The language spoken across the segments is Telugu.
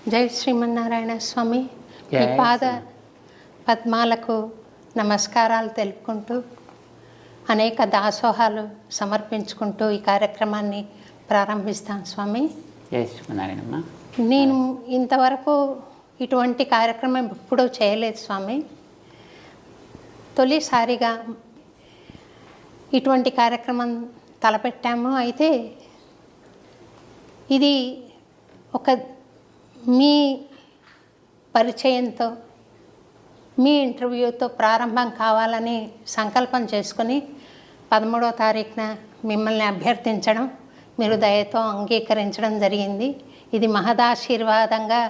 జై శ్రీమన్నారాయణ స్వామి. మీ పాద పద్మాలకు నమస్కారాలు తెలుపుకుంటూ అనేక దాసోహాలు సమర్పించుకుంటూ ఈ కార్యక్రమాన్ని ప్రారంభిస్తాను స్వామి. జై శ్రీమన్నారాయణమ్మ. నేను ఇంతవరకు ఇటువంటి కార్యక్రమం ఎప్పుడూ చేయలేదు స్వామి. తొలిసారిగా ఇటువంటి కార్యక్రమం తలపెట్టాము. అయితే ఇది ఒక మీ పరిచయంతో మీ ఇంటర్వ్యూతో ప్రారంభం కావాలని సంకల్పం చేసుకుని 13వ తారీఖున మిమ్మల్ని అభ్యర్థించడం, మీరు దయతో అంగీకరించడం జరిగింది. ఇది మహదాశీర్వాదంగా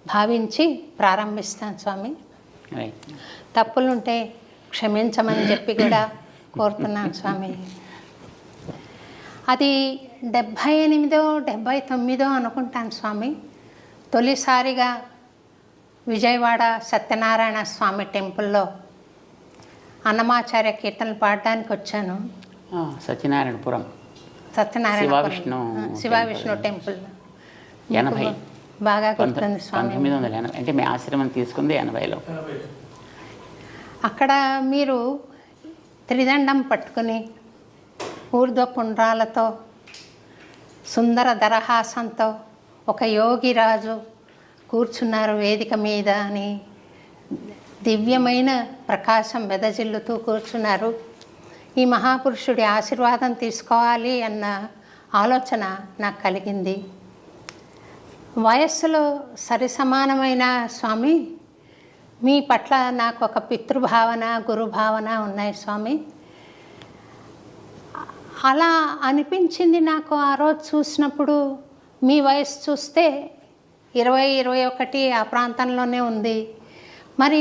భావించి ప్రారంభిస్తాను స్వామి. తప్పులుంటే క్షమించమని చెప్పి కూడా కోరుతున్నాను స్వామి. అది 78, 79 అనుకుంటాను స్వామి. తొలిసారిగా విజయవాడ సత్యనారాయణ స్వామి టెంపుల్లో అన్నమాచార్య కీర్తనలు పాడడానికి వచ్చాను. సత్యనారాయణ శివ విష్ణు టెంపుల్ 80 బాగా గుర్తుంది స్వామి. 1980 అంటే మీ ఆశ్రమం తీసుకుంది 80లో. అక్కడ మీరు త్రిదండం పట్టుకుని ఊర్ధ్వ పుండ్రాలతో సుందర దరహాసంతో ఒక యోగిరాజు కూర్చున్నారు వేదిక మీద అని దివ్యమైన ప్రకాశం వెదజిల్లుతూ కూర్చున్నారు. ఈ మహాపురుషుడి ఆశీర్వాదం తీసుకోవాలి అన్న ఆలోచన నాకు కలిగింది. వయస్సులో సరిసమానమైన స్వామి, మీ పట్ల నాకు ఒక పితృభావన, గురుభావన ఉన్నాయి స్వామి. అలా అనిపించింది నాకు ఆ రోజు చూసినప్పుడు. మీ వయసు చూస్తే 20, 21 ఆ ప్రాంతంలోనే ఉంది. మరి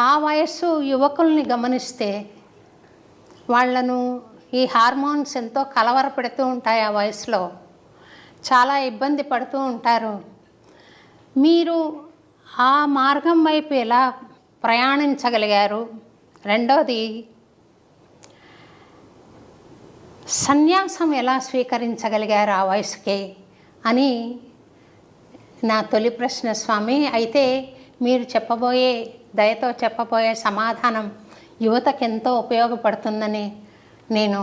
ఆ వయస్సు యువకుల్ని గమనిస్తే వాళ్లను ఈ హార్మోన్స్ ఎంతో కలవరపెడుతూ ఉంటాయి. ఆ వయసులో చాలా ఇబ్బంది పడుతూ ఉంటారు. మీరు ఆ మార్గం వైపు ఎలా ప్రయాణించగలిగారు? రెండోది, సన్యాసం ఎలా స్వీకరించగలిగారు ఆ వయసుకే అని నా తొలి ప్రశ్న స్వామి. అయితే మీరు దయతో చెప్పబోయే సమాధానం యువతకు ఎంతో ఉపయోగపడుతుందని నేను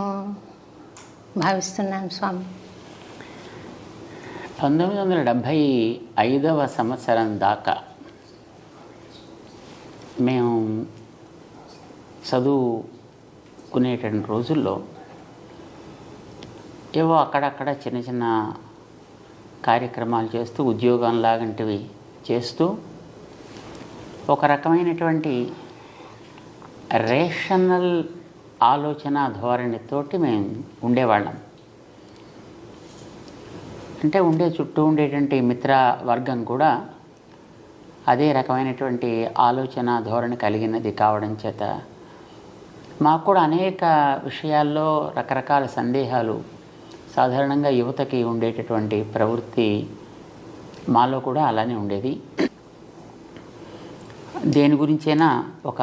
భావిస్తున్నాను స్వామి. 1975వ సంవత్సరం దాకా మేము చదువుకునేటువంటి రోజుల్లో ఏవో అక్కడక్కడ చిన్న చిన్న కార్యక్రమాలు చేస్తూ, ఉద్యోగం లాంటివి చేస్తూ, ఒక రకమైనటువంటి రేషనల్ ఆలోచన ధోరణితోటి మేము ఉండేవాళ్ళం. అంటే చుట్టూ ఉండేటువంటి మిత్ర వర్గం కూడా అదే రకమైనటువంటి ఆలోచన ధోరణి కలిగినది కావడం చేత మాకు కూడా అనేక విషయాల్లో రకరకాల సందేహాలు, సాధారణంగా యువతకి ఉండేటటువంటి ప్రవృత్తి మాలో కూడా అలానే ఉండేది. దేని గురించైనా ఒక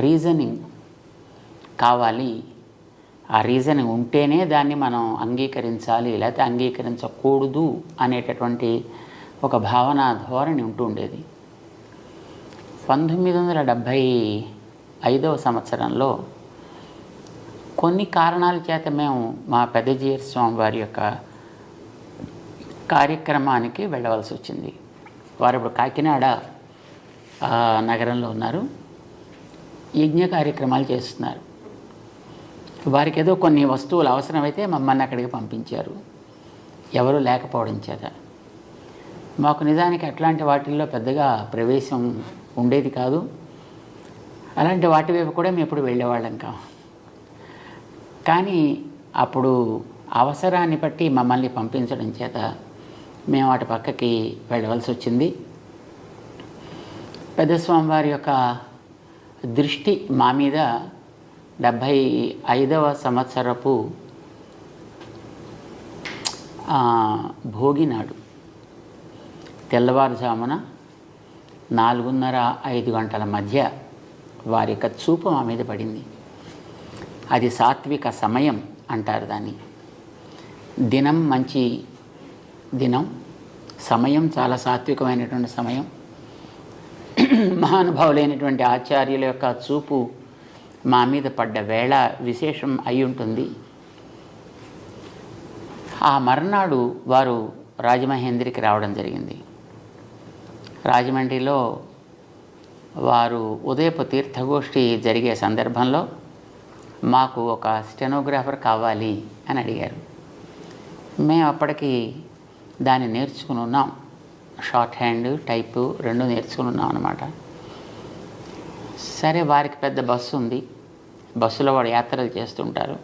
రీజనింగ్ కావాలి, ఆ రీజనింగ్ ఉంటేనే దాన్ని మనం అంగీకరించాలి, లేకపోతే అంగీకరించకూడదు అనేటటువంటి ఒక భావన ధోరణి ఉంటూ ఉండేది. 1975వ సంవత్సరంలో కొన్ని కారణాల చేత మేము మా పెద్దజీయర్ స్వామి వారి యొక్క కార్యక్రమానికి వెళ్ళవలసి వచ్చింది. వారు ఇప్పుడు కాకినాడ నగరంలో ఉన్నారు, యజ్ఞ కార్యక్రమాలు చేస్తున్నారు. వారికి ఏదో కొన్ని వస్తువులు అవసరమైతే మమ్మల్ని అక్కడికి పంపించారు, ఎవరు లేకపోవడం చేత. మాకు నిజానికి అట్లాంటి వాటిల్లో పెద్దగా ప్రవేశం ఉండేది కాదు. అలాంటి వాటి వైపు కూడా మేము ఎప్పుడు వెళ్ళేవాళ్ళం కావు. కానీ అప్పుడు అవసరాన్ని బట్టి మమ్మల్ని పంపించడం చేత మేము వాటి పక్కకి వెళ్ళవలసి వచ్చింది. పెద్దస్వామి వారి యొక్క దృష్టి మా మీద 75వ సంవత్సరపు భోగినాడు తెల్లవారుజామున 4:30-5 గంటల మధ్య వారి యొక్క చూపు మా మీద పడింది. అది సాత్విక సమయం అంటారు దాన్ని. దినం మంచి దినం, సమయం చాలా సాత్వికమైనటువంటి సమయం. మహానుభావులైనటువంటి ఆచార్యుల యొక్క చూపు మా మీద పడ్డ వేళ విశేషం అయి ఉంటుంది. ఆ మర్నాడు వారు రాజమహేంద్రికి రావడం జరిగింది. రాజమండ్రిలో వారు ఉదయపు తీర్థగోష్ఠి జరిగే సందర్భంలో మాకు ఒక స్టెనోగ్రాఫర్ కావాలి అని అడిగారు. మేము అప్పటికి దాన్ని నేర్చుకుని ఉన్నాం. షార్ట్ హ్యాండ్, టైపు రెండు నేర్చుకుని ఉన్నాం అన్నమాట. సరే, వారికి పెద్ద బస్సు ఉంది. బస్సులో వాడు యాత్రలు చేస్తుంటారు.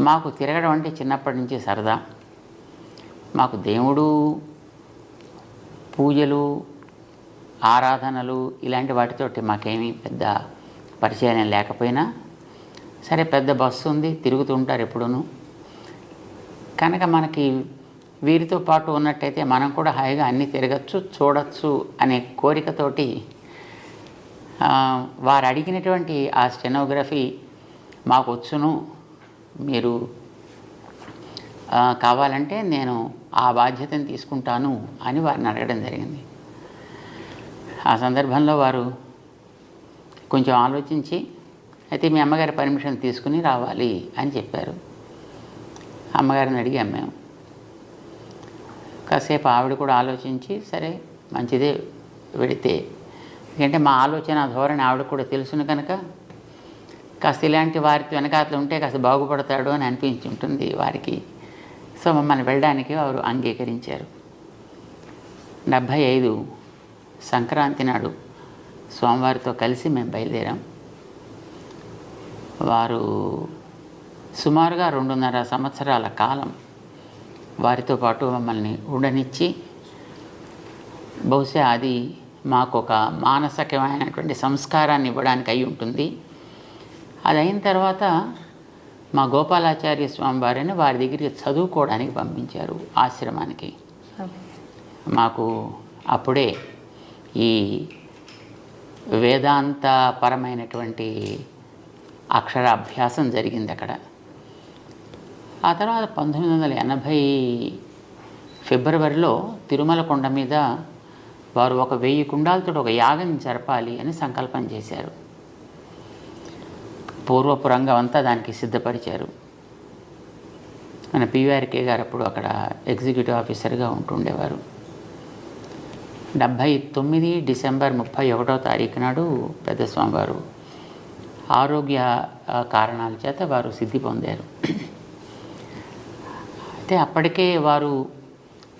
మాకు తిరగడం అంటే చిన్నప్పటి నుంచి సరదా. మాకు దేవుడు, పూజలు, ఆరాధనలు ఇలాంటి వాటితోటి మాకేమీ పెద్ద పరిచయం లేకపోయినా సరే, పెద్ద బస్సు ఉంది, తిరుగుతుంటారు ఎప్పుడూను. కనుక మనకి వీరితో పాటు ఉన్నట్టయితే మనం కూడా హాయిగా అన్నీ తిరగచ్చు, చూడొచ్చు అనే కోరికతోటి వారు అడిగినటువంటి ఆ స్టెనోగ్రఫీ మాకు వచ్చును, మీరు కావాలంటే నేను ఆ బాధ్యతను తీసుకుంటాను అని వారిని అడగడం జరిగింది. ఆ సందర్భంలో వారు కొంచెం ఆలోచించి, అయితే మీ అమ్మగారి పర్మిషన్ తీసుకుని రావాలి అని చెప్పారు. అమ్మగారిని అడిగాం మేము. కాసేపు ఆవిడ కూడా ఆలోచించి, సరే మంచిదే వెడితే, ఎందుకంటే మా ఆలోచన ధోరణి ఆవిడ కూడా తెలుసును కనుక కాస్త ఇలాంటి వారితో వెనకాతలు ఉంటే కాస్త బాగుపడతాడు అని అనిపించి ఉంటుంది వారికి. సో మమ్మల్ని వెళ్ళడానికి వారు అంగీకరించారు. 75 సంక్రాంతి నాడు స్వామివారితో కలిసి మేము బయలుదేరాం. వారు సుమారుగా 2.5 సంవత్సరాల కాలం వారితో పాటు మమ్మల్ని ఉండనిచ్చి, బహుశా అది మాకు ఒక మానసికమైనటువంటి సంస్కారాన్ని ఇవ్వడానికి అయి ఉంటుంది. అది అయిన తర్వాత మా గోపాలాచార్య స్వామి వారిని వారి దగ్గరికి చదువుకోవడానికి పంపించారు ఆశ్రమానికి. మాకు అప్పుడే ఈ వేదాంతపరమైనటువంటి అక్షరాభ్యాసం జరిగింది అక్కడ. ఆ తర్వాత 1980 ఫిబ్రవరిలో తిరుమల కొండ మీద వారు ఒక 1000 కుండాలతో ఒక యాగం జరపాలి అని సంకల్పం చేశారు. పూర్వపు రంగం అంతా దానికి సిద్ధపరిచారు. మన పివిఆర్కే గారు అప్పుడు అక్కడ ఎగ్జిక్యూటివ్ ఆఫీసర్గా ఉంటుండేవారు. 79 డిసెంబర్ 31వ తారీఖు నాడు పెద్ద స్వామివారు ఆరోగ్య కారణాల చేత వారు సిద్ధి పొందారు. అయితే అప్పటికే వారు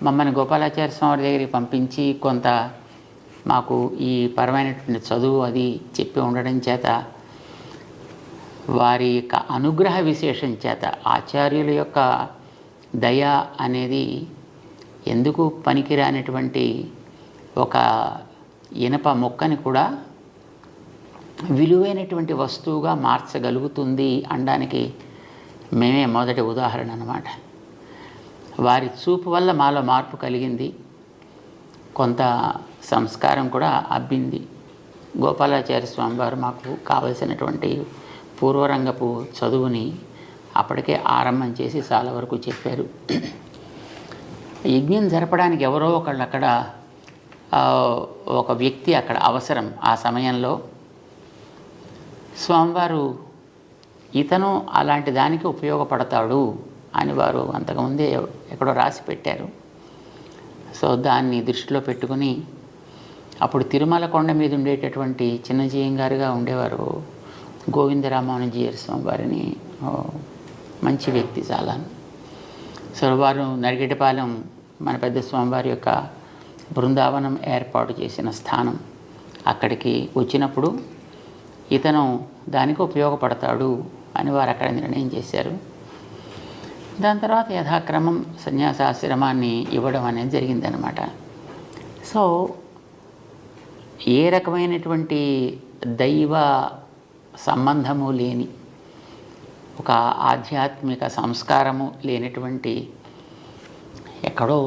మమ్మల్ని గోపాలాచార్య స్వామి దగ్గరికి పంపించి కొంత మాకు ఈ పరమైనటువంటి చదువు అది చెప్పి ఉండడం చేత, వారి యొక్క అనుగ్రహ విశేషం చేత, ఆచార్యుల యొక్క దయ అనేది ఎందుకు పనికిరానటువంటి ఒక ఇనప మొక్కని కూడా విలువైనటువంటి వస్తువుగా మార్చగలుగుతుంది అనడానికి మేమే మొదటి ఉదాహరణ అన్నమాట. వారి చూపు వల్ల మాలో మార్పు కలిగింది, కొంత సంస్కారం కూడా అబ్బింది. గోపాలాచార్య స్వామి వారు మాకు కావలసినటువంటి పూర్వరంగపు చదువుని అప్పటికే ఆరంభం చేసి చాలా వరకు చెప్పారు. యజ్ఞం జరపడానికి ఎవరో ఒకళ్ళు అక్కడ ఒక వ్యక్తి అక్కడ అవసరం. ఆ సమయంలో స్వామివారు ఇతను అలాంటి దానికి ఉపయోగపడతాడు అని వారు అంతకుముందే ఎక్కడో రాసి పెట్టారు. సో దాన్ని దృష్టిలో పెట్టుకుని అప్పుడు తిరుమల కొండ మీద ఉండేటటువంటి చిన్నజీయం గారుగా ఉండేవారు గోవిందరామానుజీయర్ స్వామి వారిని, మంచి వ్యక్తి చాలా. సో వారు నరిగెటపాలెం మన పెద్ద స్వామివారి యొక్క బృందావనం ఏర్పాటు చేసిన స్థానం, అక్కడికి వచ్చినప్పుడు ఇతను దానికి ఉపయోగపడతాడు అని వారు అక్కడ నిర్ణయం చేశారు. దాని తర్వాత యథాక్రమం సన్యాసాశ్రమాన్ని ఇవ్వడం అనేది జరిగిందనమాట. సో ఏ రకమైనటువంటి దైవ సంబంధము లేని, ఒక ఆధ్యాత్మిక సంస్కారము లేనటువంటి, ఎక్కడో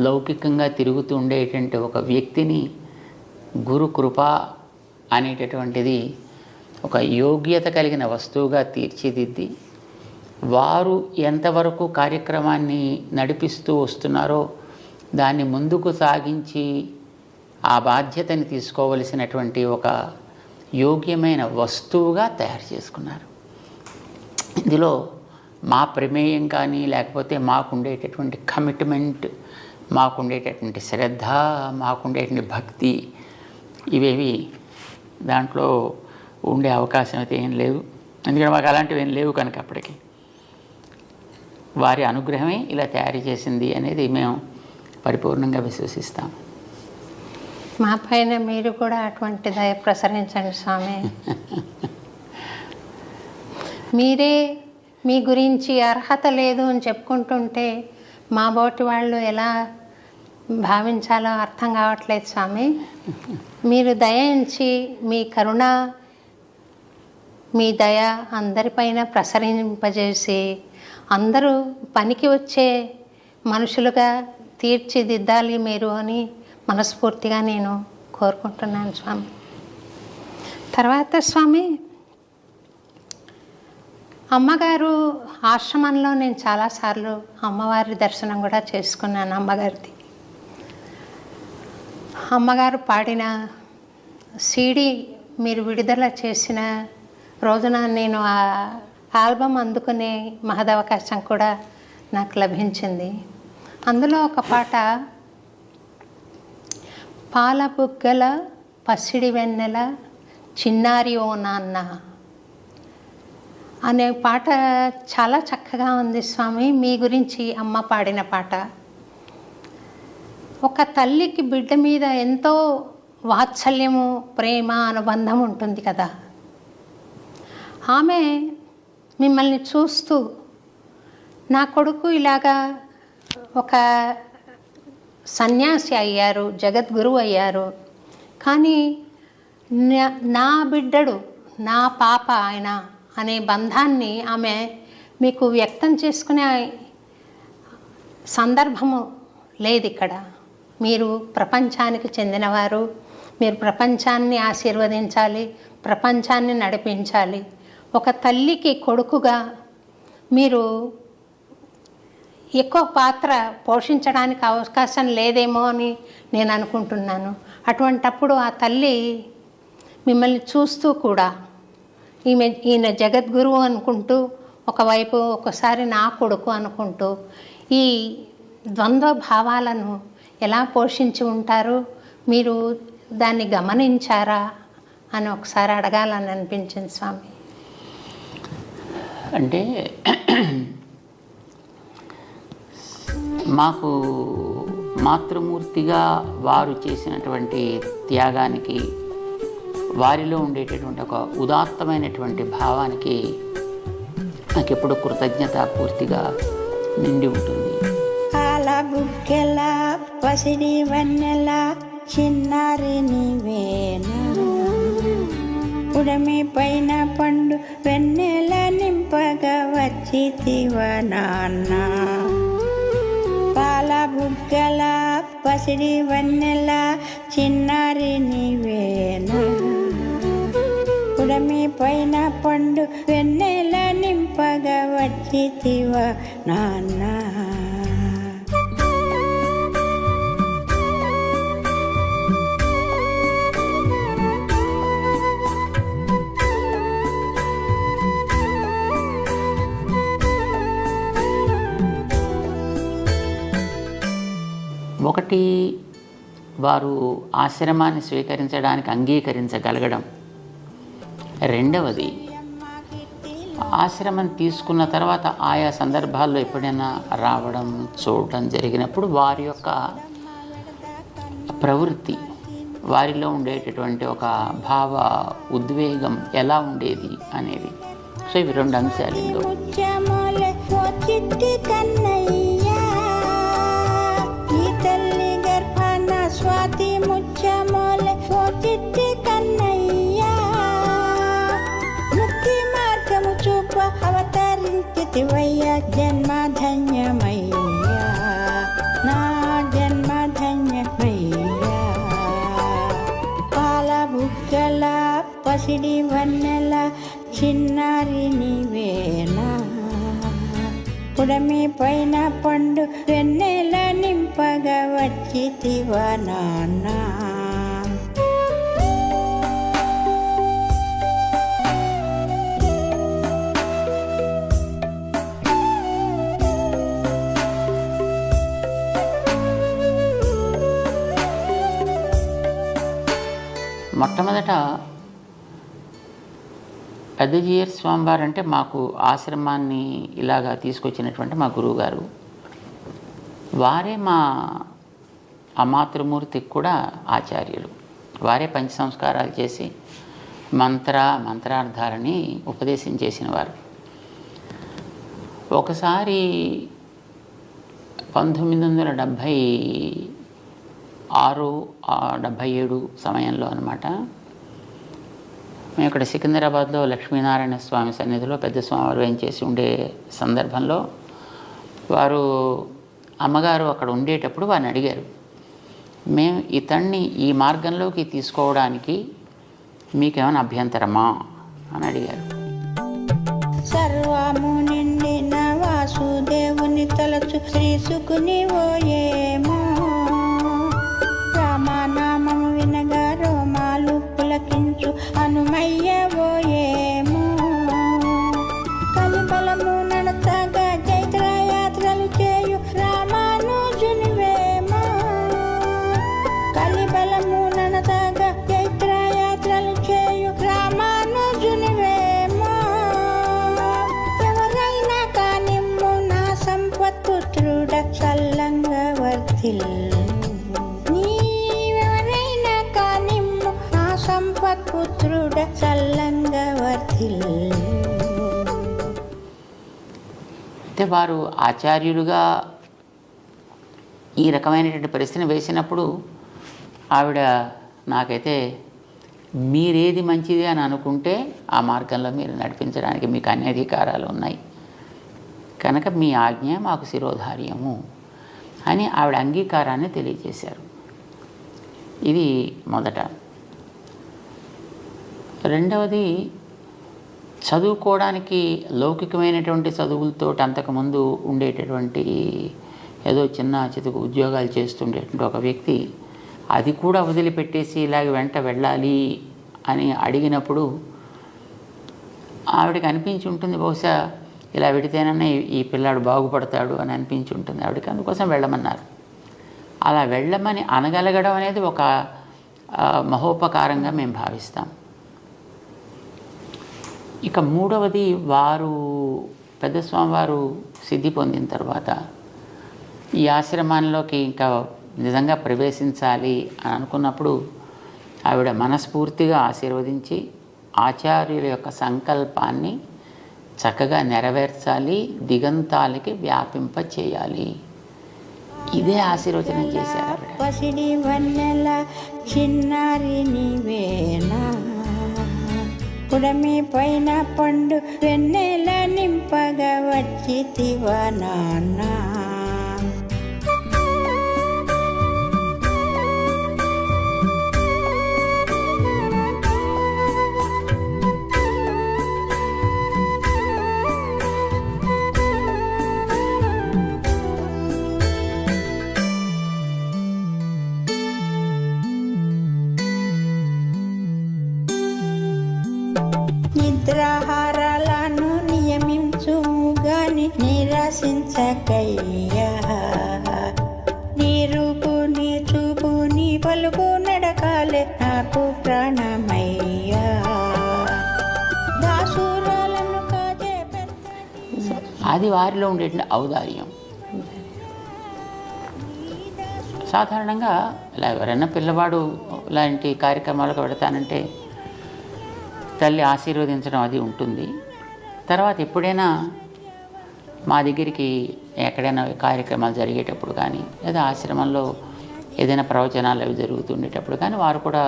లౌకికంగా తిరుగుతూ ఉండేటువంటి ఒక వ్యక్తిని గురు కృప అనేటటువంటిది ఒక యోగ్యత కలిగిన వస్తువుగా తీర్చిదిద్ది, వారు ఎంతవరకు కార్యక్రమాన్ని నడిపిస్తూ వస్తున్నారో దాన్ని ముందుకు సాగించి ఆ బాధ్యతని తీసుకోవలసినటువంటి ఒక యోగ్యమైన వస్తువుగా తయారు చేసుకున్నారు. ఇందులో మా ప్రమేయం కానీ, లేకపోతే మాకుండేటటువంటి కమిట్మెంట్, మాకుండేటటువంటి శ్రద్ధ, మాకుండేటువంటి భక్తి, ఇవేవి దాంట్లో ఉండే అవకాశం అయితే ఏం లేవు. ఎందుకంటే మాకు అలాంటివి ఏం లేవు కనుక అప్పటికి వారి అనుగ్రహమే ఇలా తయారు చేసింది అనేది మేము పరిపూర్ణంగా విశ్వసిస్తాం. మా పైన మీరు కూడా అటువంటి దయ ప్రసరించండి స్వామి. మీరే మీ గురించి అర్హత లేదు అని చెప్పుకుంటుంటే మా బోటి వాళ్ళు ఎలా భావించాలో అర్థం కావట్లేదు స్వామి. మీరు దయించి మీ కరుణ, మీ దయ అందరిపైన ప్రసరింపజేసి అందరూ పనికి వచ్చే మనుషులుగా తీర్చిదిద్దాలి మీరు అని మనస్ఫూర్తిగా నేను కోరుకుంటున్నాను స్వామి. తర్వాత స్వామి, అమ్మగారు ఆశ్రమంలో నేను చాలాసార్లు అమ్మవారి దర్శనం కూడా చేసుకున్నాను. అమ్మగారు పాడిన సీడీ మీరు విడుదల చేసిన రోజున నేను ఆ ఆల్బమ్ అందుకునే మహదవకాశం కూడా నాకు లభించింది. అందులో ఒక పాట, పాల బుగ్గల పసిడి వెన్నెల చిన్నారి ఓ నాన్న అనే పాట చాలా చక్కగా ఉంది స్వామి. మీ గురించి అమ్మ పాడిన పాట. ఒక తల్లికి బిడ్డ మీద ఎంతో వాత్సల్యము, ప్రేమ, అనుబంధం ఉంటుంది కదా. ఆమె మిమ్మల్ని చూస్తూ నా కొడుకు ఇలాగా ఒక సన్యాసి అయ్యారు, జగద్గురువు అయ్యారు, కానీ నా బిడ్డడు, నా పాప ఆయన అనే బంధాన్ని ఆమె మీకు వ్యక్తం చేసుకునే సందర్భము లేదు ఇక్కడ. మీరు ప్రపంచానికి చెందినవారు, మీరు ప్రపంచాన్ని ఆశీర్వదించాలి, ప్రపంచాన్ని నడిపించాలి. ఒక తల్లికి కొడుకుగా మీరు ఎక్కువ పాత్ర పోషించడానికి అవకాశం లేదేమో అని నేను అనుకుంటున్నాను. అటువంటప్పుడు ఆ తల్లి మిమ్మల్ని చూస్తూ కూడా ఈయన జగద్గురువు అనుకుంటూ, ఒకవైపు ఒకసారి నా కొడుకు అనుకుంటూ ఈ ద్వంద్వ భావాలను ఎలా పోషించి ఉంటారు, మీరు దాన్ని గమనించారా అని ఒకసారి అడగాలని అనిపించింది స్వామి. అంటే మాకు మాతృమూర్తిగా వారు చేసినటువంటి త్యాగానికి, వారిలో ఉండేటటువంటి ఒక ఉదాత్తమైనటువంటి భావానికి నాకు ఎప్పుడు కృతజ్ఞత పూర్తిగా నిండి ఉంటుంది. పాల బుగ్గల పసిడి వన్నెల చిన్నారి నీవేనా, ఉడమి పైన పండు వెన్నెల నింపగా వచ్చితివ నాన్న. పాల బుగ్గల పసిడి వన్నెల చిన్నారి నీవేనా, ఉడమి పైన పండు వెన్నెల నింపగా వచ్చితివ నాన్న. ఒకటి, వారు ఆశ్రమాన్ని స్వీకరించడానికి అంగీకరించగలగడం. రెండవది, ఆశ్రమం తీసుకున్న తర్వాత ఆయా సందర్భాల్లో ఎప్పుడైనా రావడం, చూడడం జరిగినప్పుడు వారి యొక్క ప్రవృత్తి, వారిలో ఉండేటటువంటి ఒక భావ ఉద్వేగం ఎలా ఉండేది అనేది. సో ఇవి రెండు అంశాలు ఇందులో. స్వాతి ముచ్చమోలే ఓ చిట్టి కన్నయ్యా, ముక్తి మార్గము చూప అవతరించితివయ్యా, జన్మ ధన్యమయ్యా, నా జన్మ ధన్యమయ్యా. పాల బుగ్గల పసిడి వన్నెల చిన్నారి నీవేనా, ఉడమి పైన పండు వెన్నెల నింప నింపగా వచ్చితివా నాన్న. మొట్టమొదట పెద్దజీయర్ స్వామివారు అంటే మాకు ఆశ్రమాన్ని ఇలాగా తీసుకొచ్చినటువంటి మా గురువుగారు. వారే మా అమాతృమూర్తికి కూడా ఆచార్యులు. వారే పంచ సంస్కారాలు చేసి మంత్రార్థాలని ఉపదేశం చేసిన వారు. ఒకసారి 1976-77 సమయంలో అన్నమాట, మేము ఇక్కడ సికింద్రాబాద్లో లక్ష్మీనారాయణ స్వామి సన్నిధిలో పెద్ద స్వామివారు వేయించేసి ఉండే సందర్భంలో వారు అమ్మగారు అక్కడ ఉండేటప్పుడు వారిని అడిగారు, మేము ఇతన్ని ఈ మార్గంలోకి తీసుకోవడానికి మీకేమైనా అభ్యంతరమా అని అడిగారు. సర్వము నిండిన వాసుదేవుని తలచు శ్రీసుకుని ఓయేమో, రామనామము వినగా రోమాలు పులకించు హనుమయ్య ఓయేమో, కలిబలము నడతగా చైత్రయాత్రలు చేయు రామానుజునివేమో, కలిబలము నడతగా చైత్రయాత్రలు చేయు రామానుజునివేమో, ఎవరైనా కానిమ్ము నా సంపత్పుత్రుడ చల్లంగా వర్ధిల్లు, నీవెవరైనా కానిమ్ము నా సంపత్పుత్రుడ చల్లంగా వర్ధిల్లు. అయితే వారు ఆచార్యులుగా ఈ రకమైనటువంటి పరిస్థితిని వేసినప్పుడు ఆవిడ నాకైతే మీరేది మంచిది అని అనుకుంటే ఆ మార్గంలో మీరు నడిపించడానికి మీకు అన్ని అధికారాలు ఉన్నాయి కనుక మీ ఆజ్ఞ మాకు శిరోధార్యము అని ఆవిడ అంగీకారాన్ని తెలియజేశారు. ఇది మొదట. రెండవది, చదువుకోవడానికి లౌకికమైనటువంటి చదువులతో అంతకుముందు ఉండేటటువంటి ఏదో చిన్న చితుకు ఉద్యోగాలు చేస్తుండేటువంటి ఒక వ్యక్తి అది కూడా వదిలిపెట్టేసి ఇలాగ వెంట వెళ్ళాలి అని అడిగినప్పుడు ఆవిడకి అనిపించి ఉంటుంది, బహుశా ఇలా వెడితేనన్నా ఈ పిల్లాడు బాగుపడతాడు అని అనిపించి ఉంటుంది ఆవిడకి. అందుకోసం వెళ్ళమన్నారు. అలా వెళ్ళమని అనగలగడం అనేది ఒక మహోపకారంగా మేము భావిస్తాం. ఇక మూడవది, వారు పెద్ద స్వామివారు సిద్ధి పొందిన తర్వాత ఈ ఆశ్రమంలోకి ఇంకా నిజంగా ప్రవేశించాలి అని అనుకున్నప్పుడు ఆవిడ మనస్ఫూర్తిగా ఆశీర్వదించి ఆచార్యుల యొక్క సంకల్పాన్ని చక్కగా నెరవేర్చాలి, దిగంతాలకి వ్యాపింప చేయాలి, ఇదే ఆశీర్వచనం చేశారు ఆవిడ. పసిడి వన్నెల చిన్నారి నీవేనా, పుడమి పైన పండు వెన్నెల నింపగా వచ్చితివా నాన్న. నిద్రాహారాలను నియమించుము గాని నిరసించకయ్యా, నీ రూపు నీ చూపు నీ పలుకు నడకాలే నాకు ప్రాణమయ్యా, దాసురాలను కాజే అది వారిలో ఉండేటువంటి ఔదార్యం. సాధారణంగా ఇలా ఎవరైనా పిల్లవాడు లాంటి కార్యక్రమాలకు పెడతానంటే తల్లి ఆశీర్వదించడం అది ఉంటుంది. తర్వాత ఎప్పుడైనా మా దగ్గరికి ఎక్కడైనా కార్యక్రమాలు జరిగేటప్పుడు కానీ లేదా ఆశ్రమంలో ఏదైనా ప్రవచనాలు అవి జరుగుతుండేటప్పుడు కానీ వారు కూడా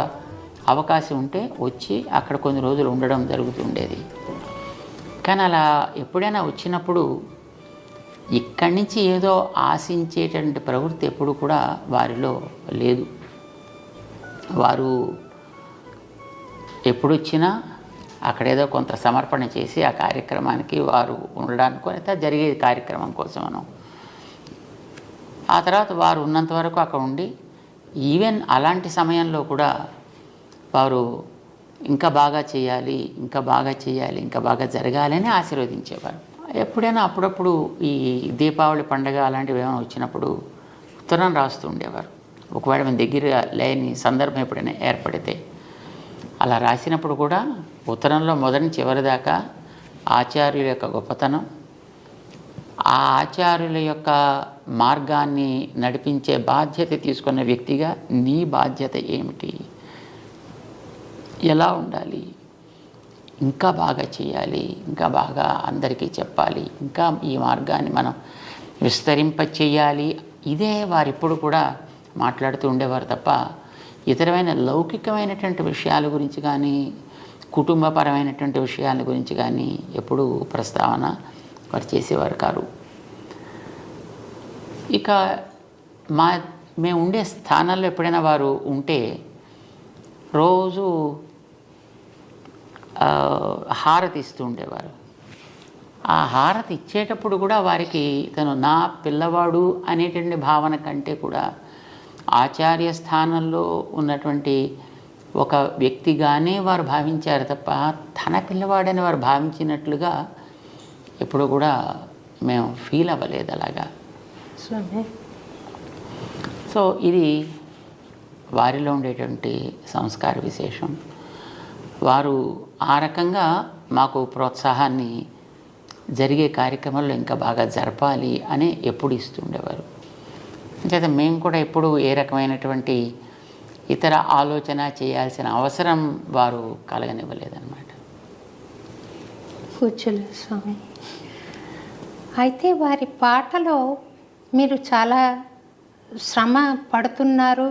అవకాశం ఉంటే వచ్చి అక్కడ కొన్ని రోజులు ఉండడం జరుగుతుండేది. కానీ అలా ఎప్పుడైనా వచ్చినప్పుడు ఇక్కడి నుంచి ఏదో ఆశించేటువంటి ప్రవృత్తి ఎప్పుడు కూడా వారిలో లేదు. వారు ఎప్పుడొచ్చినా అక్కడేదో కొంత సమర్పణ చేసి ఆ కార్యక్రమానికి వారు ఉండడానికి అయితే జరిగే కార్యక్రమం కోసమను ఆ తర్వాత వారు ఉన్నంత వరకు అక్కడ ఉండి ఈవెన్ అలాంటి సమయంలో కూడా వారు ఇంకా బాగా చేయాలి, ఇంకా బాగా చేయాలి, ఇంకా బాగా జరగాలని ఆశీర్వదించేవారు. ఎప్పుడైనా అప్పుడప్పుడు ఈ దీపావళి పండుగ అలాంటివి ఏమైనా వచ్చినప్పుడు ఉత్తరం రాస్తూ ఉండేవారు. ఒకవేళ మన దగ్గర లేని సందర్భం ఎప్పుడైనా ఏర్పడితే అలా రాసినప్పుడు కూడా ఉత్తరంలో మొదటి చివరి దాకా ఆచార్యుల యొక్క గొప్పతనం, ఆ ఆచార్యుల యొక్క మార్గాన్ని నడిపించే బాధ్యత తీసుకున్న వ్యక్తిగా నీ బాధ్యత ఏమిటి, ఎలా ఉండాలి, ఇంకా బాగా చేయాలి, ఇంకా బాగా అందరికీ చెప్పాలి, ఇంకా ఈ మార్గాన్ని మనం విస్తరింప చేయాలి. ఇదే వారిప్పుడు కూడా మాట్లాడుతూ ఉండేవారు తప్ప ఇతరమైన లౌకికమైనటువంటి విషయాల గురించి కానీ కుటుంబపరమైనటువంటి విషయాల గురించి కానీ ఎప్పుడూ ప్రస్తావన వారు చేసేవారు కారు. ఇక మేము ఉండే స్థానాల్లో ఎప్పుడైనా వారు ఉంటే రోజు హారతి ఇస్తూ ఉండేవారు. ఆ హారతి ఇచ్చేటప్పుడు కూడా వారికి తను నా పిల్లవాడు అనేటువంటి భావన కంటే కూడా ఆచార్య స్థానంలో ఉన్నటువంటి ఒక వ్యక్తిగానే వారు భావించారు తప్ప తన పిల్లవాడని వారు భావించినట్లుగా ఎప్పుడు కూడా మేము ఫీల్ అవ్వలేదు అలాగా. సో ఇది వారిలో ఉండేటువంటి సంస్కార విశేషం. వారు ఆ రకంగా మాకు ప్రోత్సాహాన్ని జరిగే కార్యక్రమాల్లో ఇంకా బాగా జరపాలి అని ఎప్పుడు ఇస్తుండేవారు. అంచేత మేము కూడా ఎప్పుడు ఏ రకమైనటువంటి ఇతర ఆలోచన చేయాల్సిన అవసరం వారు కలగనివ్వలేదన్నమాట. కూర్చోలే స్వామి. అయితే వారి పాటలో మీరు చాలా శ్రమ పడుతున్నారు,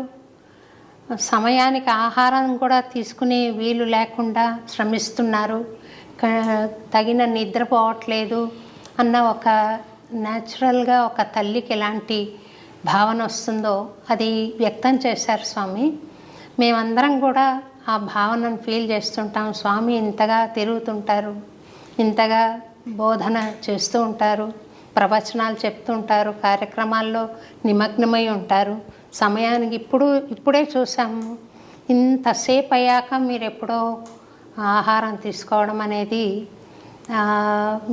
సమయానికి ఆహారం కూడా తీసుకునే వీలు లేకుండా శ్రమిస్తున్నారు, తగిన నిద్రపోవట్లేదు అన్న ఒక న్యాచురల్గా ఒక తల్లికి ఎలాంటి భావన వస్తుందో అది వ్యక్తం చేశారు స్వామి. మేమందరం కూడా ఆ భావనను ఫీల్ చేస్తుంటాం. స్వామి ఇంతగా తిరుగుతుంటారు, ఇంతగా బోధన చేస్తూ ఉంటారు, ప్రవచనాలు చెప్తుంటారు, కార్యక్రమాల్లో నిమగ్నమై ఉంటారు. సమయానికి ఇప్పుడే చూసాము, ఇంతసేపు అయ్యాక మీరు ఎప్పుడో ఆహారం తీసుకోవడం అనేది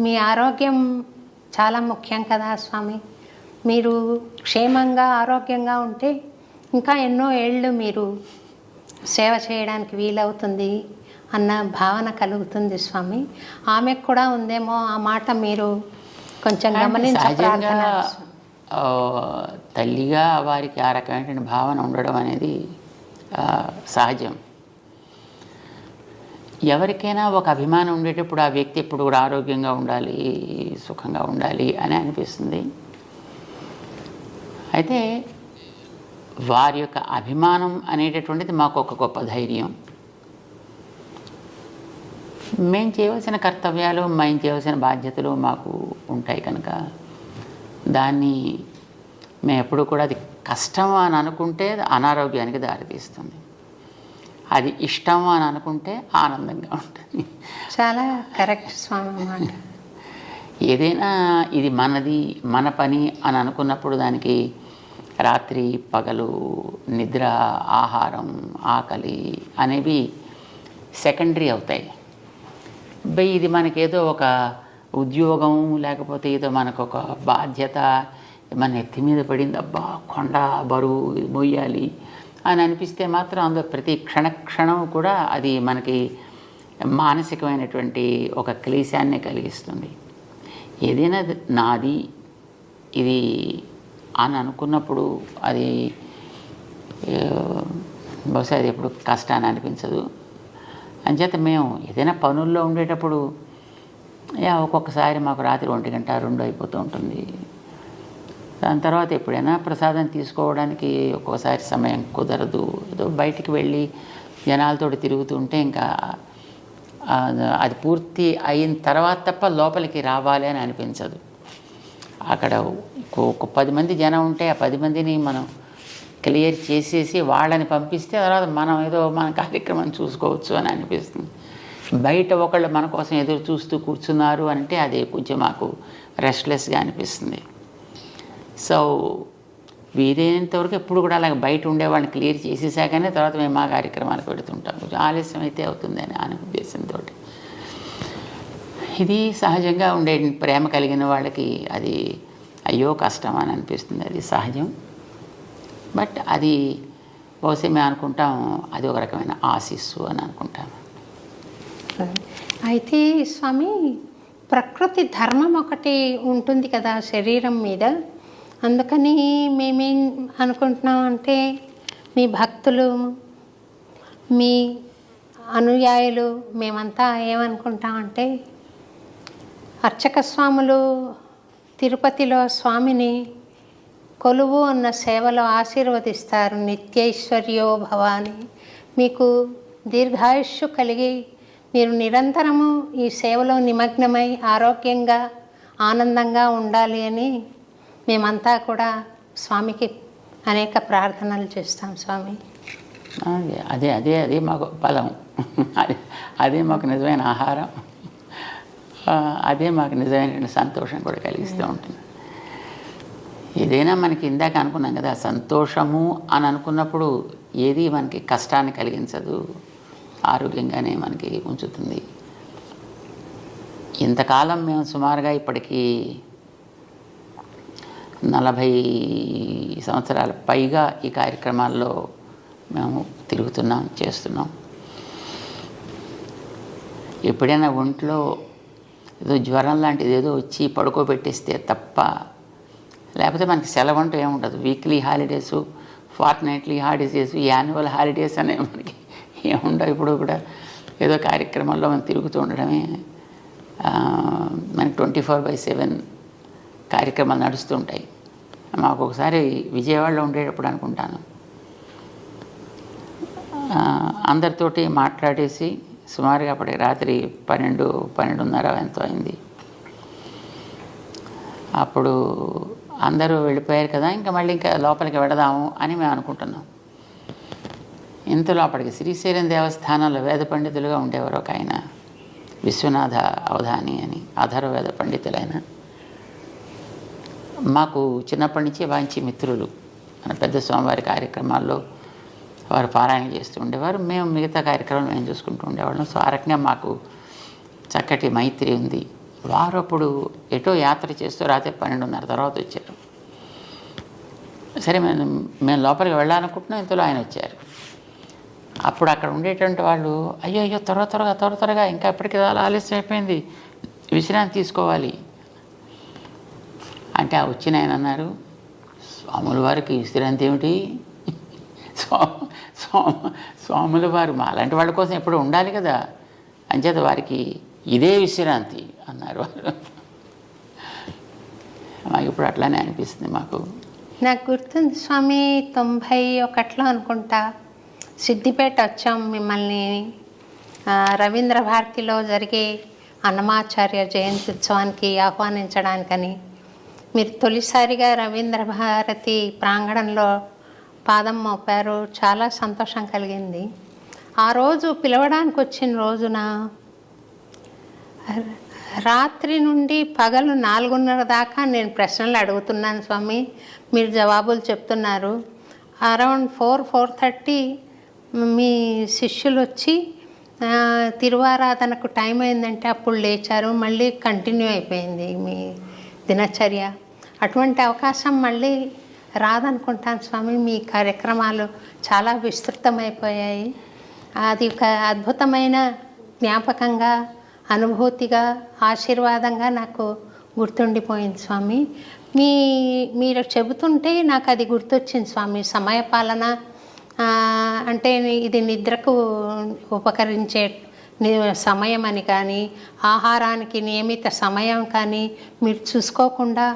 మీ ఆరోగ్యం చాలా ముఖ్యం కదా స్వామి. మీరు క్షేమంగా ఆరోగ్యంగా ఉంటే ఇంకా ఎన్నో ఏళ్ళు మీరు సేవ చేయడానికి వీలవుతుంది అన్న భావన కలుగుతుంది స్వామి. ఆమెకు కూడా ఉందేమో ఆ మాట మీరు కొంచెం గమనించాలి. తల్లిగా వారికి ఆ రకమైన భావన ఉండడం అనేది సహజం. ఎవరికైనా ఒక అభిమానం ఉండేటప్పుడు ఆ వ్యక్తి ఎప్పుడు కూడా ఆరోగ్యంగా ఉండాలి, సుఖంగా ఉండాలి అని అనిపిస్తుంది. అయితే వారి యొక్క అభిమానం అనేటటువంటిది మాకు ఒక గొప్ప ధైర్యం. మేము చేయవలసిన కర్తవ్యాలు, మేము చేయవలసిన బాధ్యతలు మాకు ఉంటాయి కనుక దాన్ని మేము ఎప్పుడు కూడా అది కష్టం అని అనుకుంటే అనారోగ్యానికి దారితీస్తుంది, అది ఇష్టం అని అనుకుంటే ఆనందంగా ఉంటుంది. చాలా కరెక్ట్ స్వామి అన్నమాట. ఏదైనా ఇది మనది, మన పని అని అనుకున్నప్పుడు దానికి రాత్రి పగలు, నిద్ర, ఆహారం, ఆకలి అనేవి సెకండరీ అవుతాయి. ఇది మనకేదో ఒక ఉద్యోగం లేకపోతే ఏదో మనకు ఒక బాధ్యత మన ఎత్తి మీద పడింది, అబ్బా కొండ బరువు మొయ్యాలి అని అనిపిస్తే మాత్రం అందులో ప్రతి క్షణం కూడా అది మనకి మానసికమైనటువంటి ఒక క్లేశాన్ని కలిగిస్తుంది. ఏదైనా నాది ఇది అని అనుకున్నప్పుడు అది బహుశా అది ఎప్పుడు కష్టాన్ని అనిపించదు. అంచేత మేము ఏదైనా పనుల్లో ఉండేటప్పుడు ఒక్కొక్కసారి మాకు రాత్రి 1 గంట 2 అయిపోతూ ఉంటుంది. దాని తర్వాత ఎప్పుడైనా ప్రసాదం తీసుకోవడానికి ఒక్కోసారి సమయం కుదరదు. ఏదో బయటికి వెళ్ళి జనాలతో తిరుగుతుంటే ఇంకా అది పూర్తి అయిన తర్వాత తప్ప లోపలికి రావాలి అని అనిపించదు. అక్కడ ఒక 10 మంది జనం ఉంటే ఆ 10 మందిని మనం క్లియర్ చేసేసి వాళ్ళని పంపిస్తే తర్వాత మనం ఏదో మన కార్యక్రమం చూసుకోవచ్చు అని అనిపిస్తుంది. బయట ఒకళ్ళు మన కోసం ఎదురు చూస్తూ కూర్చున్నారు అంటే అది కొంచెం మాకు రెస్ట్లెస్గా అనిపిస్తుంది. సో వీలైనంతవరకు ఎప్పుడు కూడా అలాగ బయట ఉండేవాళ్ళని క్లియర్ చేసేసాకనే తర్వాత మేము మా కార్యక్రమాలకు పెడుతుంటాం. కొంచెం ఆలస్యం అయితే అవుతుందని అనే ఉద్దేశంతో. ఇది సహజంగా ఉండే ప్రేమ కలిగిన వాళ్ళకి అది అయ్యో కష్టం అని అనిపిస్తుంది. అది సహజం. బట్ అది బహుశా మేము అనుకుంటాం అది ఒక రకమైన ఆశీస్సు అని అనుకుంటాం. అయితే స్వామి, ప్రకృతి ధర్మం ఒకటి ఉంటుంది కదా శరీరం మీద. అందుకని మేమేం అనుకుంటున్నాం అంటే, మీ భక్తులు, మీ అనుయాయులు మేమంతా ఏమనుకుంటామంటే, అర్చక స్వాములు తిరుపతిలో స్వామిని కొలువు ఉన్న సేవలో ఆశీర్వదిస్తారు. నిత్యైశ్వర్యో భవ అని. మీకు దీర్ఘాయుష్షు కలిగి మీరు నిరంతరము ఈ సేవలో నిమగ్నమై ఆరోగ్యంగా ఆనందంగా ఉండాలి అని మేమంతా కూడా స్వామికి అనేక ప్రార్థనలు చేస్తాం స్వామి. అదే అదే అదే మాకు బలం, అదే మాకు నిజమైన ఆహారం, అదే మాకు నిజమైన సంతోషం కూడా కలిగిస్తూ ఉంటుంది. ఏదైనా మనకి ఇందాక అనుకున్నాం కదా, సంతోషము అని అనుకున్నప్పుడు ఏది మనకి కష్టాన్ని కలిగించదు, ఆరోగ్యంగానే మనకి ఉంచుతుంది. ఇంతకాలం మేము సుమారుగా ఇప్పటికీ 40 సంవత్సరాల పైగా ఈ కార్యక్రమాల్లో మేము తిరుగుతున్నాం, చేస్తున్నాం. ఎప్పుడైనా ఒంట్లో ఏదో జ్వరం లాంటిది ఏదో వచ్చి పడుకోబెట్టేస్తే తప్ప, లేకపోతే మనకి సెలవు అంటూ ఏముండదు. Weekly holidays, fortnightly holidays, annual holidays అనేవి మనకి ఏముండవు. ఇప్పుడు కూడా ఏదో కార్యక్రమంలో మనం తిరుగుతూ ఉండడమే. మనకి 24/7 కార్యక్రమాలు నడుస్తూ ఉంటాయి. మాకు ఒకసారి విజయవాడలో ఉండేటప్పుడు అనుకుంటాను, అందరితోటి మాట్లాడేసి సుమారుగా అప్పటికి రాత్రి 12:30 ఎంతో అయింది. అప్పుడు అందరూ వెళ్ళిపోయారు కదా, ఇంకా మళ్ళీ ఇంకా లోపలికి వెడదాము అని మేము అనుకుంటున్నాం. ఇంతలో అప్పటికి శ్రీశైలం దేవస్థానంలో వేద పండితులుగా ఉండేవారు ఒక ఆయన, విశ్వనాథ అవధాని అని, అధర్వవేద పండితులైన. మాకు చిన్నప్పటి నుంచి మంచి మిత్రులు. మన పెద్ద స్వామివారి కార్యక్రమాల్లో వారు పారాయణ చేస్తూ ఉండేవారు, మేము మిగతా కార్యక్రమాలు మేము చూసుకుంటూ ఉండేవాళ్ళం. సో ఆ రకంగా మాకు చక్కటి మైత్రి ఉంది. వారు అప్పుడు ఎటో యాత్ర చేస్తూ రాత్రి 12:30 తర్వాత వచ్చారు. సరే మేము లోపలికి వెళ్ళాలనుకుంటున్నాం, ఇంతలో ఆయన వచ్చారు. అప్పుడు అక్కడ ఉండేటువంటి వాళ్ళు, అయ్యో త్వరగా ఇంకా ఎప్పటికీ ఆలస్యం అయిపోయింది, విశ్రాంతి తీసుకోవాలి అంటే, ఆ వచ్చిన ఆయన అన్నారు, స్వాముల వారికి విశ్రాంతి ఏమిటి? స్వాముల వారు మా అలాంటి వాళ్ళ కోసం ఎప్పుడు ఉండాలి కదా, అంచేత వారికి ఇదే విశ్రాంతి అన్నారు వాళ్ళు. మాకు ఇప్పుడు అట్లానే అనిపిస్తుంది. మాకు నాకు గుర్తుంది స్వామి, 91లో అనుకుంటా సిద్దిపేట వచ్చాం మిమ్మల్ని రవీంద్ర భారతిలో జరిగే అన్నమాచార్య జయంతి ఉత్సవానికి ఆహ్వానించడానికని. మీరు తొలిసారిగా రవీంద్ర భారతి ప్రాంగణంలో పాదం మోపారు. చాలా సంతోషం కలిగింది. ఆ రోజు పిలవడానికి వచ్చిన రోజున రాత్రి నుండి పగలు 4:30 దాకా నేను ప్రశ్నలు అడుగుతున్నాను స్వామి, మీరు జవాబులు చెప్తున్నారు. అరౌండ్ 4:30 మీ శిష్యులు వచ్చి తిరువారాధనకు టైం అయిందంటే అప్పుడు లేచారు. మళ్ళీ కంటిన్యూ అయిపోయింది మీ దినచర్య. అటువంటి అవకాశం మళ్ళీ రాదనుకుంటాను స్వామి. మీ కార్యక్రమాలు చాలా విస్తృతమైపోయాయి. అది ఒక అద్భుతమైన జ్ఞాపకంగా, అనుభూతిగా, ఆశీర్వాదంగా నాకు గుర్తుండిపోయింది స్వామి. మీరు చెబుతుంటే నాకు అది గుర్తొచ్చింది స్వామి. సమయపాలన అంటే ఇది నిద్రకు ఉపకరించే సమయం అని కానీ, ఆహారానికి నియమిత సమయం కానీ మీరు చూసుకోకుండా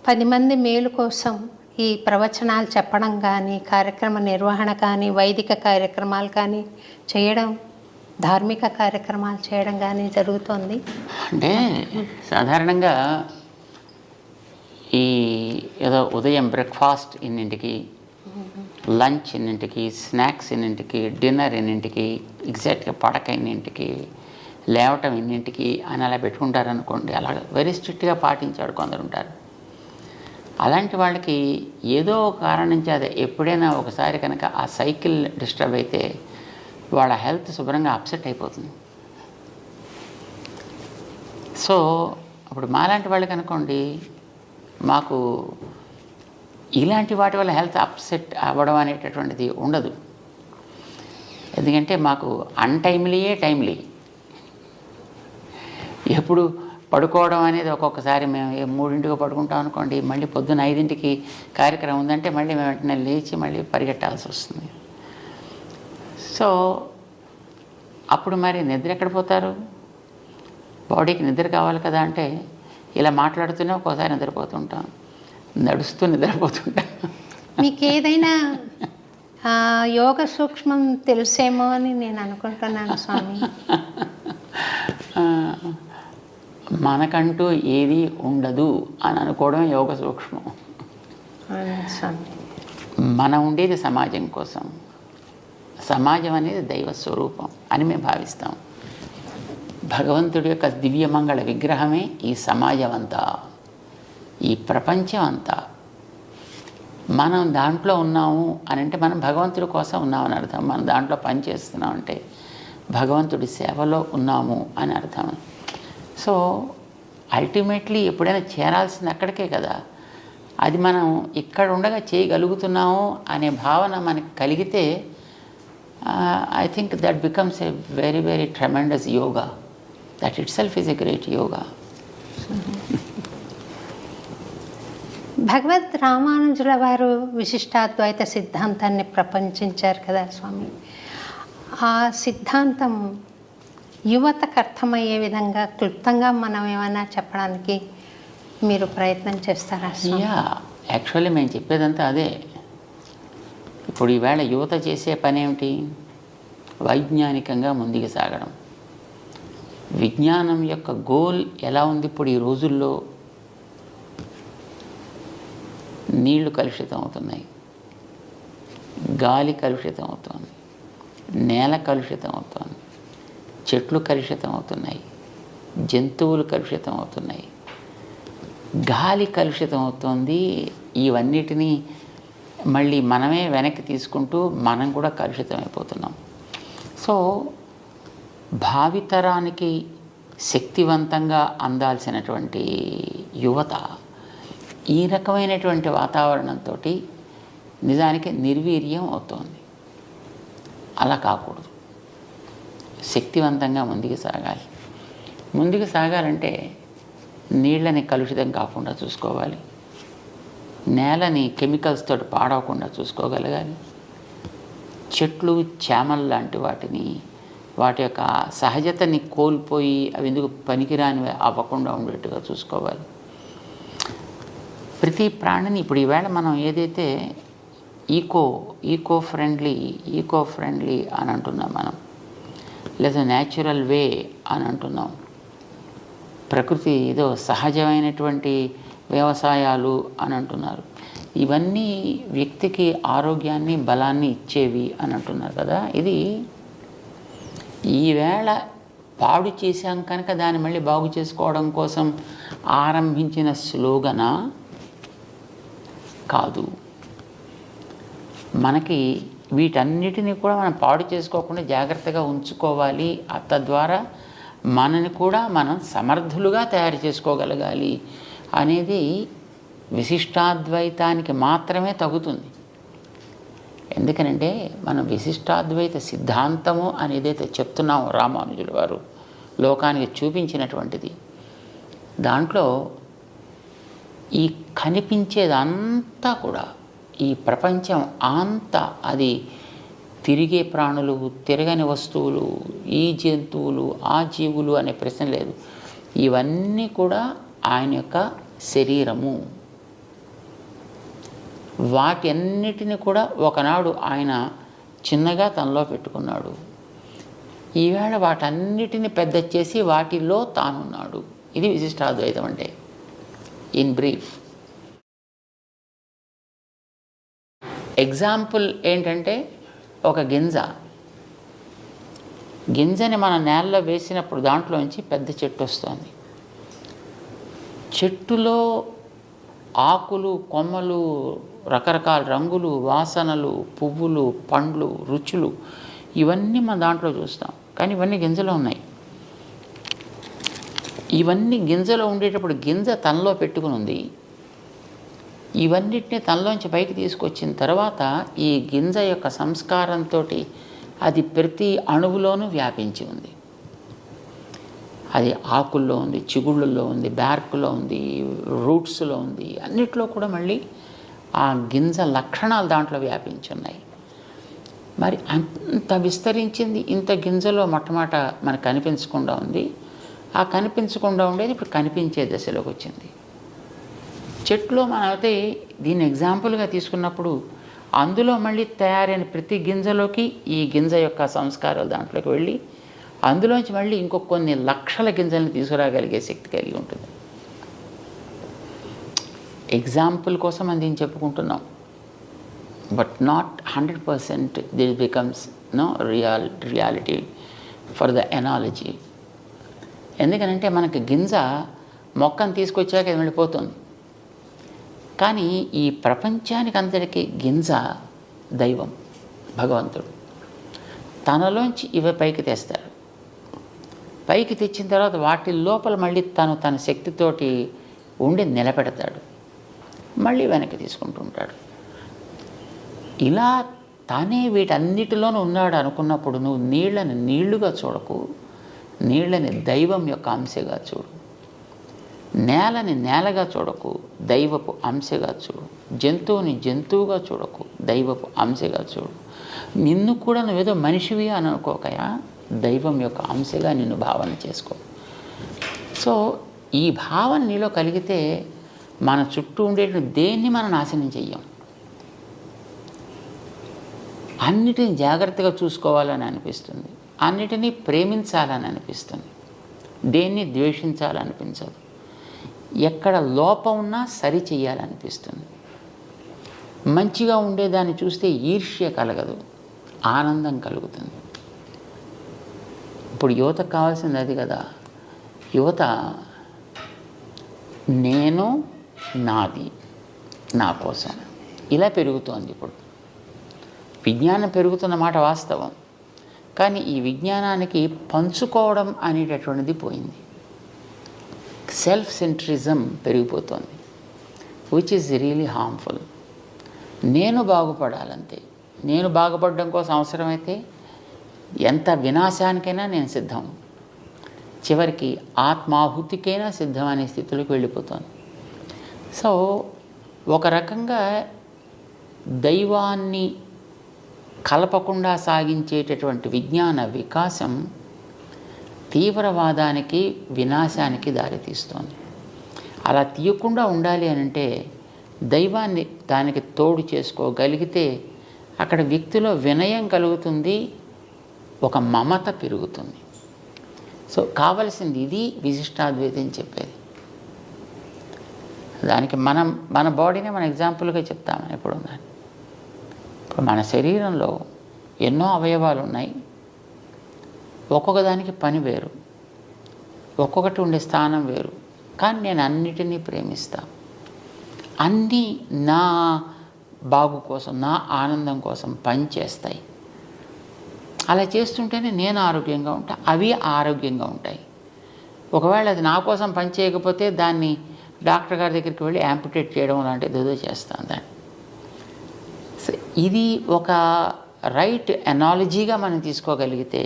10 మంది మేలు కోసం ఈ ప్రవచనాలు చెప్పడం కానీ, కార్యక్రమ నిర్వహణ కానీ, వైదిక కార్యక్రమాలు కానీ చేయడం, ధార్మిక కార్యక్రమాలు చేయడం కానీ జరుగుతుంది. అంటే సాధారణంగా ఈ ఏదో ఉదయం బ్రేక్ఫాస్ట్ ఇన్నింటికి, లంచ్ ఇన్నింటికి, స్నాక్స్ ఇన్నింటికి, డిన్నర్ ఇన్నింటికి, ఎగ్జాక్ట్గా పడక ఇన్నింటికి, లేవటం ఇన్నింటికి అని అలా పెట్టుకుంటారు అనుకోండి. అలా వెరీ స్ట్రిక్ట్గా పాటించాడు కొందరు ఉంటారు. అలాంటి వాళ్ళకి ఏదో కారణం చేత ఎప్పుడైనా ఒకసారి కనుక ఆ సైకిల్ డిస్టర్బ్ అయితే వాళ్ళ హెల్త్ శుభ్రంగా అప్సెట్ అయిపోతుంది. సో అప్పుడు మాలాంటి వాళ్ళకి అనుకోండి, మాకు ఇలాంటి వాటి వల్ల హెల్త్ అప్సెట్ అవ్వడం అనేటటువంటిది ఉండదు. ఎందుకంటే మాకు అన్టైమ్లీయే టైమ్లీ. ఎప్పుడు పడుకోవడం అనేది ఒక్కొక్కసారి మేము 3ంటికి పడుకుంటాం అనుకోండి, మళ్ళీ పొద్దున్న 5ంటికి కార్యక్రమం ఉందంటే మళ్ళీ మేము వెంటనే లేచి మళ్ళీ పరిగెట్టాల్సి వస్తుంది. సో అప్పుడు మరి నిద్ర ఎక్కడ పోతారు? బాడీకి నిద్ర కావాలి కదా. అంటే ఇలా మాట్లాడుతూనే ఒక్కోసారి నిద్రపోతుంటాం, నడుస్తూ నిద్రపోతుంటాం. మీకు ఏదైనా యోగ సూక్ష్మం తెలుసేమో అని నేను అనుకుంటున్నాను స్వామి. మనకంటూ ఏది ఉండదు అని అనుకోవడం యోగ సూక్ష్మం. స్వామి, మనం ఉండేది సమాజం కోసం. సమాజం అనేది దైవ స్వరూపం అని మేము భావిస్తాం. భగవంతుడి యొక్క దివ్యమంగళ విగ్రహమే ఈ సమాజం అంతా, ఈ ప్రపంచం అంతా. మనం దాంట్లో ఉన్నాము అని అంటే మనం భగవంతుడి కోసం ఉన్నామని అర్థం. మనం దాంట్లో పనిచేస్తున్నాం అంటే భగవంతుడి సేవలో ఉన్నాము అని అర్థం. సో అల్టిమేట్లీ ఎప్పుడైనా చేరాల్సింది అక్కడికే కదా. అది మనం ఇక్కడ ఉండగా చేయగలుగుతున్నాము అనే భావన మనకు కలిగితే I think that becomes a very very tremendous yoga. That it self is a great yoga. భగవద్ రామానుజుల వారు విశిష్టాద్వైత సిద్ధాంతాన్ని ప్రపంచించారు కదా స్వామి. ఆ సిద్ధాంతం యువతకు అర్థమయ్యే విధంగా క్లుప్తంగా మనం ఏమైనా చెప్పడానికి మీరు ప్రయత్నం చేస్తారా? యాక్చువల్లీ మేము చెప్పేదంతా అదే. ఇప్పుడు ఈవేళ యువత చేసే పని ఏమిటి? వైజ్ఞానికంగా ముందుకు సాగడం. విజ్ఞానం యొక్క గోల్ ఎలా ఉంది ఇప్పుడు ఈ రోజుల్లో? నీళ్లు కలుషితం అవుతున్నాయి, గాలి కలుషితం అవుతుంది, నేల కలుషితం అవుతుంది, చెట్లు కలుషితం అవుతున్నాయి, జంతువులు కలుషితం అవుతున్నాయి, గాలి కలుషితం అవుతుంది. ఇవన్నిటినీ మళ్ళీ మనమే వెనక్కి తీసుకుంటూ మనం కూడా కలుషితం అయిపోతున్నాం. సో భావితరానికి శక్తివంతంగా అందాల్సినటువంటి యువత ఈ రకమైనటువంటి వాతావరణంతో నిజానికి నిర్వీర్యం అవుతోంది. అలా కాకూడదు. శక్తివంతంగా ముందుకు సాగాలి. ముందుకు సాగాలంటే నీళ్ళని కలుషితం కాకుండా చూసుకోవాలి, నేలని కెమికల్స్ తోటి పాడవకుండా చూసుకోగలగాలి, చెట్లు చేమలు లాంటి వాటిని వాటి యొక్క సహజతని కోల్పోయి అవి ఎందుకు పనికిరానివి అవ్వకుండా ఉండేట్టుగా చూసుకోవాలి. ప్రతి ప్రాణిని ఇప్పుడు ఈవేళ మనం ఏదైతే ఈకో ఫ్రెండ్లీ అని అంటున్నాం మనం, లేదా న్యాచురల్ వే అని అంటున్నాం. ప్రకృతి ఏదో సహజమైనటువంటి వ్యవసాయాలు అని అంటున్నారు. ఇవన్నీ వ్యక్తికి ఆరోగ్యాన్ని బలాన్ని ఇచ్చేవి అని అంటున్నారు కదా. ఇది ఈవేళ పాడు చేశాం కనుక దాన్ని మళ్ళీ బాగు చేసుకోవడం కోసం ఆరంభించిన స్లోగనా కాదు. మనకి వీటన్నిటినీ కూడా మనం పాడు చేసుకోకుండా జాగ్రత్తగా ఉంచుకోవాలి. తద్వారా మనని కూడా మనం సమర్థులుగా తయారు చేసుకోగలగాలి అనేది విశిష్టాద్వైతానికి మాత్రమే తగుతుంది. ఎందుకనంటే మనం విశిష్టాద్వైత సిద్ధాంతము అని ఏదైతే చెప్తున్నామో రామానుజుల వారు లోకానికి చూపించినటువంటిది, దాంట్లో ఈ కనిపించేదంతా కూడా ఈ ప్రపంచం అంతా అది తిరిగే ప్రాణులు, తిరగని వస్తువులు, ఈ జంతువులు, ఆ జీవులు అనే ప్రశ్న లేదు. ఇవన్నీ కూడా ఆయన యొక్క శరీరము. వాటి అన్నిటిని కూడా ఒకనాడు ఆయన చిన్నగా తనలో పెట్టుకున్నాడు. ఈవేళ వాటన్నిటిని పెద్ద చేసి వాటిలో తానున్నాడు. ఇది విశిష్టాద్వైతం అంటే ఇన్ బ్రీఫ్. ఎగ్జాంపుల్ ఏంటంటే ఒక గింజని మనం నేలలో వేసినప్పుడు దాంట్లోంచి పెద్ద చెట్టు వస్తుంది. చెట్టులో ఆకులు, కొమ్మలు, రకరకాల రంగులు, వాసనలు, పువ్వులు, పండ్లు, రుచులు ఇవన్నీ మన దాంట్లో చూస్తాం. కానీ ఇవన్నీ గింజలో ఉన్నాయి. ఇవన్నీ గింజలో ఉండేటప్పుడు గింజ తనలో పెట్టుకుని ఉంది. ఇవన్నిటిని తనలోంచి పైకి తీసుకొచ్చిన తర్వాత ఈ గింజ యొక్క సంస్కారంతో అది ప్రతి అణువులోనూ వ్యాపించి ఉంది. అది ఆకుల్లో ఉంది, చిగుళ్ళల్లో ఉంది, బ్యార్క్లో ఉంది, రూట్స్లో ఉంది, అన్నిట్లో కూడా మళ్ళీ ఆ గింజ లక్షణాలు దాంట్లో వ్యాపించి ఉన్నాయి. మరి అంత విస్తరించింది ఇంత గింజలో మొట్టమొదట మనకు కనిపించకుండా ఉంది. ఆ కనిపించకుండా ఉండేది ఇప్పుడు కనిపించే దశలోకి వచ్చింది. చెట్లో మనమైతే దీన్ని ఎగ్జాంపుల్గా తీసుకున్నప్పుడు అందులో మళ్ళీ తయారైన ప్రతి గింజలోకి ఈ గింజ యొక్క సంస్కారాలు దాంట్లోకి వెళ్ళి అందులోంచి మళ్ళీ ఇంకొక కొన్ని లక్షల గింజలను తీసుకురాగలిగే శక్తి కలిగి ఉంటుంది. ఎగ్జాంపుల్ కోసం అని దీన్ని చెప్పుకుంటున్నాం. But not 100% this becomes reality for the analogy. ఎందుకనంటే మనకి గింజ మొక్కను తీసుకొచ్చాక అది వెళ్ళిపోతుంది. కానీ ఈ ప్రపంచానికి అంతటికీ గింజ దైవం, భగవంతుడు. తనలోంచి ఇవి పైకి తెస్తాడు. పైకి తెచ్చిన తర్వాత వాటి లోపల మళ్ళీ తన శక్తితోటి ఉండి నిలబెడతాడు. మళ్ళీ వెనక్కి తీసుకుంటూ ఉంటాడు. ఇలా తానే వీటన్నిటిలోనూ ఉన్నాడు అనుకున్నప్పుడు నువ్వు నీళ్ళని నీళ్లుగా చూడకు, నీళ్ళని దైవం యొక్క అంశగా చూడు. నేలని నేలగా చూడకు, దైవపు అంశగా చూడు. జంతువుని జంతువుగా చూడకు, దైవపు అంశగా చూడు. నిన్ను కూడా నువ్వేదో మనిషివి అని అనుకోకయా, దైవం యొక్క అంశగా నిన్ను భావన చేసుకో. సో ఈ భావన నీలో కలిగితే మన చుట్టూ ఉండేటువంటి దేన్ని మనం నాశనం చెయ్యం. అన్నిటిని జాగ్రత్తగా చూసుకోవాలని అనిపిస్తుంది, అన్నిటినీ ప్రేమించాలని అనిపిస్తుంది, దేన్ని ద్వేషించాలనిపించదు. ఎక్కడ లోపం ఉన్నా సరి చెయ్యాలనిపిస్తుంది. మంచిగా ఉండేదాన్ని చూస్తే ఈర్ష్య కలగదు, ఆనందం కలుగుతుంది. ఇప్పుడు యువతకు కావాల్సింది అది కదా. యువత నేను, నాది, నా కోసం ఇలా పెరుగుతోంది. ఇప్పుడు విజ్ఞానం పెరుగుతున్న మాట వాస్తవం. కానీ ఈ విజ్ఞానానికి పంచుకోవడం అనేటటువంటిది పోయింది. సెల్ఫ్ సెంట్రిజం పెరిగిపోతుంది, విచ్ ఈజ్ రియలీ హార్మ్ఫుల్. నేను బాగుపడాలంతే. నేను బాగుపడడం కోసం అవసరమైతే ఎంత వినాశానికైనా నేను సిద్ధం, చివరికి ఆత్మాహుతికైనా సిద్ధం అనే స్థితిలోకి వెళ్ళిపోతుంది. సో ఒక రకంగా దైవాన్ని కలపకుండా సాగించేటటువంటి విజ్ఞాన వికాసం తీవ్రవాదానికి, వినాశానికి దారితీస్తోంది. అలా తీయకుండా ఉండాలి అని అంటే దైవాన్ని దానికి తోడు చేసుకోగలిగితే అక్కడ వ్యక్తిలో వినయం కలుగుతుంది, ఒక మమత పెరుగుతుంది. సో కావలసింది ఇది విశిష్టాద్వైతం చెప్పేది. దానికి మన బాడీని మనం ఎగ్జాంపుల్గా చెప్తాము ఎప్పుడు. ఇప్పుడు మన శరీరంలో ఎన్నో అవయవాలు ఉన్నాయి. ఒక్కొక్క దానికి పని వేరు, ఒక్కొక్కటి ఉండే స్థానం వేరు. కానీ నేను అన్నిటినీ ప్రేమిస్తాను. అన్నీ నా బాగు కోసం, నా ఆనందం కోసం పనిచేస్తాయి. అలా చేస్తుంటేనే నేను ఆరోగ్యంగా ఉంటా, అవి ఆరోగ్యంగా ఉంటాయి. ఒకవేళ అది నా కోసం పని చేయకపోతే దాన్ని డాక్టర్ గారి దగ్గరికి వెళ్ళి యాంపుటేట్ చేయడం లాంటిది ఏదో చేస్తాను దాన్ని. సో ఇది ఒక రైట్ ఎనాలజీగా మనం తీసుకోగలిగితే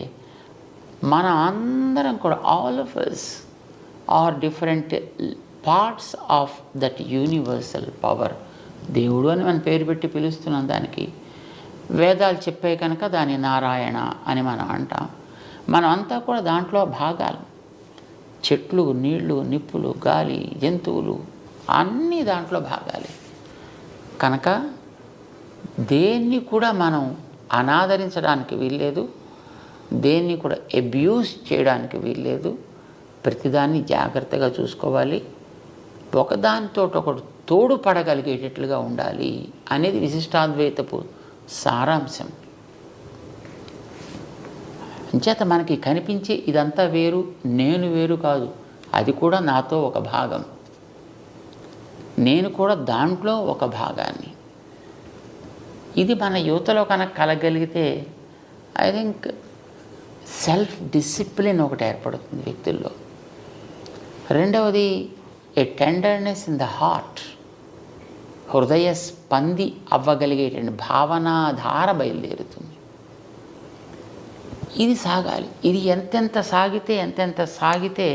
మన అందరం కూడా all of us are different parts of that universal power. దేవుడు అని మనం పేరు పెట్టి పిలుస్తున్నాం దానికి. వేదాలు చెప్పే కనుక దాన్ని నారాయణ అని మనం అంటాం. మనం అంతా కూడా దాంట్లో భాగాలు. చెట్లు, నీళ్లు, నిప్పులు, గాలి, జంతువులు అన్నీ దాంట్లో భాగాలే. కనుక దేన్ని కూడా మనం అనాదరించడానికి వీల్లేదు, దేన్ని కూడా అబ్యూస్ చేయడానికి వీల్లేదు. ప్రతిదాన్ని జాగ్రత్తగా చూసుకోవాలి, ఒకదానితో ఒకటి తోడు పడగలిగేటట్లుగా ఉండాలి అనేది విశిష్టాద్వైతపు సారాంశం. అంచేత మనకి కనిపించే ఇదంతా వేరు, నేను వేరు కాదు, అది కూడా నాతో ఒక భాగం. నేను కూడా దాంట్లో ఒక భాగాన్ని. ఇది మన యువతలో కనుక కలగలిగితే ఐ థింక్ సెల్ఫ్ డిసిప్లిన్ ఒకటి ఏర్పడుతుంది వ్యక్తుల్లో. రెండవది ఏ టెండర్నెస్ ఇన్ ద హార్ట్, హృదయ స్పంది అవ్వగలిగేటువంటి భావనాధార బయలుదేరుతుంది. ఇది సాగాలి. ఇది ఎంతెంత సాగితే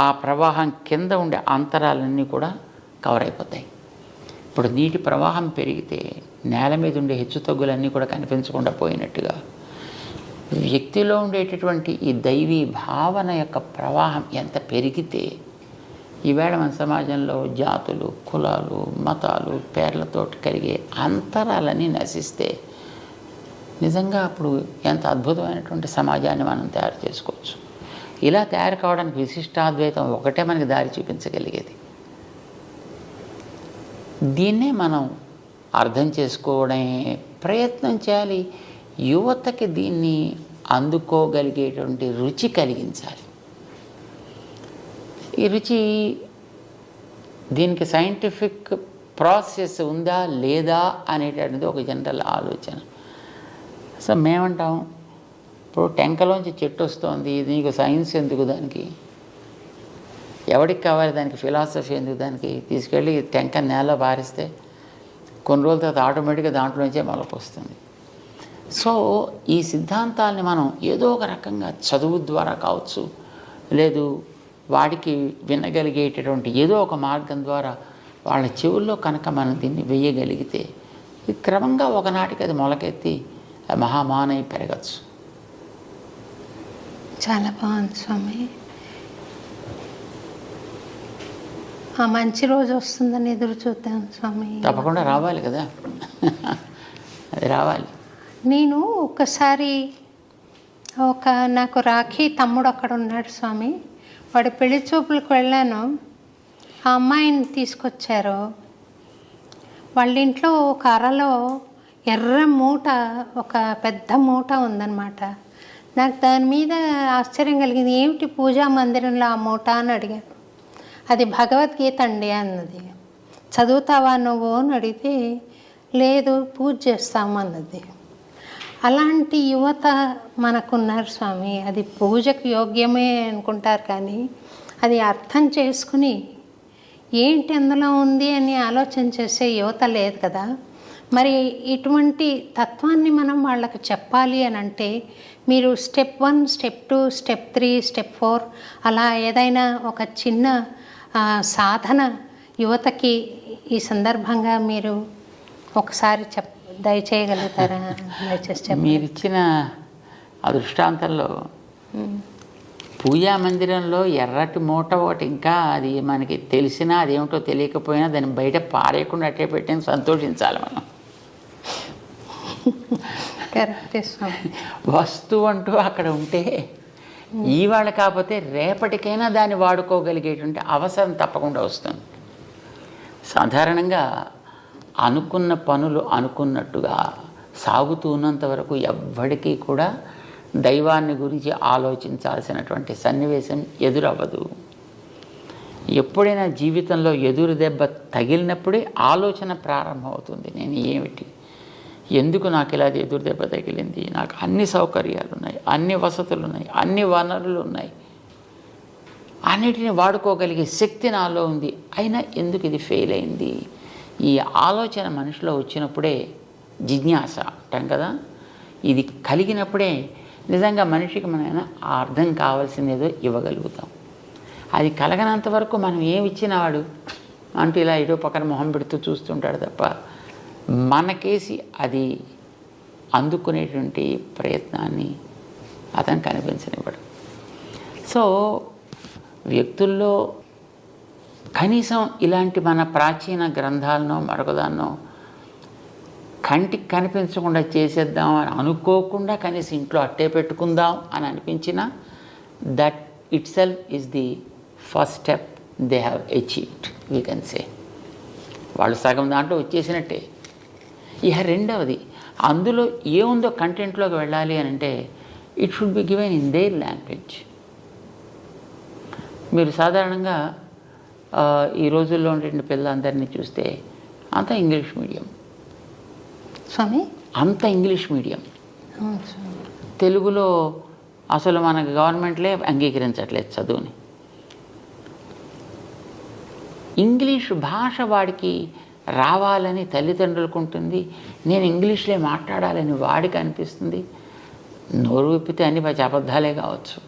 ఆ ప్రవాహం కింద ఉండే అంతరాలన్నీ కూడా కవర్ అయిపోతాయి. ఇప్పుడు నీటి ప్రవాహం పెరిగితే నేల మీద ఉండే హెచ్చుతగ్గులన్నీ కూడా కనిపించకుండా పోయినట్టుగా వ్యక్తిలో ఉండేటటువంటి ఈ దైవీ భావన యొక్క ప్రవాహం ఎంత పెరిగితే ఈవేళ మన సమాజంలో జాతులు, కులాలు, మతాలు పేర్లతో కలిగే అంతరాలన్నీ నశిస్తే నిజంగా అప్పుడు ఎంత అద్భుతమైనటువంటి సమాజాన్ని మనం తయారు చేసుకోవచ్చు. ఇలా తయారు కావడానికి విశిష్టాద్వైతం ఒకటే మనకి దారి చూపించగలిగేది. దీన్నే మనం అర్థం చేసుకోవడమే ప్రయత్నం చేయాలి. యువతకి దీన్ని అందుకోగలిగేటువంటి రుచి కలిగించాలి. ఈ రుచి, దీనికి సైంటిఫిక్ ప్రాసెస్ ఉందా లేదా అనేటటువంటిది ఒక జనరల్ ఆలోచన. సో మేమంటాం, ఇప్పుడు టెంకలోంచి చెట్టు వస్తుంది, నీకు సైన్స్ ఎందుకు, దానికి ఎవరికి కావాలి, దానికి ఫిలాసఫీ ఎందుకు, దానికి తీసుకెళ్ళి టెంక నేలలో పారిస్తే కొన్ని రోజుల తర్వాత ఆటోమేటిక్గా దాంట్లోంచే మొలక వస్తుంది. సో ఈ సిద్ధాంతాలని మనం ఏదో ఒక రకంగా చదువు ద్వారా కావచ్చు, లేదు వాడికి వినగలిగేటటువంటి ఏదో ఒక మార్గం ద్వారా వాళ్ళ చెవుల్లో కనుక మనం దీన్ని వేయగలిగితే ఇది క్రమంగా ఒకనాటికి అది మొలకెత్తి మహామానై పెరగచ్చు. చాలా బాగుంది స్వామి. ఆ మంచి రోజు వస్తుందని ఎదురు చూద్దాం స్వామి. తప్పకుండా రావాలి కదా, అది రావాలి. నేను ఒకసారి నాకు రాఖీ తమ్ముడు అక్కడ ఉన్నాడు స్వామి. వాడి పెళ్లి చూపులకు వెళ్ళాను. ఆ అమ్మాయిని తీసుకొచ్చారు. వాళ్ళ ఇంట్లో ఒక అరలో ఎర్ర మూట, ఒక పెద్ద మూట ఉందన్నమాట. నాకు దాని మీద ఆశ్చర్యం కలిగింది. ఏమిటి పూజా మందిరంలో ఆ మూట అని అడిగాను. అది భగవద్గీత అండి అన్నది. చదువుతావా నువ్వు అని అడిగితే లేదు పూజ చేస్తాము అన్నది. అలాంటి యువత మనకున్నారు స్వామి. అది పూజకు యోగ్యమే అనుకుంటారు, కానీ అది అర్థం చేసుకుని ఏంటి అందులో ఉంది అని ఆలోచన చేసే యువత లేదు కదా. మరి ఇటువంటి తత్వాన్ని మనం వాళ్ళకి చెప్పాలి అని అంటే మీరు స్టెప్ 1, స్టెప్ 2, స్టెప్ 3, స్టెప్ 4 అలా ఏదైనా ఒక చిన్న సాధన యువతకి ఈ సందర్భంగా మీరు ఒకసారి దయచేయగలుగుతారా? దయచేసి మీరు ఇచ్చిన ఆ దృష్టాంతంలో పూజా మందిరంలో ఎర్రటి మూట ఒకటి, ఇంకా అది మనకి తెలిసినా అదేమిటో తెలియకపోయినా దాన్ని బయట పారేయకుండా అట్టే పెట్టని సంతోషించాలి మనం. కరెక్టే స్వామి. వస్తువు అంటూ అక్కడ ఉంటే ఇవాళ కాకపోతే రేపటికైనా దాన్ని వాడుకోగలిగేటువంటి అవసరం తప్పకుండా వస్తుంది. సాధారణంగా అనుకున్న పనులు అనుకున్నట్టుగా సాగుతూ ఉన్నంత వరకు ఎవ్వడికీ కూడా దైవాన్ని గురించి ఆలోచించాల్సినటువంటి సన్నివేశం ఎదురవ్వదు. ఎప్పుడైనా జీవితంలో ఎదురు దెబ్బ తగిలినప్పుడే ఆలోచన ప్రారంభమవుతుంది. నేను ఏమిటి, ఎందుకు నాకు ఇలా ఎదురు దెబ్బ తగిలింది, నాకు అన్ని సౌకర్యాలు ఉన్నాయి, అన్ని వసతులు ఉన్నాయి, అన్ని వనరులు ఉన్నాయి, అన్నిటిని వాడుకోగలిగే శక్తి నాలో ఉంది, అయినా ఎందుకు ఇది ఫెయిల్ అయింది? ఈ ఆలోచన మనిషిలో వచ్చినప్పుడే జిజ్ఞాస అంటాం కదా, ఇది కలిగినప్పుడే నిజంగా మనిషికి మనం అర్థం కావాల్సిందేదో ఇవ్వగలుగుతాం. అది కలగనంత వరకు మనం ఏమి ఇచ్చినా వాడు అంటూ ఇలా ఏదో పక్కన మొహం పెడుతూ చూస్తుంటాడు తప్ప మనకేసి అది అందుకునేటువంటి ప్రయత్నాన్ని అతను కనిపించనివ్వడు. సో వ్యక్తుల్లో కనీసం ఇలాంటి మన ప్రాచీన గ్రంథాలను మరొకదాన్నో కంటికి కనిపించకుండా చేసేద్దాం అని అనుకోకుండా కనీసం ఇంట్లో అట్టే పెట్టుకుందాం అని అనిపించిన that it self is the first step they have achieved, we can say. వాళ్ళు సగం దాంట్లో వచ్చేసినట్టే. ఇక రెండవది, అందులో ఏముందో కంటెంట్లోకి వెళ్ళాలి అని అంటే it should be given in there language. మీరు సాధారణంగా ఈ రోజుల్లో ఉండే పిల్లలందరినీ చూస్తే అంత ఇంగ్లీష్ మీడియం, స్వామి అంత ఇంగ్లీష్ మీడియం. అవును స్వామి. తెలుగులో అసలు మనకు గవర్నమెంట్లే అంగీకరించట్లేదు చదువుని. ఇంగ్లీష్ భాష వాడికి రావాలని తల్లిదండ్రులకు ఉంటుంది, నేను ఇంగ్లీష్లో మాట్లాడాలని వాడికి అనిపిస్తుంది. నోరు విప్పితే అన్ని అబద్ధాలే కావచ్చు,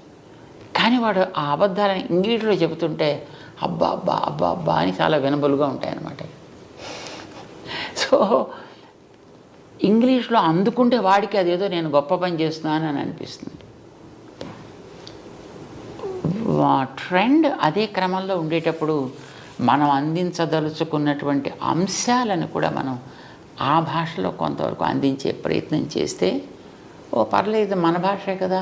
కానీ వాడు ఆ అబద్ధాలని ఇంగ్లీష్లో చెబుతుంటే అబ్బా అబ్బా అబ్బా అబ్బా అని చాలా వినబలుగా ఉంటాయన్నమాట. సో ఇంగ్లీష్లో అందుకుంటే వాడికి అదేదో నేను గొప్ప పని చేస్తున్నాను అని అనిపిస్తుంది. ట్రెండ్ అదే క్రమంలో ఉండేటప్పుడు మనం అందించదలుచుకున్నటువంటి అంశాలను కూడా మనం ఆ భాషలో కొంతవరకు అందించే ప్రయత్నం చేస్తే పర్లేదు మన భాషే కదా,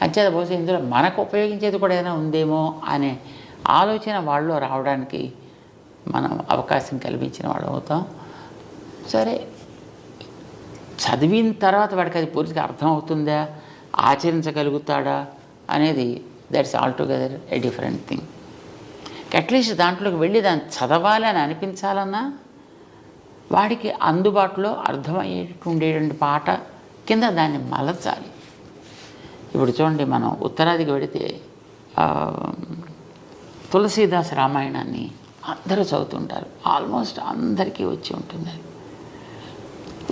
అంచేత బహుశా ఇందులో మనకు ఉపయోగించేది కూడా ఏదైనా ఉందేమో అనే ఆలోచన వాళ్ళలో రావడానికి మనం అవకాశం కల్పించిన వాళ్ళు అవుతాం. సరే, చదివిన తర్వాత వాడికి అది పూర్తిగా అర్థమవుతుందా, ఆచరించగలుగుతాడా అనేది that's all together a different thing. At least దాంట్లోకి వెళ్ళి దాన్ని చదవాలని అనిపించాలన్నా వాడికి అందుబాటులో అర్థమయ్యేటువంటి పాట కింద దాన్ని మలచాలి. ఇప్పుడు చూడండి, మనం ఉత్తరాదికి వెళితే తులసీదాస్ రామాయణాన్ని అందరూ చదువుతుంటారు, ఆల్మోస్ట్ అందరికీ వచ్చి ఉంటుంది.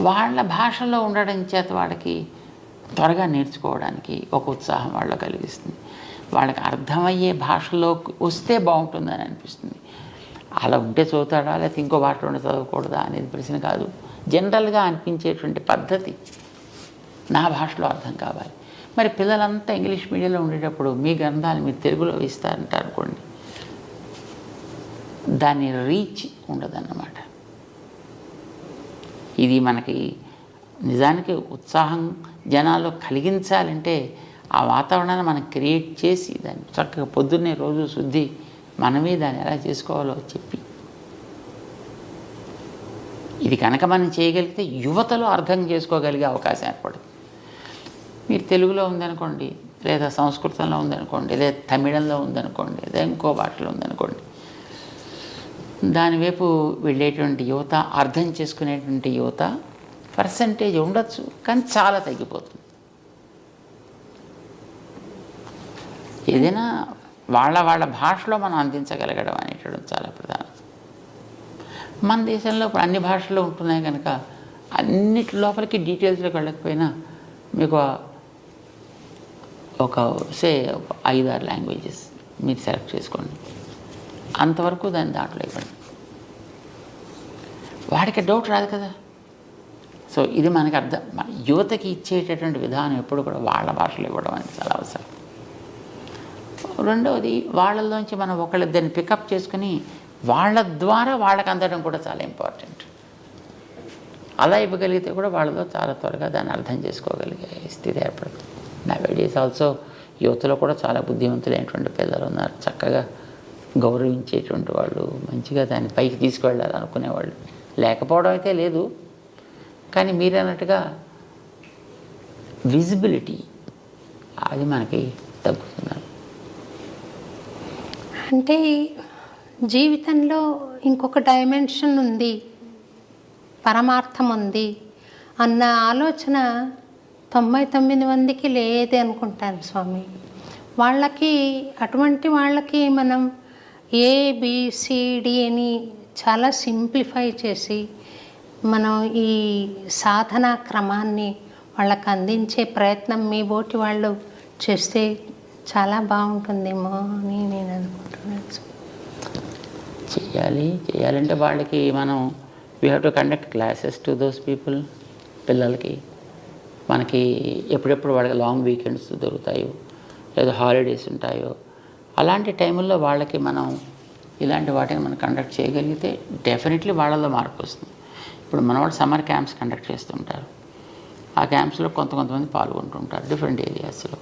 వాళ్ళ భాషలో ఉండడం చేత వాళ్ళకి త్వరగా నేర్చుకోవడానికి ఒక ఉత్సాహం వాళ్ళలో కలిగిస్తుంది. వాళ్ళకి అర్థమయ్యే భాషలో వస్తే బాగుంటుందని అనిపిస్తుంది. అలా ఉంటే చదువుతాడా లేకపోతే ఇంకో భాషలోనే చదవకూడదా అనేది ప్రశ్న కాదు. జనరల్గా అనిపించేటువంటి పద్ధతి నా భాషలో అర్థం కావాలి. మరి పిల్లలంతా ఇంగ్లీష్ మీడియంలో ఉండేటప్పుడు మీ గ్రంథాలు మీరు తెలుగులో ఇస్తారంటారు అనుకోండి, దాని రీచ్ ఉండదన్నమాట. ఇది మనకి నిజానికి ఉత్సాహం జనాల్లో కలిగించాలంటే ఆ వాతావరణాన్ని మనం క్రియేట్ చేసి దాన్ని చక్కగా పొద్దున్నే రోజు శుద్ధి మనమే దాన్ని ఎలా చేసుకోవాలో చెప్పి, ఇది కనుక మనం చేయగలిగితే యువతలో అర్థం చేసుకోగలిగే అవకాశం ఏర్పడుతుంది. మీరు తెలుగులో ఉందనుకోండి, లేదా సంస్కృతంలో ఉందనుకోండి, లేదా తమిళంలో ఉందనుకోండి, లేదా ఇంకో భాషలో ఉందనుకోండి, దానివైపు వెళ్ళేటువంటి యువత, అర్థం చేసుకునేటువంటి యువత పర్సంటేజ్ ఉండొచ్చు, కానీ చాలా తగ్గిపోతుంది. ఏదైనా వాళ్ళ భాషలో మనం అందించగలగడం అనేటువంటి చాలా ప్రధానం. మన దేశంలో ఇప్పుడు అన్ని భాషలు ఉంటున్నాయి కనుక అన్నిటి లోపలికి డీటెయిల్స్లోకి వెళ్ళకపోయినా మీకు ఒక 5-6 లాంగ్వేజెస్ మీరు సెలెక్ట్ చేసుకోండి, అంతవరకు దాన్ని దాంట్లో ఇవ్వండి, వాడికి డౌట్ రాదు కదా. సో ఇది మనకి యువతకి ఇచ్చేటటువంటి విధానం ఎప్పుడు కూడా వాళ్ళ భాషలో ఇవ్వడం అనేది చాలా అవసరం. రెండవది, వాళ్ళలోంచి మనం ఒకళ్ళిద్దరిని పికప్ చేసుకుని వాళ్ళ ద్వారా వాళ్ళకి అందడం కూడా చాలా ఇంపార్టెంట్. అలా ఇవ్వగలిగితే కూడా వాళ్ళలో చాలా త్వరగా దాన్ని అర్థం చేసుకోగలిగే స్థితి ఏర్పడుతుంది. నవేడేస్ ఆల్సో యువతలో కూడా చాలా బుద్ధిమంతులైనటువంటి పిల్లలు ఉన్నారు, చక్కగా గౌరవించేటువంటి వాళ్ళు, మంచిగా దాన్ని పైకి తీసుకువెళ్ళాలనుకునేవాళ్ళు లేకపోవడం అయితే లేదు. కానీ మీరు అన్నట్టుగా విజిబిలిటీ అది మనకి తగ్గుతున్నారు. అంటే జీవితంలో ఇంకొక డైమెన్షన్ ఉంది, పరమార్థం ఉంది అన్న ఆలోచన 99 మందికి లేదే అనుకుంటాను స్వామి. వాళ్ళకి అటువంటి వాళ్ళకి మనం ABCD అని చాలా సింప్లిఫై చేసి మనం ఈ సాధనా క్రమాన్ని వాళ్ళకి అందించే ప్రయత్నం మీ బోటి వాళ్ళు చేస్తే చాలా బాగుంటుందేమో అని నేను అనుకుంటున్నాను. చేయాలంటే వాళ్ళకి మనం we have to conduct classes to those people. పిల్లలకి మనకి ఎప్పుడెప్పుడు వాళ్ళకి లాంగ్ వీకెండ్స్ దొరుకుతాయో లేదా హాలిడేస్ ఉంటాయో అలాంటి టైంల్లో వాళ్ళకి మనం ఇలాంటి వాటిని మనం కండక్ట్ చేయగలిగితే డెఫినెట్లీ వాళ్ళలో మార్పు వస్తుంది. ఇప్పుడు మన వాళ్ళు సమ్మర్ క్యాంప్స్ కండక్ట్ చేస్తుంటారు, ఆ క్యాంప్స్లో కొంతమంది పాల్గొంటుంటారు డిఫరెంట్ ఏరియాస్లో.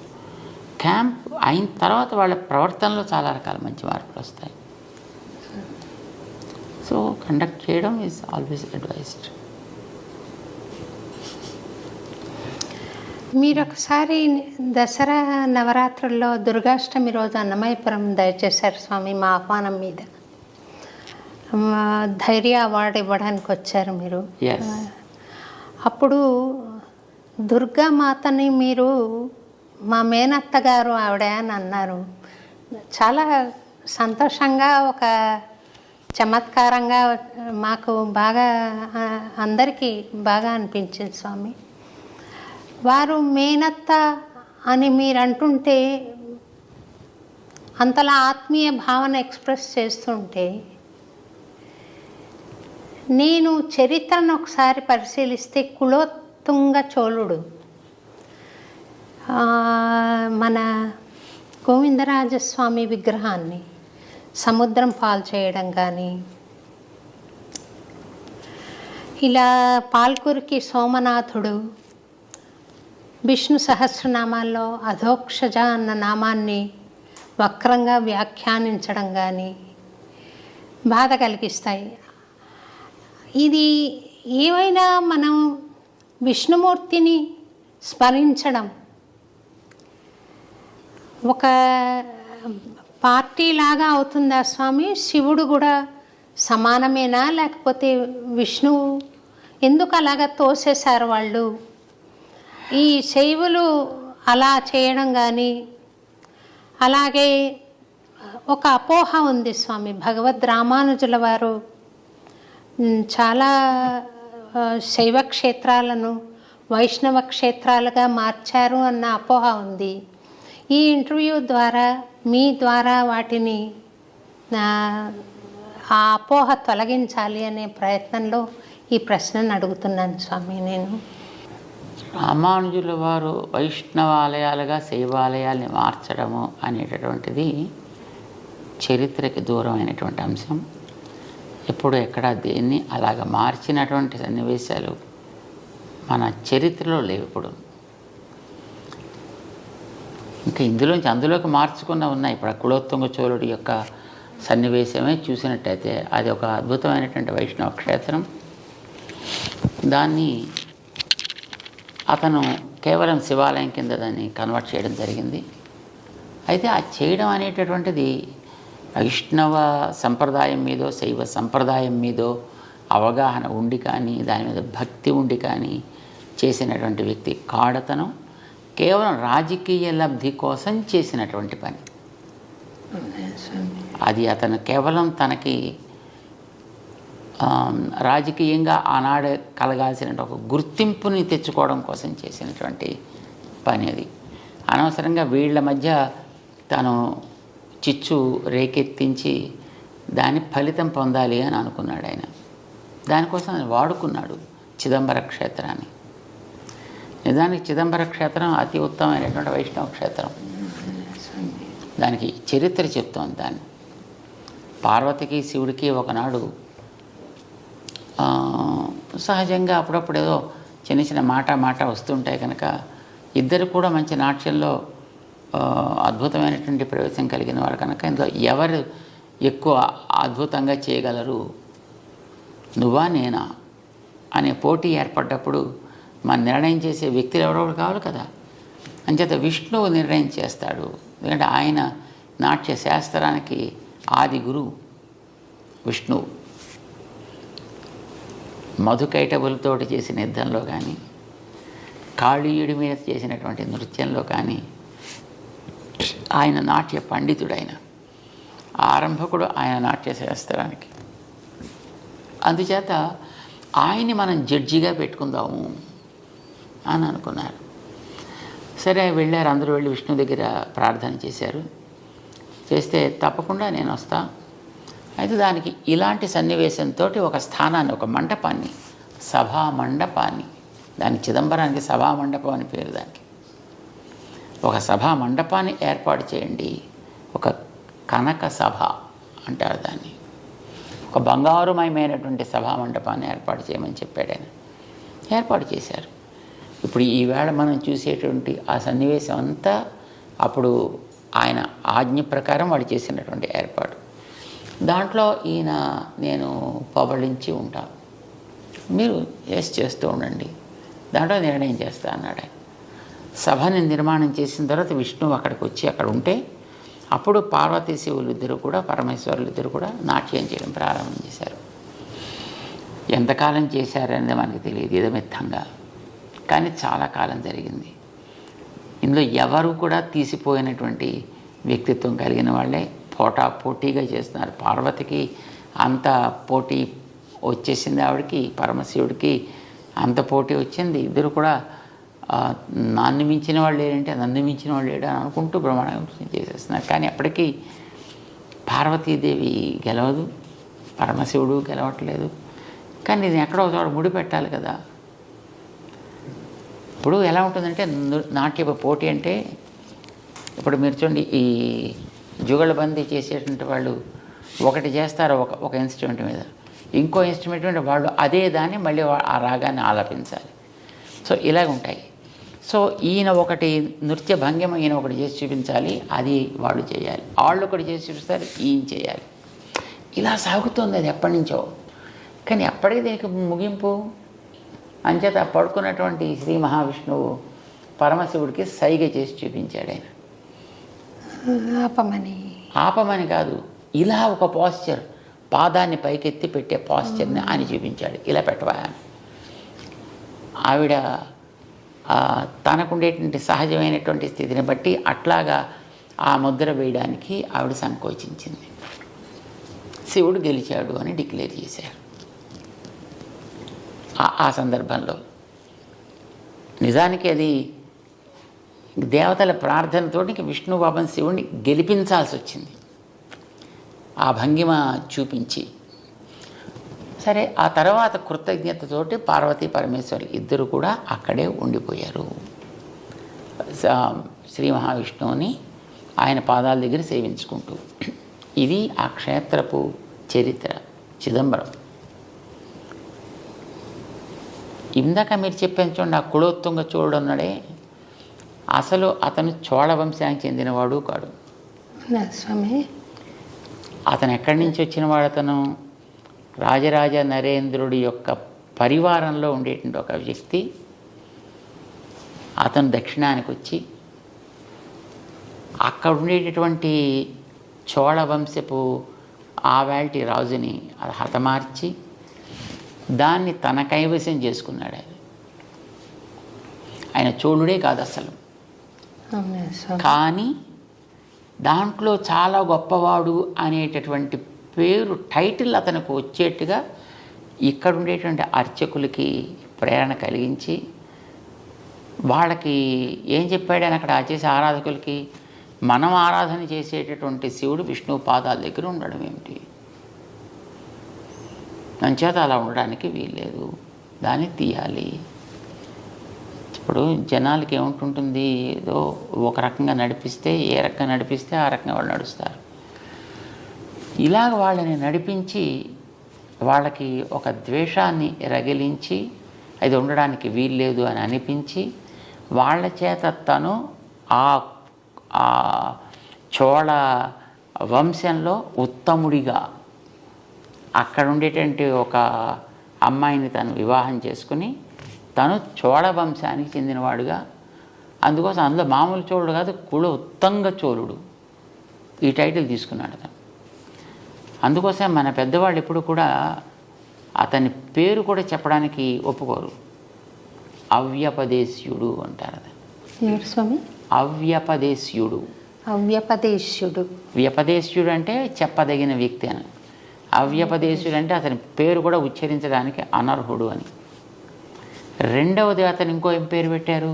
క్యాంప్ అయిన తర్వాత వాళ్ళ ప్రవర్తనలో చాలా రకాల మంచి మార్పులు వస్తాయి. సో కండక్ట్ చేయడం ఈజ్ ఆల్వేస్ అడ్వైజ్డ్. మీరు ఒకసారి దసరా నవరాత్రుల్లో దుర్గాష్టమి రోజు అన్నమయపురం దయచేశారు స్వామి మా ఆహ్వానం మీద. ధైర్య అవార్డు ఇవ్వడానికి వచ్చారు మీరు. Yes. అప్పుడు దుర్గామాతని మీరు మా మేనత్త గారు ఆవిడ అని అన్నారు. చాలా సంతోషంగా, ఒక చమత్కారంగా మాకు బాగా అందరికీ బాగా అనిపించింది స్వామి. వారు మేనత్త అని మీరు అంటుంటే అంతలా ఆత్మీయ భావన ఎక్స్ప్రెస్ చేస్తుంటే నేను చరిత్రను ఒకసారి పరిశీలిస్తే కులోత్తుంగ చోళుడు మన గోవిందరాజస్వామి విగ్రహాన్ని సముద్రం పాలు చేయడం కానీ, ఇలా పాల్కురికి సోమనాథుడు విష్ణు సహస్రనామాల్లో అధోక్షజ అన్న నామాన్ని వక్రంగా వ్యాఖ్యానించడం కానీ బాధ కలిగిస్తాయి. ఇది ఏమైనా మనం విష్ణుమూర్తిని స్మరించడం ఒక పార్టీ లాగా అవుతుందా స్వామి? శివుడు కూడా సమానమేనా? లేకపోతే విష్ణువు ఎందుకు అలాగా తోసేశారు వాళ్ళు? ఈ శైవులు అలా చేయడం కానీ, అలాగే ఒక అపోహ ఉంది స్వామి. భగవద్ రామానుజుల వారు చాలా శైవ క్షేత్రాలను వైష్ణవ క్షేత్రాలుగా మార్చారు అన్న అపోహ ఉంది. ఈ ఇంటర్వ్యూ ద్వారా, మీ ద్వారా వాటిని ఆ అపోహ తొలగించాలి అనే ప్రయత్నంలో ఈ ప్రశ్నను అడుగుతున్నాను స్వామి. నేను రామానుజుల వారు వైష్ణవాలయాలుగా శైవాలయాల్ని మార్చడము అనేటటువంటిది చరిత్రకి దూరమైనటువంటి అంశం. ఎప్పుడు ఎక్కడ దేన్ని అలాగ మార్చినటువంటి సన్నివేశాలు మన చరిత్రలో లేవు. ఇప్పుడు ఇంకా అందులోకి మార్చుకున్న ఉన్నాయి. ఇప్పుడు కులోత్తుంగ చోళుడి యొక్క సన్నివేశమే చూసినట్టయితే అది ఒక అద్భుతమైనటువంటి వైష్ణవ క్షేత్రం. దాన్ని అతను కేవలం శివాలయం కింద దాన్ని కన్వర్ట్ చేయడం జరిగింది. అయితే ఆ చేయడం అనేటటువంటిది వైష్ణవ సంప్రదాయం మీదో శైవ సంప్రదాయం మీదో అవగాహన ఉండి కానీ, దాని మీద భక్తి ఉండి కానీ చేసినటువంటి వ్యక్తి కాడతను కేవలం రాజకీయ లబ్ధి కోసం చేసినటువంటి పని. అది అతను కేవలం తనకి రాజకీయంగా ఆనాడు కలగాల్సిన ఒక గుర్తింపుని తెచ్చుకోవడం కోసం చేసినటువంటి పని. అది అనవసరంగా వీళ్ళ మధ్య తను చిచ్చు రేకెత్తించి దాని ఫలితం పొందాలి అని అనుకున్నాడు ఆయన. దానికోసం ఆయన వాడుకున్నాడు చిదంబర క్షేత్రాన్ని. నిజానికి చిదంబర క్షేత్రం అతి ఉత్తమమైనటువంటి వైష్ణవ క్షేత్రం. దానికి చరిత్ర చెప్తోంది. దాన్ని పార్వతికి శివుడికి ఒకనాడు సహజంగా అప్పుడప్పుడు ఏదో చిన్న చిన్న మాట వస్తుంటాయి కనుక ఇద్దరు కూడా మంచి నాట్యంలో అద్భుతమైనటువంటి ప్రవేశం కలిగిన వారు కనుక ఇందులో ఎవరు ఎక్కువ అద్భుతంగా చేయగలరు, నువ్వా నేనా అనే పోటీ ఏర్పడ్డప్పుడు మన నిర్ణయం చేసే వ్యక్తులు ఎవరెవరు కావాలి కదా. అంచేత విష్ణువు నిర్ణయం చేస్తాడు. ఎందుకంటే ఆయన నాట్య శాస్త్రానికి ఆది గురువు విష్ణువు. మధుకైటబులతోటి చేసిన యుద్ధంలో కానీ, కాళీయుడి మీద చేసినటువంటి నృత్యంలో కానీ ఆయన నాట్య పండితుడైన ఆరంభకుడు ఆయన నాట్య శాస్త్రానికి. అందుచేత ఆయన్ని మనం జడ్జిగా పెట్టుకుందాము అని అనుకున్నారు. సరే వెళ్ళారు, అందరూ వెళ్ళి విష్ణు దగ్గర ప్రార్థన చేశారు. చేస్తే తప్పకుండా నేను వస్తా. అయితే దానికి ఇలాంటి సన్నివేశంతో ఒక స్థానాన్ని, ఒక మండపాన్ని, సభా మండపాన్ని, దాని చిదంబరానికి సభా మండపం అని పేరు. దానికి ఒక సభా మండపాన్ని ఏర్పాటు చేయండి. ఒక కనక సభ అంటారు దాన్ని. ఒక బంగారుమయమైనటువంటి సభా మండపాన్ని ఏర్పాటు చేయమని చెప్పాడు ఆయన. ఏర్పాటు చేశారు. ఇప్పుడు ఈవేళ మనం చూసేటువంటి ఆ సన్నివేశం అంతా అప్పుడు ఆయన ఆజ్ఞ ప్రకారం వాడు చేసినటువంటి ఏర్పాటు. దాంట్లో ఈయన నేను పబళించి ఉంటాను, మీరు చేస్తూ ఉండండి, దాంట్లో నిర్ణయం చేస్తా అన్నాడు ఆయన. సభని నిర్మాణం చేసిన తర్వాత విష్ణువు అక్కడికి వచ్చి అక్కడ ఉంటే అప్పుడు పార్వతీ శివులు ఇద్దరు కూడా పరమేశ్వరులు ఇద్దరు కూడా నాట్యం చేయడం ప్రారంభం చేశారు. ఎంతకాలం చేశారనేది మనకు తెలియదు ఇదమిత్తంగా, కానీ చాలా కాలం జరిగింది. ఇందులో ఎవరు కూడా తీసిపోయినటువంటి వ్యక్తిత్వం కలిగిన వాళ్ళే పోటీగా చేస్తున్నారు. పార్వతికి అంత పోటీ వచ్చేసింది, ఆవిడకి పరమశివుడికి అంత పోటీ వచ్చింది. ఇద్దరు కూడా నన్ను మించిన వాళ్ళు లేరంటే నన్ను మించిన వాళ్ళు లేడు అని అనుకుంటూ బ్రహ్మాండం చేసేస్తున్నారు. కానీ అప్పటికీ పార్వతీదేవి గెలవదు, పరమశివుడు గెలవట్లేదు. కానీ ఇది ఎక్కడో చోట ముడి పెట్టాలి కదా. ఇప్పుడు ఎలా ఉంటుందంటే నాట్య పోటీ అంటే ఇప్పుడు మీరు చూడండి, ఈ జుగళబందీ చేసేటువంటి వాళ్ళు ఒకటి చేస్తారు ఒక ఇన్స్ట్రుమెంట్ మీద, ఇంకో ఇన్స్ట్రుమెంట్ మీద వాళ్ళు అదే దాన్ని మళ్ళీ ఆ రాగాన్ని ఆలపించాలి. సో ఇలాగ ఉంటాయి. సో ఈయన ఒకటి నృత్య భంగిమ ఈయన ఒకటి చేసి చూపించాలి, అది వాళ్ళు చేయాలి, వాళ్ళు ఒకటి చేసి చూపిస్తారు, ఈయన చేయాలి. ఇలా సాగుతుంది అది ఎప్పటి నుంచో. కానీ ఎప్పటికీ దీనికి ముగింపు అంచేత పడుకున్నటువంటి శ్రీ మహావిష్ణువు పరమశివుడికి సైగ చేసి చూపించాడు. ఆయన ఆపమని కాదు, ఇలా ఒక పాస్చర్, పాదాన్ని పైకెత్తి పెట్టే పాస్చర్ని ఆయన చూపించాడు. ఇలా పెట్టవా. ఆవిడ తనకుండేటువంటి సహజమైనటువంటి స్థితిని బట్టి అట్లాగా ఆ ముద్ర వేయడానికి ఆవిడ సంకోచించింది. శివుడు గెలిచాడు అని డిక్లేర్ చేశారు. ఆ సందర్భంలో నిజానికి అది దేవతల ప్రార్థనతోటి విష్ణు పాపం శివుడిని గెలిపించాల్సి వచ్చింది ఆ భంగిమ చూపించి. సరే, ఆ తర్వాత కృతజ్ఞతతోటి పార్వతీ పరమేశ్వరులు ఇద్దరు కూడా అక్కడే ఉండిపోయారు. శ్రీ మహావిష్ణువుని ఆయన పాదాల దగ్గర సేవించుకుంటూ. ఇది ఆ క్షేత్రపు చరిత్ర. చిదంబరం ఇందాక మీరు చెప్పాను చూడండి, ఆ కులోత్తుంగ చోళుడు ఉన్నాడే, అసలు అతను చోళ వంశానికి చెందినవాడు కాడు. అతను ఎక్కడి నుంచి వచ్చినవాడు? అతను రాజరాజ నరేంద్రుడి యొక్క పరివారంలో ఉండేటువంటి ఒక వ్యక్తి. అతను దక్షిణానికి వచ్చి అక్కడ ఉండేటటువంటి చోళ వంశపు ఆవాల్టి రాజుని అది హతమార్చి దాన్ని తన కైవసం చేసుకున్నాడు. ఆయన చోళుడే కాదు అసలు, కానీ దాంట్లో చాలా గొప్పవాడు అనేటటువంటి పేరు, టైటిల్ అతనికి వచ్చేట్టుగా ఇక్కడ ఉండేటువంటి అర్చకులకి ప్రేరణ కలిగించి వాళ్ళకి ఏం చెప్పాడు అని అక్కడ చేసే ఆరాధకులకి, మనం ఆరాధన చేసేటటువంటి శివుడు విష్ణువు పాదాల దగ్గర ఉండడం ఏమిటి, అంచేత అలా ఉండడానికి వీల్లేదు, దాన్ని తీయాలి. ఇప్పుడు జనాలకి ఏముంటుంటుంది, ఏదో ఒక రకంగా నడిపిస్తే ఏ రకంగా నడిపిస్తే ఆ రకంగా వాళ్ళు నడుస్తారు. ఇలాగ వాళ్ళని నడిపించి వాళ్ళకి ఒక ద్వేషాన్ని రగిలించి అది ఉండడానికి వీల్లేదు అని అనిపించి వాళ్ళ చేత తను ఆ చోళ వంశంలో ఉత్తముడిగా అక్కడ ఉండేటువంటి ఒక అమ్మాయిని తను వివాహం చేసుకుని తను చోళ వంశానికి చెందినవాడుగా, అందుకోసం అందులో మామూలు చోళుడు కాదు, కుల ఉత్తంగ చోళుడు ఈ టైటిల్ తీసుకున్నాడు తను. అందుకోసం మన పెద్దవాళ్ళు ఎప్పుడు కూడా అతని పేరు కూడా చెప్పడానికి ఒప్పుకోరు. అవ్యపదేశ్యుడు అంటారు. స్వామి అవ్యపదేశ్యుడు. వ్యపదేశ్యుడు అంటే చెప్పదగిన వ్యక్తి అని, అవ్యపదేశ్యుడు అంటే అతని పేరు కూడా ఉచ్చరించడానికి అనర్హుడు అని. రెండవది అతను ఇంకో ఏం పేరు పెట్టారు,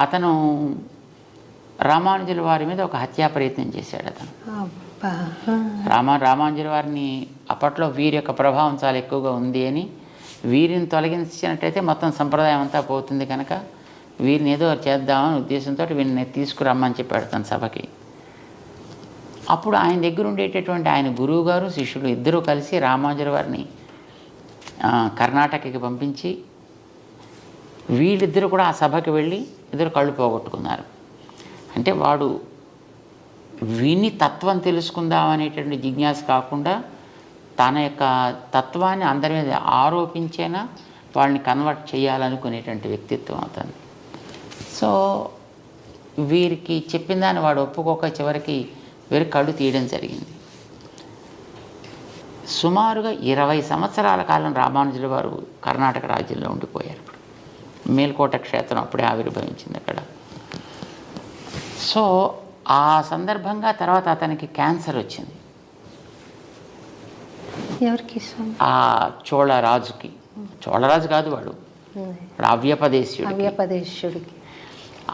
అతను రామానుజుల వారి మీద ఒక హత్యా ప్రయత్నం చేశాడు. అతను రామానుజుల వారిని అప్పట్లో వీరి యొక్క ప్రభావం చాలా ఎక్కువగా ఉంది అని, వీరిని తొలగించినట్టయితే మొత్తం సంప్రదాయం అంతా పోతుంది కనుక వీరిని ఏదో చేద్దామని ఉద్దేశంతో వీరిని తీసుకురమ్మని చెప్పాడు తన సభకి. అప్పుడు ఆయన దగ్గర ఉండేటటువంటి ఆయన గురువు గారు శిష్యుడు ఇద్దరూ కలిసి రామానుజుల వారిని కర్ణాటకకి పంపించి వీళ్ళిద్దరూ కూడా ఆ సభకి వెళ్ళి ఇద్దరు కళ్ళు పోగొట్టుకున్నారు. అంటే వాడు విని తత్వం తెలుసుకుందాం అనేటువంటి జిజ్ఞాస కాకుండా తన యొక్క తత్వాన్ని అందరి మీద ఆరోపించేనా వాళ్ళని కన్వర్ట్ చేయాలనుకునేటువంటి వ్యక్తిత్వం అతను. సో వీరికి చెప్పిన దాన్ని వాడు ఒప్పుకోక చివరికి వీరి కళ్ళు తీయడం జరిగింది. సుమారుగా 20 సంవత్సరాల కాలం రామానుజుల వారు కర్ణాటక రాజ్యంలో ఉండిపోయారు. మేల్కోట క్షేత్రం అప్పుడే ఆవిర్భవించింది అక్కడ. సో ఆ సందర్భంగా తర్వాత అతనికి క్యాన్సర్ వచ్చింది. ఎవరికి స్వామి? ఆ చోళరాజుకి, చోళరాజు కాదు వాడు, అవ్యపదేశ్యుడు. అవ్యపదేశ్యుడికి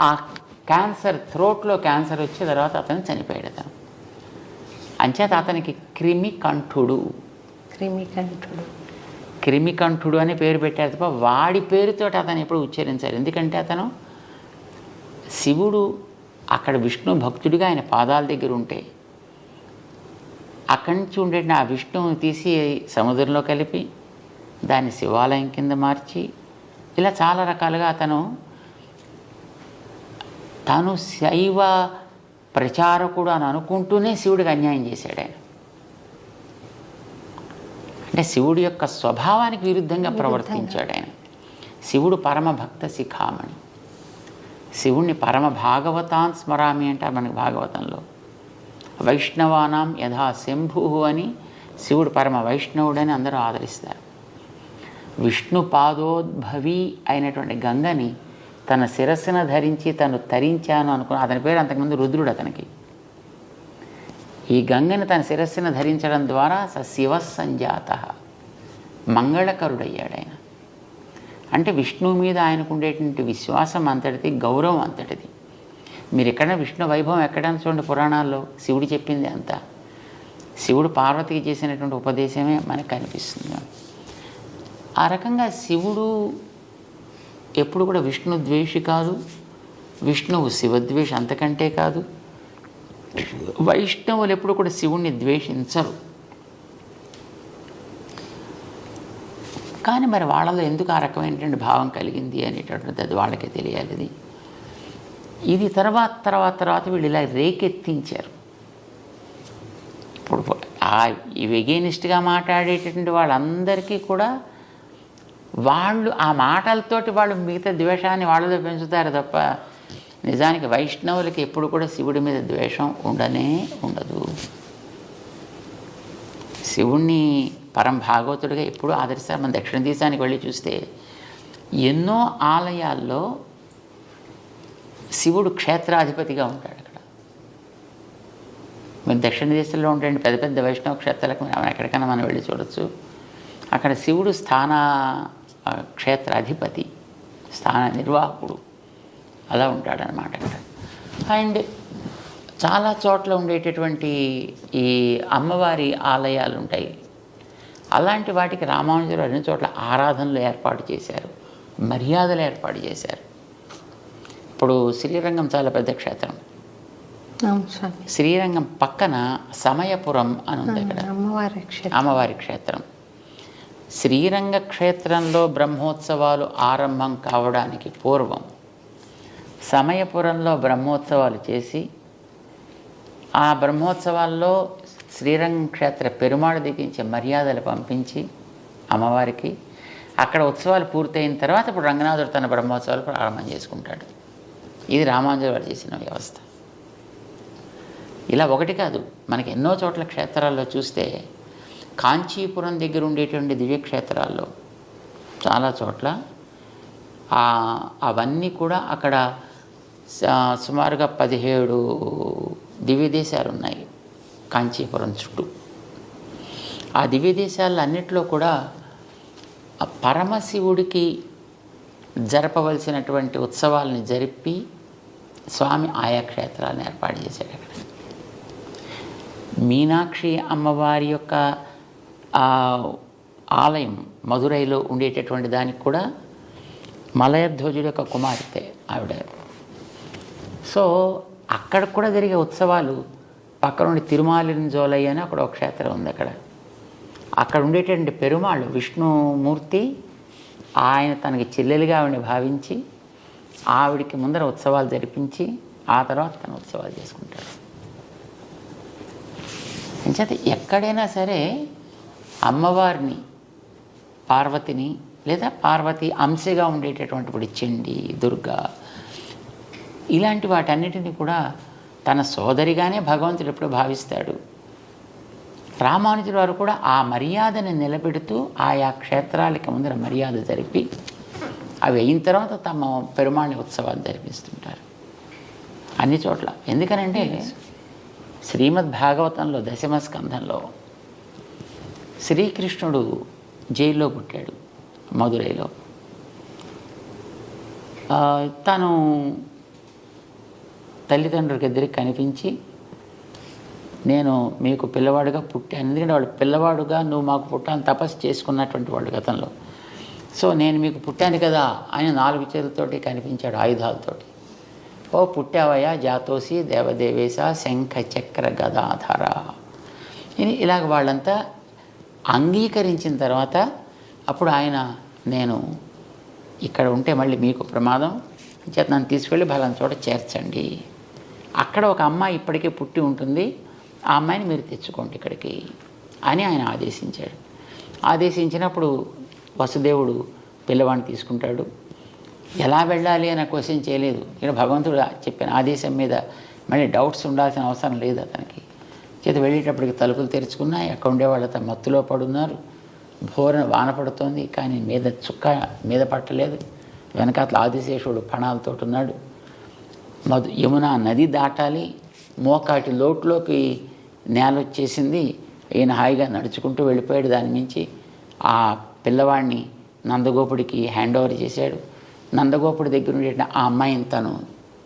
ఆ క్యాన్సర్, థ్రోట్లో క్యాన్సర్ వచ్చే తర్వాత అతను చనిపోయాడు. అతను అంచేత అతనికి క్రిమికంఠుడు క్రిమికంఠుడు అని పేరు పెట్టారు తప్ప వాడి పేరుతో అతను ఎప్పుడు ఉచ్చరించారు. ఎందుకంటే అతను శివుడు అక్కడ విష్ణు భక్తుడిగా ఆయన పాదాల దగ్గర ఉంటే అక్కడి నుంచి ఉండే ఆ విష్ణువుని తీసి సముద్రంలో కలిపి దాన్ని శివాలయం కింద మార్చి ఇలా చాలా రకాలుగా తాను శైవ ప్రచారకుడు అని అనుకుంటూనే శివుడికి అన్యాయం చేశాడు ఆయన. అంటే శివుడి యొక్క స్వభావానికి విరుద్ధంగా ప్రవర్తించాడు ఆయన. శివుడు పరమ భక్త శిఖామణి. శివుణ్ణి పరమ భాగవతాన్ స్మరామి అంటారు మనకి భాగవతంలో. వైష్ణవానాం యథా శంభు అని శివుడు పరమ వైష్ణవుడని అందరూ ఆదరిస్తారు. విష్ణు పాదోద్భవి అయినటువంటి గంగని తన శిరస్సును ధరించి తను తరించాను అనుకున్న అతని పేరు అంతకుముందు రుద్రుడు. అతనికి ఈ గంగని తన శిరస్సును ధరించడం ద్వారా శివ సంజాత మంగళకరుడయ్యాడు ఆయన. అంటే విష్ణువు మీద ఆయనకు ఉండేటువంటి విశ్వాసం అంతటిది, గౌరవం అంతటిది. మీరు ఎక్కడైనా విష్ణు వైభవం ఎక్కడైనా చూడండి పురాణాల్లో, శివుడు చెప్పింది అంతా. శివుడు పార్వతికి చేసినటువంటి ఉపదేశమే మనకు కనిపిస్తుంది. ఆ రకంగా శివుడు ఎప్పుడు కూడా విష్ణు ద్వేషి కాదు, విష్ణువు శివద్వేషి అంతకంటే కాదు. వైష్ణవులు ఎప్పుడు కూడా శివుణ్ణి ద్వేషించరు. కానీ మరి వాళ్ళలో ఎందుకు ఆ రకమైనటువంటి భావం కలిగింది అనేటటువంటిది అది వాళ్ళకే తెలియాలి. ఇది తర్వాత వీళ్ళు ఇలా రేకెత్తించారు. ఇప్పుడు ఈ వెగేనిస్ట్గా మాట్లాడేటటువంటి వాళ్ళందరికీ కూడా వాళ్ళు ఆ మాటలతోటి వాళ్ళు మిగతా ద్వేషాన్ని వాళ్ళలో పెంచుతారు తప్ప నిజానికి వైష్ణవులకి ఎప్పుడు కూడా శివుడి మీద ద్వేషం ఉండదు. శివుణ్ణి పరం భాగవతుడిగా ఎప్పుడూ ఆదరిస్తారు. మన దక్షిణ దేశానికి వెళ్ళి చూస్తే ఎన్నో ఆలయాల్లో శివుడు క్షేత్రాధిపతిగా ఉంటాడు. అక్కడ మీరు దక్షిణ దేశంలో ఉండే పెద్ద పెద్ద వైష్ణవ క్షేత్రాలకు ఎక్కడికైనా మనం వెళ్ళి చూడొచ్చు. అక్కడ శివుడు క్షేత్రాధిపతి, స్థాన నిర్వాహకుడు అలా ఉంటాడనమాట అక్కడ. అండ్ చాలా చోట్ల ఉండేటటువంటి ఈ అమ్మవారి ఆలయాలు ఉంటాయి. అలాంటి వాటికి రామానుజులు అన్ని చోట్ల ఆరాధనలు ఏర్పాటు చేశారు, మర్యాదలు ఏర్పాటు చేశారు. ఇప్పుడు శ్రీరంగం చాలా పెద్ద క్షేత్రం. శ్రీరంగం పక్కన సమయపురం అని ఉంది అక్కడ అమ్మవారి క్షేత్రం. శ్రీరంగ క్షేత్రంలో బ్రహ్మోత్సవాలు ఆరంభం కావడానికి పూర్వం సమయపురంలో బ్రహ్మోత్సవాలు చేసి ఆ బ్రహ్మోత్సవాల్లో శ్రీరంగ క్షేత్ర పెరుమాళ్ దిగించే మర్యాదలు పంపించి అమ్మవారికి అక్కడ ఉత్సవాలు పూర్తయిన తర్వాత ఇప్పుడు రంగనాథుడు తన బ్రహ్మోత్సవాలు ప్రారంభం చేసుకుంటాడు. ఇది రామానుజుల వారు చేసిన వ్యవస్థ. ఇలా ఒకటి కాదు, మనకి ఎన్నో చోట్ల క్షేత్రాల్లో చూస్తే కాంచీపురం దగ్గర ఉండేటువంటి దివ్యక్షేత్రాల్లో చాలా చోట్ల అవన్నీ కూడా అక్కడ సుమారుగా 17 దివ్యదేశాలు ఉన్నాయి కాంచీపురం చుట్టూ. ఆ దివ్యదేశాల్లో అన్నిట్లో కూడా పరమశివుడికి జరపవలసినటువంటి ఉత్సవాలని జరిపి స్వామి ఆయా క్షేత్రాలను ఏర్పాటు చేశాడు. అక్కడ మీనాక్షి అమ్మవారి యొక్క ఆలయం మధురైలో ఉండేటటువంటి దానికి కూడా మలయధ్వజుడి యొక్క కుమార్తె ఆవిడ. సో అక్కడ కూడా జరిగే ఉత్సవాలు పక్కన ఉండి తిరుమాలింజోలయ్య అని అక్కడ ఒక క్షేత్రం ఉంది. అక్కడ ఉండేటువంటి పెరుమాళ్ళు విష్ణుమూర్తి ఆయన తనకి చెల్లెలిగా ఆవిడని భావించి ఆవిడికి ముందర ఉత్సవాలు జరిపించి ఆ తర్వాత తన ఉత్సవాలు చేసుకుంటాడు. అంచేత ఎక్కడైనా సరే అమ్మవారిని, పార్వతిని లేదా పార్వతి అంశగా ఉండేటటువంటి ఇప్పుడు చండి, దుర్గా ఇలాంటి వాటన్నిటిని కూడా తన సోదరిగానే భగవంతుడు ఎప్పుడు భావిస్తాడు. రామానుజుల వారు కూడా ఆ మర్యాదను నిలబెడుతూ ఆయా క్షేత్రాలకి ముందర మర్యాద జరిపి అవి అయిన తర్వాత తమ పెరుమాళి ఉత్సవాలు జరిపిస్తుంటారు అన్ని చోట్ల. ఎందుకనంటే శ్రీమద్ భాగవతంలో దశమ స్కంధంలో శ్రీకృష్ణుడు జైల్లో పుట్టాడు మధురైలో. తను తల్లిదండ్రులకి ఇద్దరికి కనిపించి, నేను మీకు పిల్లవాడుగా పుట్టాను, ఎందుకంటే వాళ్ళు పిల్లవాడుగా నువ్వు మాకు పుట్టాను తపస్సు చేసుకున్నటువంటి వాళ్ళు గతంలో, సో నేను మీకు పుట్టాను కదా అని 4 చేతులతోటి కనిపించాడు ఆయుధాలతోటి. ఓ పుట్టావయ్యా జాతోసి దేవదేవేశ శంఖ చక్ర గదాధర. ఇలాగ వాళ్ళంతా అంగీకరించిన తర్వాత అప్పుడు ఆయన, నేను ఇక్కడ ఉంటే మళ్ళీ మీకు ప్రమాదం చేత నన్ను తీసుకెళ్ళి బలాన్ని చోట చేర్చండి, అక్కడ ఒక అమ్మాయి ఇప్పటికే పుట్టి ఉంటుంది, ఆ అమ్మాయిని మీరు తెచ్చుకోండి ఇక్కడికి అని ఆయన ఆదేశించాడు. ఆదేశించినప్పుడు వసుదేవుడు పిల్లవాడిని తీసుకుంటాడు. ఎలా వెళ్ళాలి అని క్వశ్చన్ చేయలేదు, ఇక్కడ భగవంతుడు చెప్పిన ఆదేశం మీద మళ్ళీ డౌట్స్ ఉండాల్సిన అవసరం లేదు అతనికి. చేత వెళ్ళేటప్పటికి తలుపులు తెరుచుకున్నాయి, అక్కడ ఉండేవాళ్ళతో మత్తులో పడున్నారు, భోరన వాన పడుతోంది, కానీ మీద చుక్క మీద పట్టలేదు. వెనకాతల ఆదిశేషుడు పణాలతో ఉన్నాడు. యమునా నది దాటాలి, మోకాటి లోటులోకి నేల వచ్చేసింది. ఈయన హాయిగా నడుచుకుంటూ వెళ్ళిపోయాడు. దాని మించి ఆ పిల్లవాడిని నందగోపుడికి హ్యాండ్ ఓవర్ చేశాడు. నందగోపుడి దగ్గర ఉండే ఆ అమ్మాయిని తను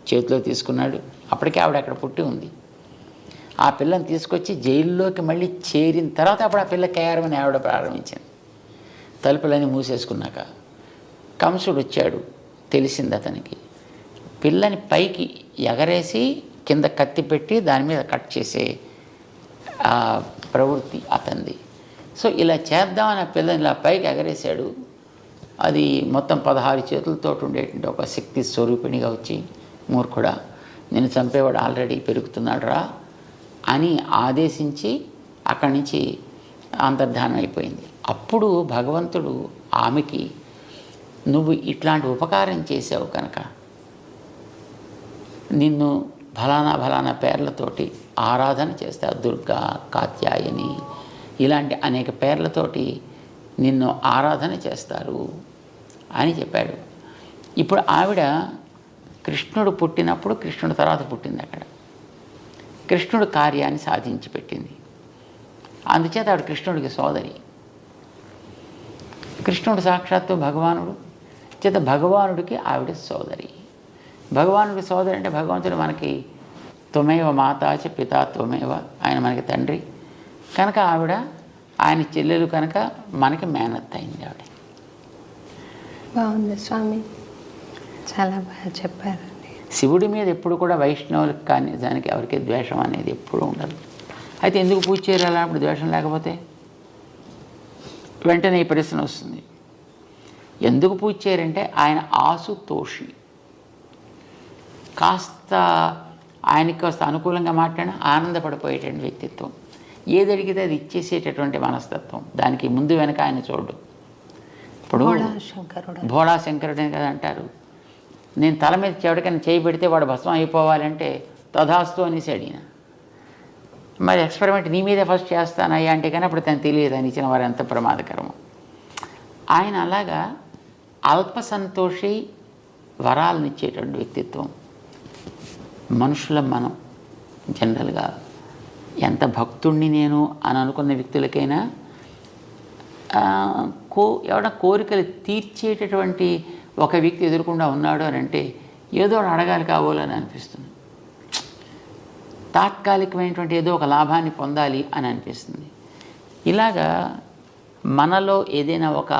చేతిలో తీసుకున్నాడు. అప్పటికే ఆవిడ అక్కడ పుట్టి ఉంది. ఆ పిల్లని తీసుకొచ్చి జైల్లోకి మళ్ళీ చేరిన తర్వాత అప్పుడు ఆ పిల్ల కేఆర్మని ఆవిడ ప్రారంభించింది. తలుపులన్నీ మూసేసుకున్నాక కంసుడు వచ్చాడు, తెలిసింది అతనికి. పిల్లని పైకి ఎగరేసి కింద కత్తి పెట్టి దాని మీద కట్ చేసే ప్రవృత్తి అతనిది. సో ఇలా చేద్దామని ఆ పిల్లని ఇలా పైకి ఎగరేశాడు. అది మొత్తం 16 చేతులతో ఉండేటువంటి ఒక శక్తి స్వరూపిణిగా వచ్చి, మూర్ఖుడా నిన్ను చంపేవాడు ఆల్రెడీ పెరుగుతున్నాడు రా అని ఆదేశించి అక్కడి నుంచి అంతర్ధానం అయిపోయింది. అప్పుడు భగవంతుడు ఆమెకి, నువ్వు ఇట్లాంటి ఉపకారం చేసావు కనుక నిన్ను ఫలానా పేర్లతోటి ఆరాధన చేస్తారు, దుర్గా, కాత్యాయని ఇలాంటి అనేక పేర్లతోటి నిన్ను ఆరాధన చేస్తారు అని చెప్పాడు. ఇప్పుడు ఆవిడ కృష్ణుడు పుట్టినప్పుడు కృష్ణుడు తర్వాత పుట్టింది. అక్కడ కృష్ణుడు కార్యాన్ని సాధించి పెట్టింది. అందుచేత ఆవిడ కృష్ణుడికి సోదరి. కృష్ణుడు సాక్షాత్తు భగవానుడు చేత భగవానుడికి ఆవిడ సోదరి. భగవానుడికి సోదరి అంటే భగవంతుడు మనకి త్వమేవ మాతాచ పితా త్వమేవ, ఆయన మనకి తండ్రి కనుక ఆవిడ ఆయన చెల్లెలు కనుక మనకి మేనత్త అయింది ఆవిడ. బాగుంది స్వామి, చాలా బాగా చెప్పారండి. శివుడి మీద ఎప్పుడు కూడా వైష్ణవులకు కానీ దానికి ఎవరికి ద్వేషం అనేది ఎప్పుడూ ఉండదు. అయితే ఎందుకు పూజ చేయాలి అప్పుడు ద్వేషం లేకపోతే? వెంటనే ఈ ప్రశ్న వస్తుంది, ఎందుకు పూజ చేయరంటే ఆయన ఆసుతోషి, కాస్త ఆయనకి కాస్త అనుకూలంగా మాట్లాడిన ఆనందపడిపోయేటువంటి వ్యక్తిత్వం, ఏది అడిగితే అది ఇచ్చేసేటటువంటి మనస్తత్వం, దానికి ముందు వెనక ఆయన చూడు. ఇప్పుడు భోళా శంకరుడు అని కదా అంటారు. నేను తల మీద చెవిటికైనా చేయి పెడితే వాడు భస్మం అయిపోవాలంటే తథాస్తు అనేసి అడిగిన. మరి ఎక్స్పెరిమెంట్ నీ మీదే ఫస్ట్ చేస్తానయ్యా అంటే కానీ అప్పుడు తను తెలియదు అని ఇచ్చిన వారు ఎంత ప్రమాదకరము. ఆయన అలాగా అల్ప సంతోషి, వరాలను ఇచ్చేటువంటి వ్యక్తిత్వం. మనుషుల మనం జనరల్గా ఎంత భక్తుణ్ణి నేను అని అనుకున్న వ్యక్తులకైనా ఎవరైనా కోరికలు తీర్చేటటువంటి ఒక వ్యక్తి ఎదురకుండా ఉన్నాడు అని అంటే ఏదో అడగాలి కావాలని అనిపిస్తుంది. తాత్కాలికమైనటువంటి ఏదో ఒక లాభాన్ని పొందాలి అని అనిపిస్తుంది. ఇలాగా మనలో ఏదైనా ఒక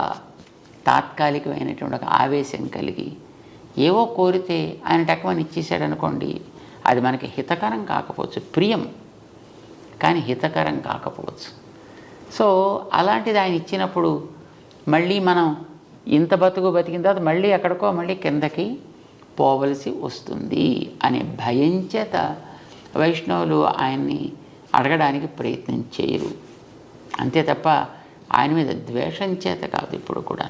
తాత్కాలికమైనటువంటి ఒక ఆవేశం కలిగి ఏవో కోరితే ఆయన టక్కుమని ఇచ్చేసాడు అనుకోండి, అది మనకి హితకరం కాకపోవచ్చు, ప్రియం కానీ హితకరం కాకపోవచ్చు. సో అలాంటిది ఆయన ఇచ్చినప్పుడు మళ్ళీ మనం ఇంత బతికిన తర్వాత మళ్ళీ ఎక్కడికో మళ్ళీ కిందకి పోవలసి వస్తుంది అనే భయం చేత వైష్ణవులు ఆయన్ని అడగడానికి ప్రయత్నం చేయరు. అంతే తప్ప ఆయన మీద ద్వేషం చేత కాదు. ఇప్పుడు కూడా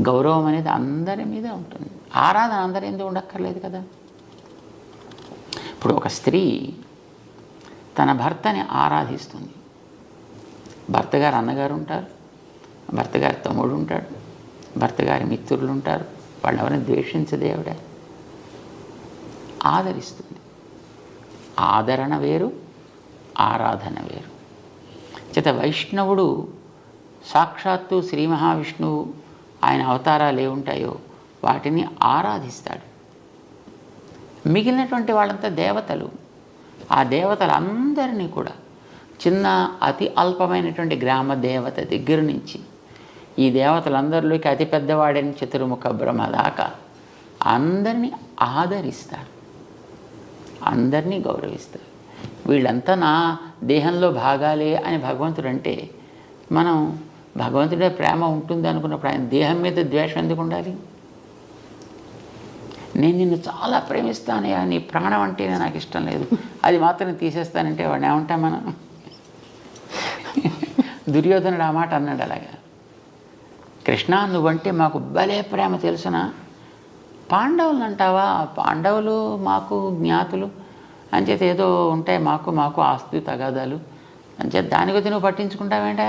గౌరవం అనేది అందరి మీద ఉంటుంది. ఆరాధన అందరూ ఎందుకు ఉండక్కర్లేదు కదా. ఇప్పుడు ఒక స్త్రీ తన భర్తని ఆరాధిస్తుంది. భర్త గారు అన్నగారు ఉంటారు, భర్త గారి తమ్ముడు ఉంటాడు, భర్త గారి మిత్రులు ఉంటారు. వాళ్ళు ఎవరైనా ద్వేషించదే ఆవిడ ఆదరిస్తుంది. ఆదరణ వేరు, ఆరాధన వేరు. చేత వైష్ణవుడు సాక్షాత్తు శ్రీ మహావిష్ణువు ఆయన అవతారాలు ఏముంటాయో వాటిని ఆరాధిస్తాడు. మిగిలినటువంటి వాళ్ళంతా దేవతలు. ఆ దేవతలందరినీ కూడా చిన్న అతి అల్పమైనటువంటి గ్రామ దేవత దగ్గర నుంచి ఈ దేవతలందరిలోకి అతి పెద్దవాడైన చతుర్ముఖ బ్రహ్మ దాకా అందరినీ ఆదరిస్తాడు, అందరినీ గౌరవిస్తాడు. వీళ్ళంతా నా దేహంలో భాగాలే అని భగవంతుడు అంటే మనం భగవంతుడే ప్రేమ ఉంటుంది అనుకున్నప్పుడు ఆయన దేహం మీద ద్వేషం ఎందుకు ఉండాలి? నేను నిన్ను చాలా ప్రేమిస్తానయ్యా, నీ ప్రాణం అంటేనే నాకు ఇష్టం లేదు, అది మాత్రం తీసేస్తానంటే వాడిని ఏమంటాం మనం? దుర్యోధనుడు ఆ మాట అన్నాడు. అలాగా కృష్ణ నువ్వంటే మాకు భలే ప్రేమ తెలుసునా, పాండవులు అంటావా? పాండవులు మాకు జ్ఞాతులు అంచేత ఏదో ఉంటాయి మాకు ఆస్తి తగాదాలు అంచేత దాని కొద్ది నువ్వు పట్టించుకుంటావేంటా?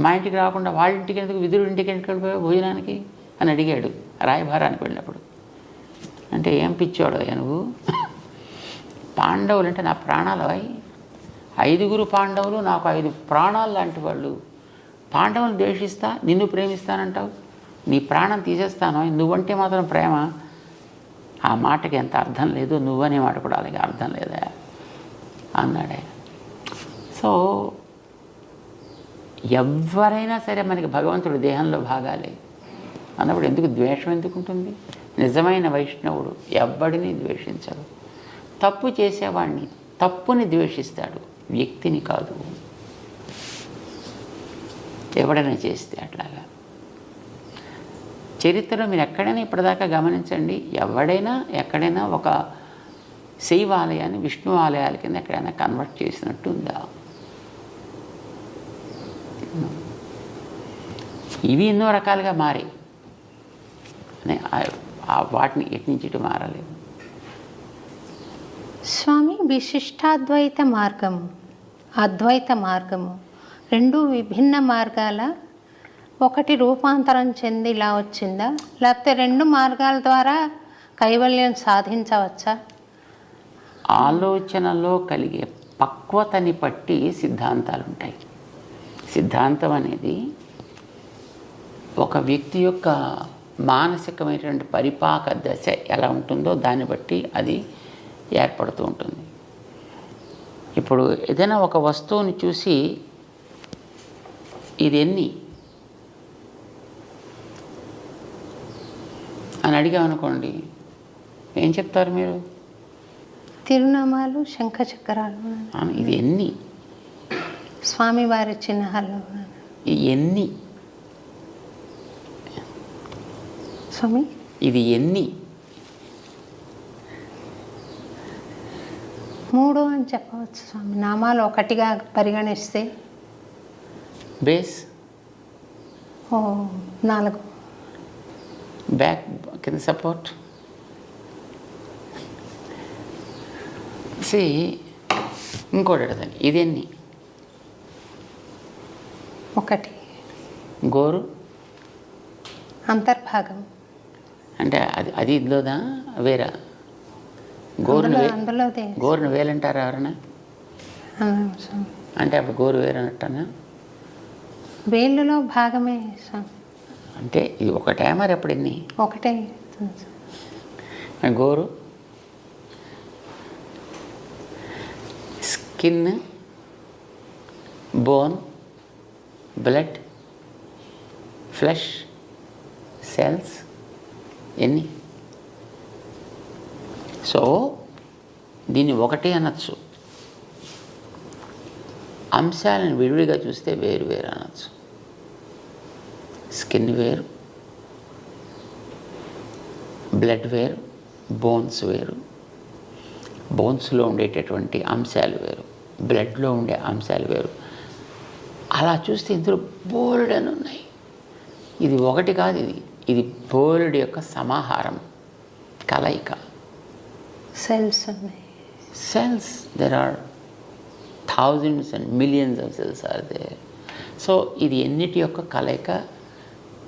మా ఇంటికి రాకుండా వాళ్ళ ఇంటికి ఎందుకు, విదురుడి ఇంటికి ఎందుకు వెళ్ళిపోయావు భోజనానికి అని అడిగాడు రాయభారానికి వెళ్ళినప్పుడు. అంటే ఏం పిచ్చాడు నువ్వు? పాండవులు అంటే నా ప్రాణాలు అవి, 5 పాండవులు నాకు 5 ప్రాణాలు లాంటి వాళ్ళు. పాండవులు ద్వేషిస్తా నిన్ను ప్రేమిస్తానంటావు, నీ ప్రాణం తీసేస్తాను, నువ్వంటే మాత్రం ప్రేమ. ఆ మాటకి ఎంత అర్థం లేదు, నువ్వనే మాట కూడా అలాగే అర్థం లేదా అన్నాడే. సో ఎవరైనా సరే మనకి భగవంతుడు దేహంలో భాగాలే అన్నప్పుడు ఎందుకు ద్వేషం ఎందుకు ఉంటుంది? నిజమైన వైష్ణవుడు ఎవ్వడిని ద్వేషించడు. తప్పు చేసేవాడిని తప్పుని ద్వేషిస్తాడు, వ్యక్తిని కాదు. ఎవడైనా చేస్తే అట్లాగా చరిత్రలో మీరు ఎక్కడైనా ఇప్పటిదాకా గమనించండి, ఎవడైనా ఎక్కడైనా ఒక శైవ ఆలయాన్ని విష్ణు ఆలయాల కింద ఎక్కడైనా కన్వర్ట్ చేసినట్టు ఉందా? ఇవి ఎన్నో రకాలుగా మారాయి, వాటిని ఎటు నుంచి ఇటు మారలేదు. స్వామి, విశిష్టాద్వైత మార్గము అద్వైత మార్గము రెండు విభిన్న మార్గాల, ఒకటి రూపాంతరం చెంది ఇలా వచ్చిందా, లేకపోతే 2 మార్గాల ద్వారా కైవల్యం సాధించవచ్చా? ఆలోచనలో కలిగే పక్వతని బట్టి సిద్ధాంతాలు ఉంటాయి. సిద్ధాంతం అనేది ఒక వ్యక్తి యొక్క మానసికమైనటువంటి పరిపాక దశ ఎలా ఉంటుందో దాన్ని బట్టి అది ఏర్పడుతూ ఉంటుంది. ఇప్పుడు ఏదైనా ఒక వస్తువుని చూసి ఇది ఎన్ని అని అడిగామనుకోండి, ఏం చెప్తారు మీరు? తిరునామాలు, శంఖ చక్రాలు. ఇది ఎన్ని? స్వామివారి చిహ్నాలు. ఎన్ని స్వామి ఇది ఎన్ని? 3 అని చెప్పవచ్చు స్వామి. నామాలు ఒకటిగా పరిగణిస్తే బేస్ 4, బ్యాక్ కింద సపోర్ట్. ఇంకోటి అడగండి, ఇది ఎన్ని? 1 గోరు అంతర్భాగం. అంటే అది ఇందులోదా వేరా? గోరును అందులోదే. గోరును వేలంటారా ఎవరన్నా? స్వామి అంటే అప్పుడు గోరు వేరనట్టనా? వేళ్ళలో భాగమే స్వామి. అంటే ఇది ఒకటే మరి ఎప్పుడు ఎన్ని? ఒకటే. గోరు skin, bone, blood, flesh, cells ఎన్ని? సో దీన్ని ఒకటి అనొచ్చు, అంశాలను విడివిడిగా చూస్తే వేరు వేరు అనొచ్చు. స్కిన్ వేరు, బ్లడ్ వేరు, బోన్స్ వేరు. బోన్స్లో ఉండేటటువంటి అంశాలు వేరు, బ్లడ్లో ఉండే అంశాలు వేరు. అలా చూస్తే ఇందులో బోల్డ్ అని ఉన్నాయి. ఇది ఒకటి కాదు, ఇది బోల్డ్ యొక్క సమాహారం, కలయిక. సెల్స్ ఉన్నాయి. Cells, there are thousands and millions of cells are there. So ఇది ఎన్నిటి యొక్క కలయిక,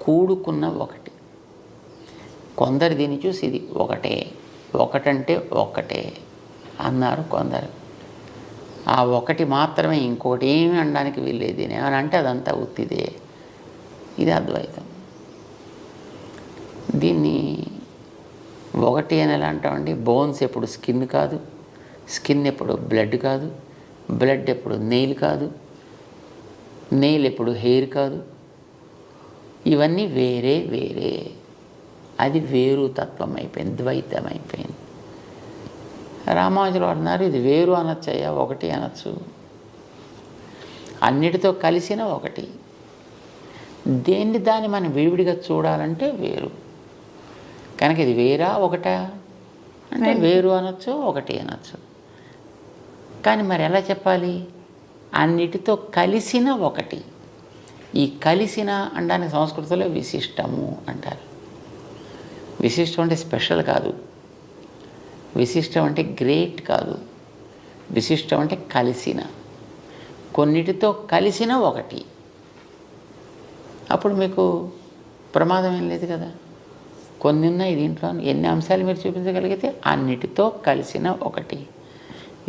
కూడుకున్న ఒకటి. కొందరు దీన్ని చూసి ఇది ఒకటంటే ఒక్కటే అన్నారు కొందరు. ఆ ఒకటి మాత్రమే, ఇంకొకటి ఏమి అనడానికి వీల్లేదు. దీని ఏమని అంటే అదంతా ఉత్తిదే. ఇది అద్వైతం. దీన్ని ఒకటి అని ఎలా అంటామండి? బోన్స్ ఎప్పుడు స్కిన్ కాదు, స్కిన్ ఎప్పుడు బ్లడ్ కాదు, బ్లడ్ ఎప్పుడు నెయిల్ కాదు, నెయిల్ ఎప్పుడు హెయిర్ కాదు. ఇవన్నీ వేరే వేరే. అది వేరు తత్వం అయిపోయింది, ద్వైతం అయిపోయింది. రామానుజులు అన్నారు ఇది వేరు అనొచ్చయ్యా, ఒకటి అనొచ్చు. అన్నిటితో కలిసిన ఒకటి. దాన్ని మనం విడివిడిగా చూడాలంటే వేరు. కనుక ఇది వేరా ఒకటా అంటే వేరు అనొచ్చు, ఒకటి అనొచ్చు. కానీ మరి ఎలా చెప్పాలి? అన్నిటితో కలిసిన ఒకటి. ఈ కలిసిన అనడానికి సంస్కృతంలో విశిష్టము అంటారు. విశిష్టం అంటే స్పెషల్ కాదు, విశిష్టం అంటే గ్రేట్ కాదు, విశిష్టం అంటే కలిసిన, కొన్నిటితో కలిసిన ఒకటి. అప్పుడు మీకు ప్రమాదం ఏం లేదు కదా. కొన్ని ఉన్నాయి దీంట్లో, ఎన్ని అంశాలు మీరు చూపించగలిగితే అన్నిటితో కలిసిన ఒకటి.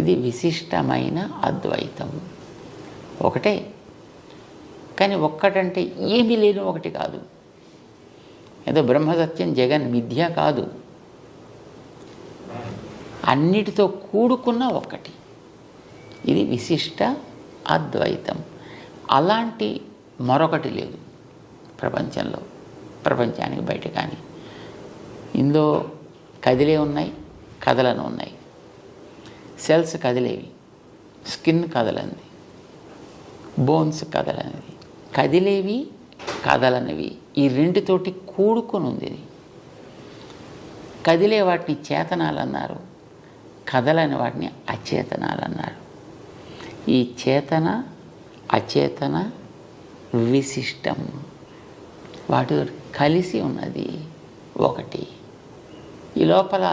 ఇది విశిష్టమైన అద్వైతం. ఒకటే, కానీ ఒక్కటంటే ఏమీ లేని ఒకటి కాదు. ఏదో బ్రహ్మసత్యం జగన్ మిథ్య కాదు, అన్నిటితో కూడుకున్న ఒకటి. ఇది విశిష్ట అద్వైతం. అలాంటి మరొకటి లేదు ప్రపంచంలో, ప్రపంచానికి బయట. కానీ ఇందులో కదిలే ఉన్నాయి, కదలను ఉన్నాయి. సెల్స్ కదిలేవి, స్కిన్ కదలనిది, బోన్స్ కదలనిది. కదిలేవి కదలనివి ఈ రెండితోటి కూడుకొని ఉంది ఇది. కదిలే వాటిని చేతనాలు అన్నారు, కదలని వాటిని అచేతనాలు అన్నారు. ఈ చేతన అచేతన విశిష్టం, వాటి కలిసి ఉన్నది ఒకటి. ఈ లోపల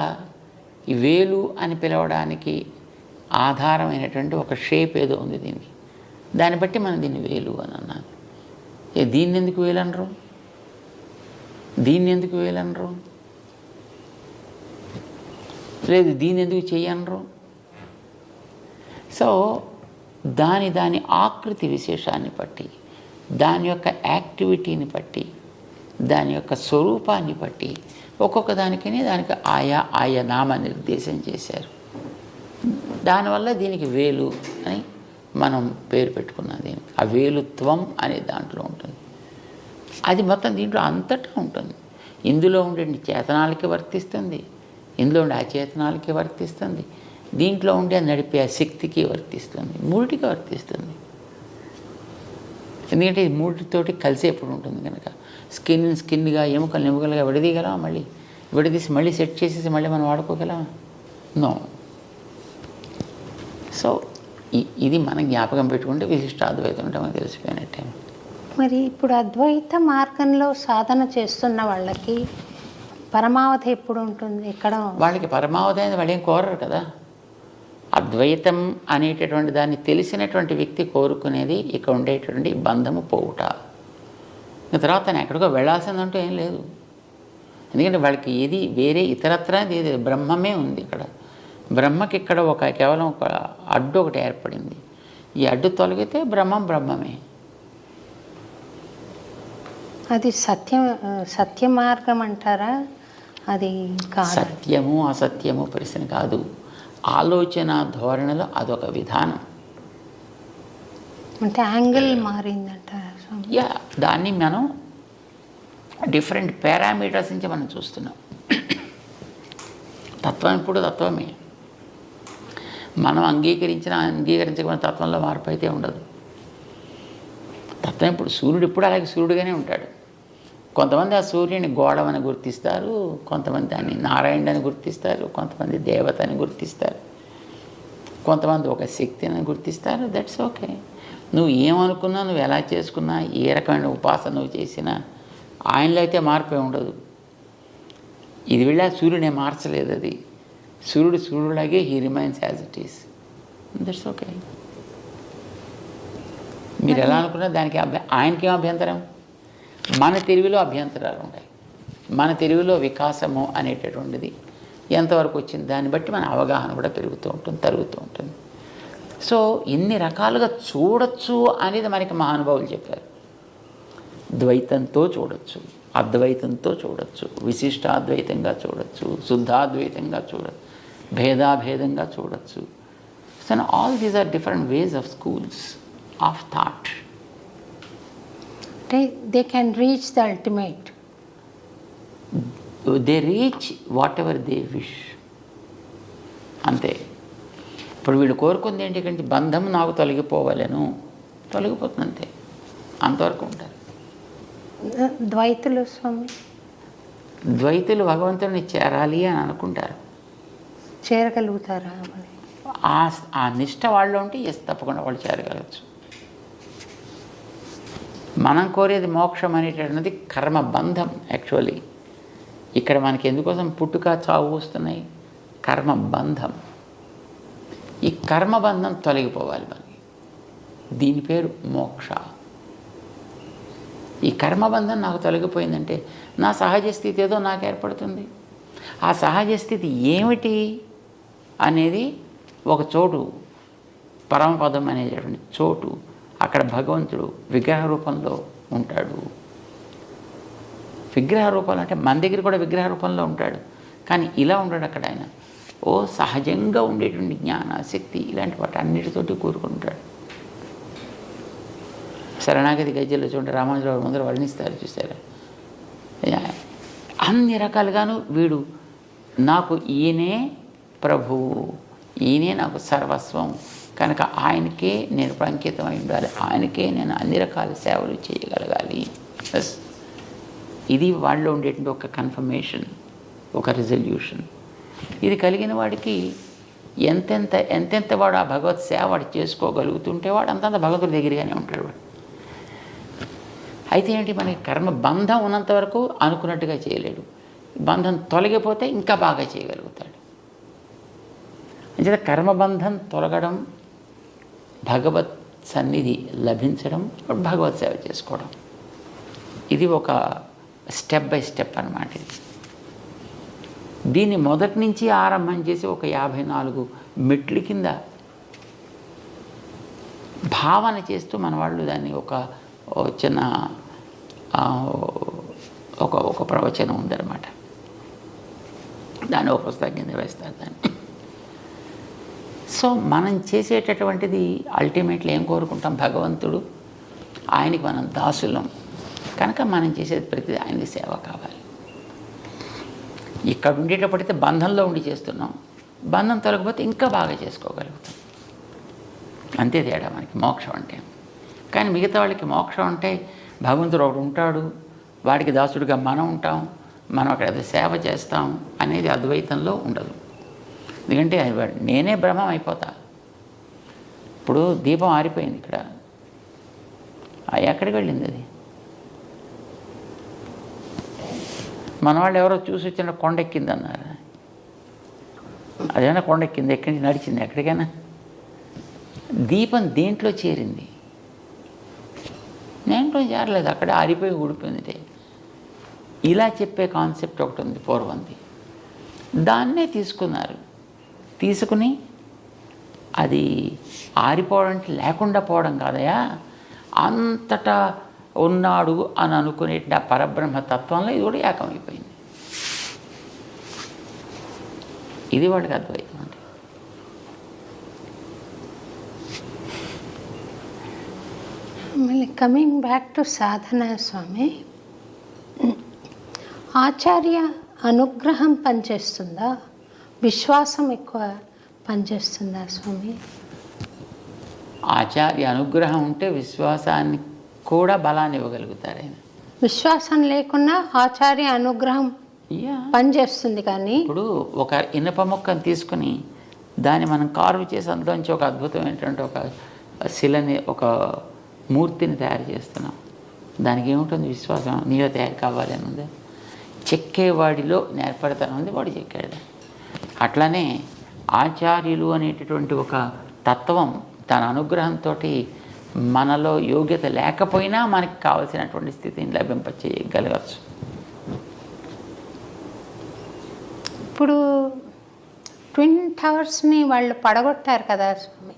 ఈ వేలు అని పిలవడానికి ఆధారమైనటువంటి ఒక షేప్ ఏదో ఉంది దీనికి. దాన్ని బట్టి మనం దీన్ని వేలు అని అన్నాను. దీన్ని ఎందుకు వేలు అనరు? దీన్ని ఎందుకు వేలు అనరు? లేదు దీన్ని ఎందుకు చెయ్యనరు? సో దాని ఆకృతి విశేషాన్ని బట్టి, దాని యొక్క యాక్టివిటీని బట్టి, దాని యొక్క స్వరూపాన్ని బట్టి ఒక్కొక్క దానికి ఆయా నామ నిర్దేశం చేశారు. దానివల్ల దీనికి వేలు అని మనం పేరు పెట్టుకున్నాం. దీనికి ఆ వేలుత్వం అనే దాంట్లో ఉంటుంది. అది మొత్తం దీంట్లో అంతటా ఉంటుంది. ఇందులో ఉండే చేతనాలకి వర్తిస్తుంది, ఇందులో ఉండే అచేతనాలకి వర్తిస్తుంది, దీంట్లో ఉండే నడిపే శక్తికి వర్తిస్తుంది, మూడిటికి వర్తిస్తుంది. ఎందుకంటే ఇది మూడితోటి కలిసి ఎప్పుడు ఉంటుంది కనుక. స్కిన్గా ఎముకలుగా విడదీయగలమా? మళ్ళీ విడదీసి మళ్ళీ సెట్ చేసేసి మళ్ళీ మనం వాడుకోగలమా? నో. సో ఇది మనం జ్ఞాపకం పెట్టుకుంటే విశిష్ట అద్వైతం ఉంటే మనకు తెలిసిపోయినట్టే. మరి ఇప్పుడు అద్వైత మార్గంలో సాధన చేస్తున్న వాళ్ళకి పరమావధి ఎప్పుడు ఉంటుంది? ఎక్కడ వాళ్ళకి పరమావధి అనేది వాళ్ళు ఏం కోరరు కదా. అద్వైతం అనేటటువంటి దాన్ని తెలిసినటువంటి వ్యక్తి కోరుకునేది ఇక్కడ ఉండేటటువంటి బంధము పోవుట. తర్వాత నేను ఎక్కడికో వెళ్ళాల్సిందంటూ ఏం లేదు. ఎందుకంటే వాళ్ళకి ఏది వేరే ఇతరత్ర ఏది బ్రహ్మమే ఉంది ఇక్కడ. బ్రహ్మకి ఇక్కడ కేవలం ఒక అడ్డు ఒకటి ఏర్పడింది. ఈ అడ్డు తొలగితే బ్రహ్మమే. అది సత్య మార్గం అంటారా? అది కాదు. సత్యము అసత్యము ప్రశ్న కాదు. ఆలోచన ధోరణిలో అదొక విధానం. అంటే యాంగిల్ మారిందంటారా? యా, దాన్ని మనం డిఫరెంట్ పారామీటర్స్ నుంచి మనం చూస్తున్నాం. తత్వం ఇప్పుడు తత్వమే. మనం అంగీకరించకపోయిన తత్వంలో మార్పు అయితే ఉండదు. తత్వం ఇప్పుడు సూర్యుడు ఇప్పుడు అలాగే సూర్యుడుగానే ఉంటాడు. కొంతమంది ఆ సూర్యుని గోడవని గుర్తిస్తారు, కొంతమంది దాన్ని నారాయణుడు అని గుర్తిస్తారు, కొంతమంది దేవత అని గుర్తిస్తారు, కొంతమంది ఒక శక్తిని గుర్తిస్తారు. That's okay. నువ్వు ఏమనుకున్నా, నువ్వు ఎలా చేసుకున్నా, ఏ రకమైన ఉపాసన నువ్వు చేసినా ఆయనలో అయితే మార్పే ఉండదు. ఇది వెళ్ళా సూర్యుడే మార్చలేదు. అది సూర్యుడు సూర్యులాగే he remains as it is. That's okay. మీరు ఎలా అనుకున్నా దానికి ఆయనకేం అభ్యంతరం? మన తెలివిలో అభ్యంతరాలు ఉంటాయి. మన తెలివిలో వికాసము అనేటటువంటిది ఎంతవరకు వచ్చింది దాన్ని బట్టి మన అవగాహన కూడా పెరుగుతూ ఉంటుంది, తరుగుతూ ఉంటుంది. సో ఇన్ని రకాలుగా చూడొచ్చు అనేది మనకి మహానుభావులు చెప్పారు. ద్వైతంతో చూడొచ్చు, అద్వైతంతో చూడొచ్చు, విశిష్టాద్వైతంగా చూడొచ్చు, శుద్ధాద్వైతంగా చూడొచ్చు, భేదాభేదంగా చూడొచ్చు. So all these are different ways of schools of thought. They can reach the ultimate. They reach whatever they wish. అంతే. ఇప్పుడు వీళ్ళు కోరుకుంది ఏంటి కంటే బంధం నాకు తొలగిపోవాలను, తొలగిపోతుంది అంతే, అంతవరకు ఉంటారు. ద్వైతులు స్వామి, ద్వైతులు భగవంతుడిని చేరాలి అని అనుకుంటారు. చేరగలుగుతారా? ఆ నిష్ట వాళ్ళు ఉంటే ఎస్ తప్పకుండా వాళ్ళు చేరగలవచ్చు. మనం కోరేది మోక్షం అనేటటువంటిది కర్మబంధం. యాక్చువల్లీ ఇక్కడ మనకి ఎందుకోసం పుట్టుక చావు వస్తున్నాయి? కర్మబంధం. ఈ కర్మబంధం తొలగిపోవాలి మనకి. దీని పేరు మోక్ష. ఈ కర్మబంధం నాకు తొలగిపోయిందంటే నా సహజ స్థితి ఏదో నాకు ఏర్పడుతుంది. ఆ సహజ స్థితి ఏమిటి అనేది ఒక చోటు, పరమపదం అనేటటువంటి చోటు, అక్కడ భగవంతుడు విగ్రహ రూపంలో ఉంటాడు. విగ్రహ రూపాలు అంటే మన దగ్గర కూడా విగ్రహ రూపంలో ఉంటాడు, కానీ ఇలా ఉంటాడు అక్కడ ఆయన. ఓ సహజంగా ఉండేటువంటి జ్ఞాన శక్తి ఇలాంటి వాటి అన్నిటితోటి కూరుకుంటాడు. శరణాగతి గజ్జల్లో చూడండి, రామానుజరావు ముందర వర్ణిస్తారు, చూసారా? అన్ని రకాలుగాను వీడు నాకు ఈయనే ప్రభువు, ఈయనే నాకు సర్వస్వం కనుక ఆయనకే నేను అంకితమై ఉండాలి, ఆయనకే నేను అన్ని రకాల సేవలు చేయగలగాలి. ఇది వాళ్ళలో ఉండేటువంటి ఒక కన్ఫర్మేషన్, ఒక రిజల్యూషన్. ఇది కలిగిన వాడికి ఎంతెంత వాడు ఆ భగవత్ సేవ వాడు చేసుకోగలుగుతుంటే వాడు అంతంత భగవంతుడి దగ్గరగానే ఉంటాడు వాడు. అయితే ఏంటి, మనకి కర్మ బంధం ఉన్నంత వరకు అనుకున్నట్టుగా చేయలేడు. బంధం తొలగిపోతే ఇంకా బాగా చేయగలుగుతాడు. అంచేత కర్మబంధం తొలగడం, భగవత్ సన్నిధి లభించడం, భగవత్ సేవ చేసుకోవడం, ఇది ఒక స్టెప్ బై స్టెప్ అన్నమాట. దీన్ని మొదటి నుంచి ఆరంభం చేసి ఒక 54 మెట్ల కింద భావన చేస్తూ మన వాళ్ళు దాన్ని ఒక చిన్న ఒక ప్రవచనం ఉందన్నమాట. దాన్ని ఒక పుస్తకం కింద వేస్తారు దాన్ని. సో మనం చేసేటటువంటిది అల్టిమేట్లీ ఏం కోరుకుంటాం? భగవంతుడు, ఆయనకి మనం దాసులం కనుక మనం చేసేది ప్రతిదీ ఆయనకి సేవ కావాలి. ఇక్కడ ఉండేటప్పుడైతే బంధంలో ఉండి చేస్తున్నాం, బంధం తొలగిపోతే ఇంకా బాగా చేసుకోగలుగుతాం. అంతే తేడా మనకి మోక్షం అంటే. కానీ మిగతా వాళ్ళకి మోక్షం అంటే భగవంతుడు ఒకడు ఉంటాడు, వాడికి దాసుడిగా మనం ఉంటాం, మనం అక్కడ ఏదో సేవ చేస్తాం అనేది అద్వైతంలో ఉండదు. ఎందుకంటే నేనే బ్రహ్మం అయిపోతా. ఇప్పుడు దీపం ఆరిపోయింది, ఇక్కడ ఎక్కడికి వెళ్ళింది అది? మన వాళ్ళు ఎవరో చూసి వచ్చిన కొండెక్కింది అన్నారు. అదేమైనా కొండెక్కింది, ఎక్కడి నుంచి నడిచింది ఎక్కడికైనా? దీపం దేంట్లో చేరింది? దేంట్లో చేరలేదు, అక్కడ ఆరిపోయి ఊడిపోయింది. ఇలా చెప్పే కాన్సెప్ట్ ఒకటి ఉంది పూర్వంది, దాన్నే తీసుకున్నారు. తీసుకుని అది ఆరిపోవడం లేకుండా పోవడం కాదయా, అంతటా ఉన్నాడు అని అనుకునే ఆ పరబ్రహ్మ తత్వంలో ఇది కూడా ఏకమైపోయింది. ఇది వాళ్ళకి అద్వైతం అంటే. మళ్ళీ కమింగ్ బ్యాక్ టు సాధన స్వామి, ఆచార్య అనుగ్రహం పనిచేస్తుందా, విశ్వాసం ఎక్కువ పనిచేస్తుందా స్వామి? ఆచార్య అనుగ్రహం ఉంటే విశ్వాసాన్ని కూడా బలాన్ని ఇవ్వగలుగుతారు ఆయన. విశ్వాసం లేకున్నా ఆచార్య అనుగ్రహం పనిచేస్తుంది. కానీ ఇప్పుడు ఒక ఇనప మొక్కను తీసుకుని దాన్ని మనం కార్వ్ చేసి అందులోంచి ఒక అద్భుతమైనటువంటి ఒక శిలని, ఒక మూర్తిని తయారు చేస్తున్నాం. దానికి ఏముంటుంది విశ్వాసం? నీలో తయారు కావాలి అని ఉంది. చెక్కేవాడిలో నేర్పడతాను ఉంది, వాడు చెక్కాడు. అట్లానే ఆచార్యులు అనేటటువంటి ఒక తత్వం తన అనుగ్రహంతో మనలో యోగ్యత లేకపోయినా మనకి కావలసినటువంటి స్థితిని లభింపచేయగలగచ్చు. ఇప్పుడు ట్విన్ టవర్స్ని వాళ్ళు పడగొట్టారు కదా స్వామి,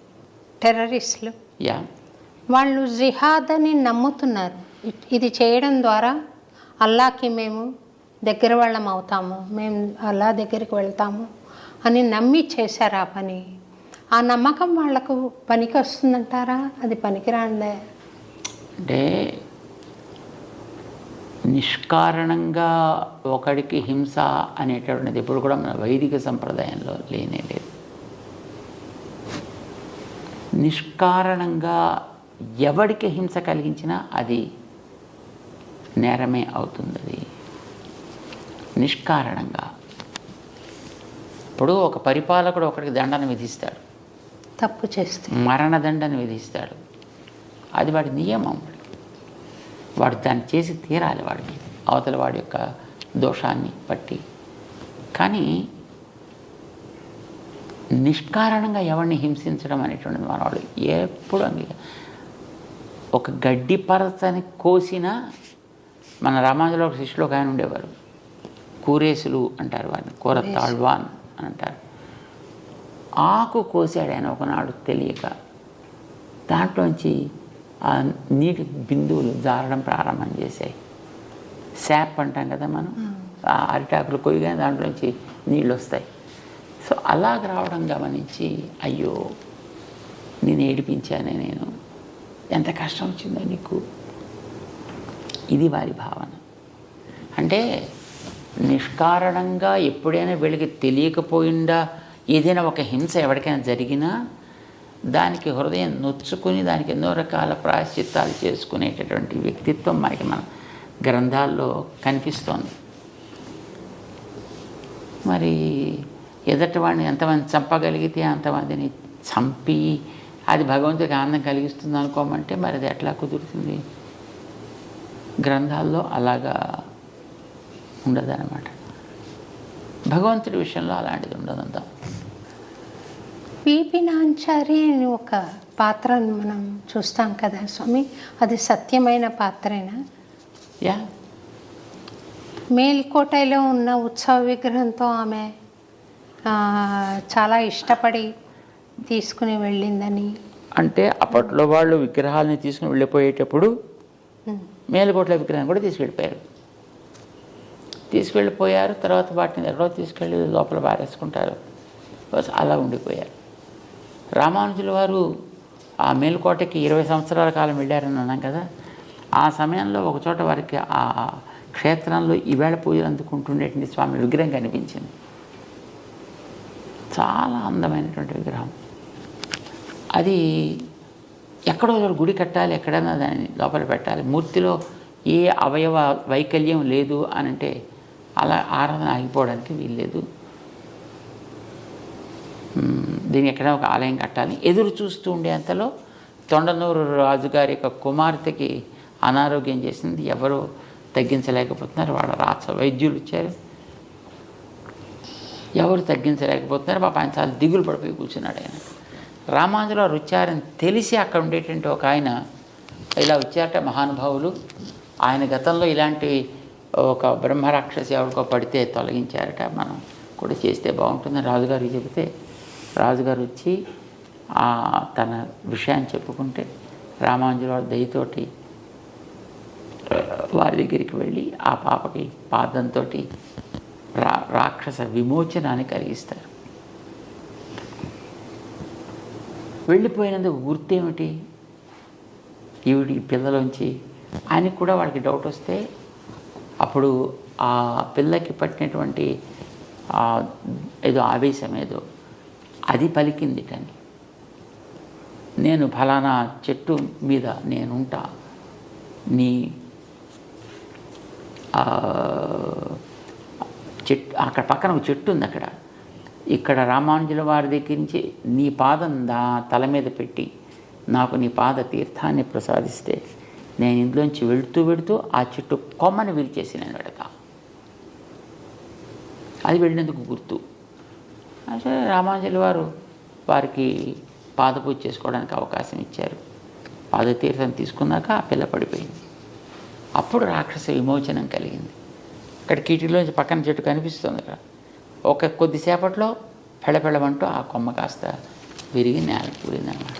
టెర్రరిస్టులు. యా, వాళ్ళు జిహాద్ అని నమ్ముతున్నారు. ఇది చేయడం ద్వారా అల్లాకి మేము దగ్గర వాళ్ళం అవుతాము, మేము అల్లా దగ్గరికి వెళ్తాము అని నమ్మి చేశారు ఆ పని. ఆ నమ్మకం వాళ్లకు పనికి వస్తుందంటారా? అది పనికిరాందే. అంటే నిష్కారణంగా ఒకడికి హింస అనేటటువంటిది ఎప్పుడు కూడా మన వైదిక సంప్రదాయంలో లేనే లేదు. నిష్కారణంగా ఎవడికి హింస కలిగించినా అది నేరమే అవుతుంది. అది నిష్కారణంగా. ఇప్పుడు ఒక పరిపాలకుడు ఒకడికి దండన విధిస్తాడు, తప్పు చేస్తే మరణదండన విధిస్తాడు. అది వాడి నియమం. వాడు దాన్ని చేసి తీరాలి వాడి మీద, అవతల వాడి యొక్క దోషాన్ని బట్టి. కానీ నిష్కారణంగా ఎవరిని హింసించడం అనేటువంటిది మన వాళ్ళు ఎప్పుడు ఒక గడ్డి పరచని కోసినా, మన రామానుజులో ఒక శిష్యులు ఒక ఆయన ఉండేవారు, కూరేసులు అంటారు వాడిని, కూర తాళ్వాన్ అని అంటారు. ఆకు కోసాడు ఆయన ఒకనాడు తెలియక. దాంట్లోంచి ఆ నీటి బిందువులు జారడం ప్రారంభం చేశాయి. శాప్ అంటాం కదా మనం, ఆ అరిటాకులు కొయ్యగానే దాంట్లోంచి నీళ్ళు వస్తాయి. సో అలాగ రావడం గమనించి, అయ్యో నేను ఏడిపించానే, నేను ఎంత కష్టం వచ్చిందో నీకు. ఇది వారి భావన. అంటే నిష్కారణంగా ఎప్పుడైనా వీళ్ళకి తెలియకపోయిందా ఏదైనా ఒక హింస ఎవరికైనా జరిగినా దానికి హృదయం నొచ్చుకుని దానికి ఎన్నో రకాల ప్రాయశ్చిత్తాలు చేసుకునేటటువంటి వ్యక్తిత్వం మనకి మన గ్రంథాల్లో కనిపిస్తోంది. మరి ఎదటి వాడిని ఎంతమంది చంపగలిగితే అంతమందిని చంపి అది భగవంతుడికి ఆనందం కలిగిస్తుంది అనుకోమంటే మరి అది ఎట్లా కుదురుతుంది? గ్రంథాల్లో అలాగా ఉండదన్నమాట. భగవంతుడి విషయంలో అలాంటిది ఉండదంతా. పిపి నాంచారి అని ఒక పాత్రను మనం చూస్తాం కదా స్వామి, అది సత్యమైన పాత్రేనా? యా, మేల్కోటలో ఉన్న ఉత్సవ విగ్రహంతో ఆమె చాలా ఇష్టపడి తీసుకుని వెళ్ళిందని. అంటే అప్పట్లో వాళ్ళు విగ్రహాలని తీసుకుని వెళ్ళిపోయేటప్పుడు మేలుకోట్ల విగ్రహం కూడా తీసుకెళ్ళిపోయారు. తర్వాత వాటిని ఎక్కడో తీసుకెళ్ళి లోపల పారేసుకుంటారు, అలా ఉండిపోయారు. రామానుజుల వారు ఆ మేలుకోటకి 20 సంవత్సరాల కాలం వెళ్ళారని అన్నాం కదా. ఆ సమయంలో ఒకచోట వారికి ఆ క్షేత్రంలో ఈవేళ పూజలు అందుకుంటుండేటువంటి స్వామి విగ్రహం కనిపించింది. చాలా అందమైనటువంటి విగ్రహం. అది ఎక్కడో గుడి కట్టాలి, ఎక్కడైనా దాన్ని లోపల పెట్టాలి. మూర్తిలో ఏ అవయవ వైకల్యం లేదు అని అంటే అలా ఆరాధన ఆగిపోవడానికి వీల్లేదు. దీనికి ఎక్కడైనా ఒక ఆలయం కట్టాలి. ఎదురు చూస్తూ ఉండేంతలో తొండనూరు రాజుగారి యొక్క కుమార్తెకి అనారోగ్యం చేసింది. ఎవరు తగ్గించలేకపోతున్నారు. వాళ్ళ రాచ వైద్యులు వచ్చారు, ఎవరు తగ్గించలేకపోతున్నారు. పాప ఆయన చాలా దిగులు పడిపోయి కూర్చున్నాడు. ఆయన రామానుజుల వారు వచ్చారని తెలిసి అక్కడ ఉండేటువంటి ఒక ఆయన ఇలా వచ్చారట మహానుభావులు. ఆయన గతంలో ఇలాంటి ఒక బ్రహ్మరాక్షసి ఎవరికో పడితే తొలగించారట, మనం కూడా చేస్తే బాగుంటుందని రాజుగారికి చెబితే రాజుగారు వచ్చి తన విషయాన్ని చెప్పుకుంటే రామానుజుల వారి దయతోటి వారి దగ్గరికి వెళ్ళి ఆ పాపకి పాదంతో రాక్షస విమోచనాన్ని కలిగిస్తారు. వెళ్ళిపోయినందుకు గుర్తేమిటి? ఈవిడి పిల్లలోంచి ఆయనకి కూడా వాళ్ళకి డౌట్ వస్తే అప్పుడు ఆ పిల్లకి పట్టినటువంటి ఏదో ఆవేశం ఏదో అది పలికింది. కానీ నేను ఫలానా చెట్టు మీద నేనుంటా, నీ చెట్టు అక్కడ పక్కన ఒక చెట్టు ఉంది, ఇక్కడ రామానుజుల వారి దగ్గర నుంచి నీ పాదం తల మీద పెట్టి నాకు నీ పాద తీర్థాన్ని ప్రసాదిస్తే నేను ఇంట్లోంచి వెళుతూ ఆ చెట్టు కొమ్మని విరిచేసి నేను పెడతా. అది వెళ్ళినందుకు గుర్తు. అంటే రామానుజుల వారు వారికి పాదపూజ చేసుకోవడానికి అవకాశం ఇచ్చారు. పాదతీర్థం తీసుకున్నాక ఆ పిల్ల పడిపోయింది. అప్పుడు రాక్షస విమోచనం కలిగింది. ఇక్కడ కీటిలోంచి పక్కన చెట్టు కనిపిస్తుంది కదా, ఒక కొద్దిసేపట్లో పెళ్ళపెళ్ళమంటూ ఆ కొమ్మ కాస్త విరిగి నేల కూలిందనమాట.